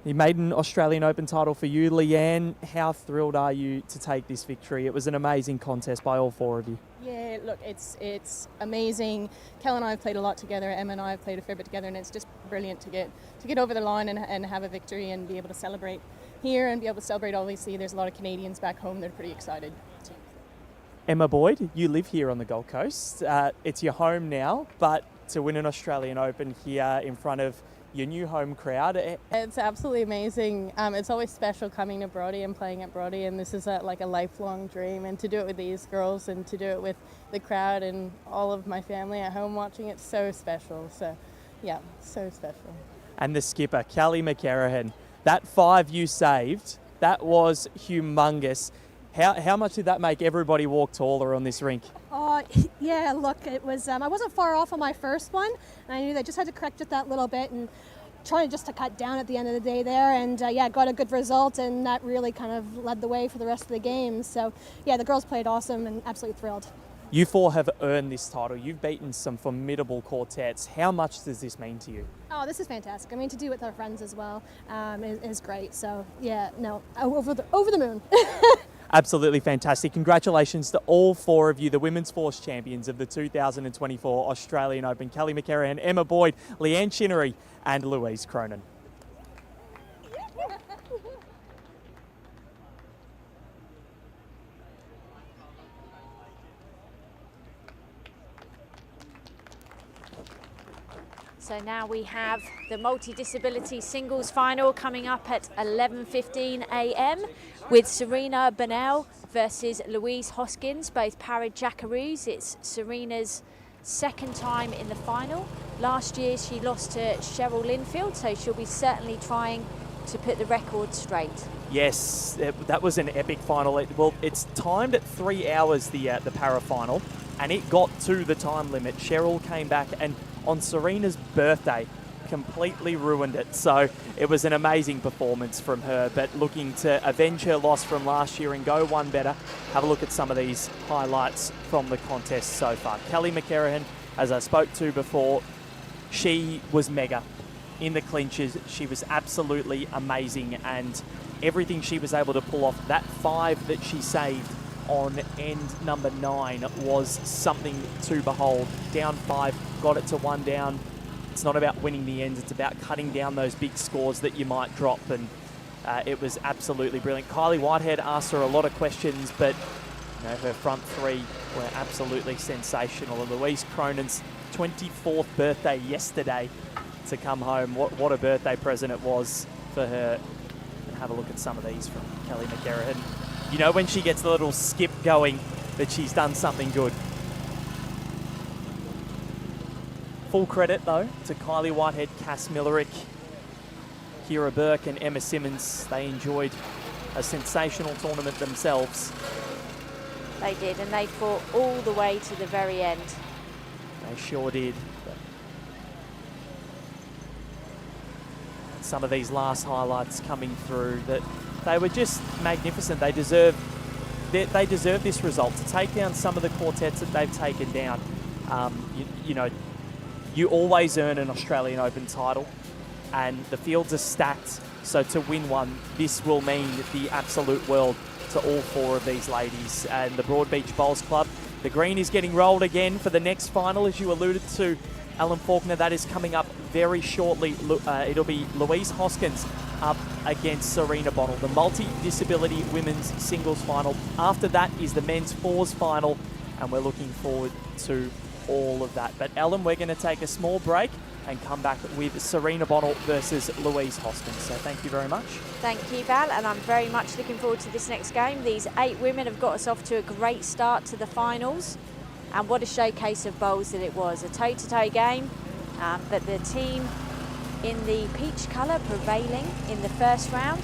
The maiden Australian Open title for you. Leanne, how thrilled are you to take this victory? It was an amazing contest by all 4 of you. Yeah, look, it's amazing. Kel and I have played a lot together. Emma and I have played a fair bit together, and it's just brilliant to get over the line and have a victory and be able to celebrate here and be able to celebrate. Obviously, there's a lot of Canadians back home. They're pretty excited. Emma Boyd, you live here on the Gold Coast. It's your home now, but to win an Australian Open here in front of your new home crowd. It's absolutely amazing. It's always special coming to Broadie and playing at Broadie, and this is like a lifelong dream. And to do it with these girls and to do it with the crowd and all of my family at home watching, it's so special. So, yeah, so special. And the skipper, Kelly McCarrahan, that 5 you saved, that was humongous. How much did that make everybody walk taller on this rink? Oh, yeah, look, it was, I wasn't far off on my first one, and I knew they just had to correct it that little bit and trying just to cut down at the end of the day there, and yeah, got a good result, and that really kind of led the way for the rest of the game. So, yeah, the girls played awesome and absolutely thrilled. You 4 have earned this title. You've beaten some formidable quartets. How much does this mean to you? Oh, this is fantastic. I mean, to do it with our friends as well is great. So, yeah, no, over the moon. Absolutely fantastic. Congratulations to all 4 of you, the Women's Fours champions of the 2024 Australian Open. Kelly McCarrahan, Emma Boyd, Leanne Chinnery and Louise Cronin. So now we have the multi-disability singles final coming up at 11:15 a.m. with Serena Bernal versus Louise Hoskins, both Parad Jackaroos. It's Serena's second time in the final. Last year she lost to Cheryl Linfield, so she'll be certainly trying to put the record straight. Yes, that was an epic final. Well, it's timed at 3 hours, the para final. and it got to the time limit. Cheryl came back and on Serena's birthday completely ruined it. So it was an amazing performance from her, but looking to avenge her loss from last year and go one better. Have a look at some of these highlights from the contest so far. Kelly McCarrahan, as I spoke to before, she was mega in the clinches. She was absolutely amazing, and everything she was able to pull off, that 5 that she saved on end number 9 was something to behold. Down 5, got it to 1 down. It's not about winning the ends, it's about cutting down those big scores that you might drop, and it was absolutely brilliant. Kylie Whitehead asked her a lot of questions, but her front 3 were absolutely sensational. And Louise Cronin's 24th birthday yesterday to come home. What a birthday present it was for her. And have a look at some of these from Kelly McCarrahan. When she gets the little skip going, that she's done something good. Full credit, though, to Kylie Whitehead, Cass Millerick, Kira Burke and Emma Simmons. They enjoyed a sensational tournament themselves. They did, and they fought all the way to the very end. They sure did. Some of these last highlights coming through, that they were just magnificent. They deserve this result, to take down some of the quartets that they've taken down. You always earn an Australian Open title, and the fields are stacked. So to win one, this will mean the absolute world to all 4 of these ladies. And the Broadbeach Bowls Club, the green is getting rolled again for the next final, as you alluded to, Alan Faulkner. That is coming up very shortly. It'll be Louise Hoskins up against Serena Bonnell, the multi-disability women's singles final. After that is the men's 4s final, and we're looking forward to all of that. But Ellen, we're going to take a small break and come back with Serena Bonnell versus Louise Hoskins. So thank you very much. Thank you, Val, and I'm very much looking forward to this next game. These 8 women have got us off to a great start to the finals, and what a showcase of bowls that it was. A toe-to-toe game, but the team in the peach colour prevailing in the first round,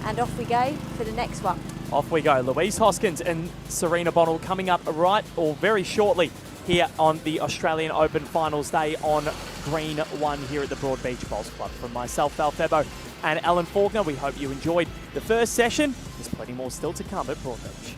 and off we go for the next one. Off we go. Louise Hoskins and Serena Bonnell coming up very shortly here on the Australian Open Finals Day on Green 1 here at the Broadbeach Bowls Club. From myself, Val Febo, and Alan Faulkner, we hope you enjoyed the first session. There's plenty more still to come at Broadbeach.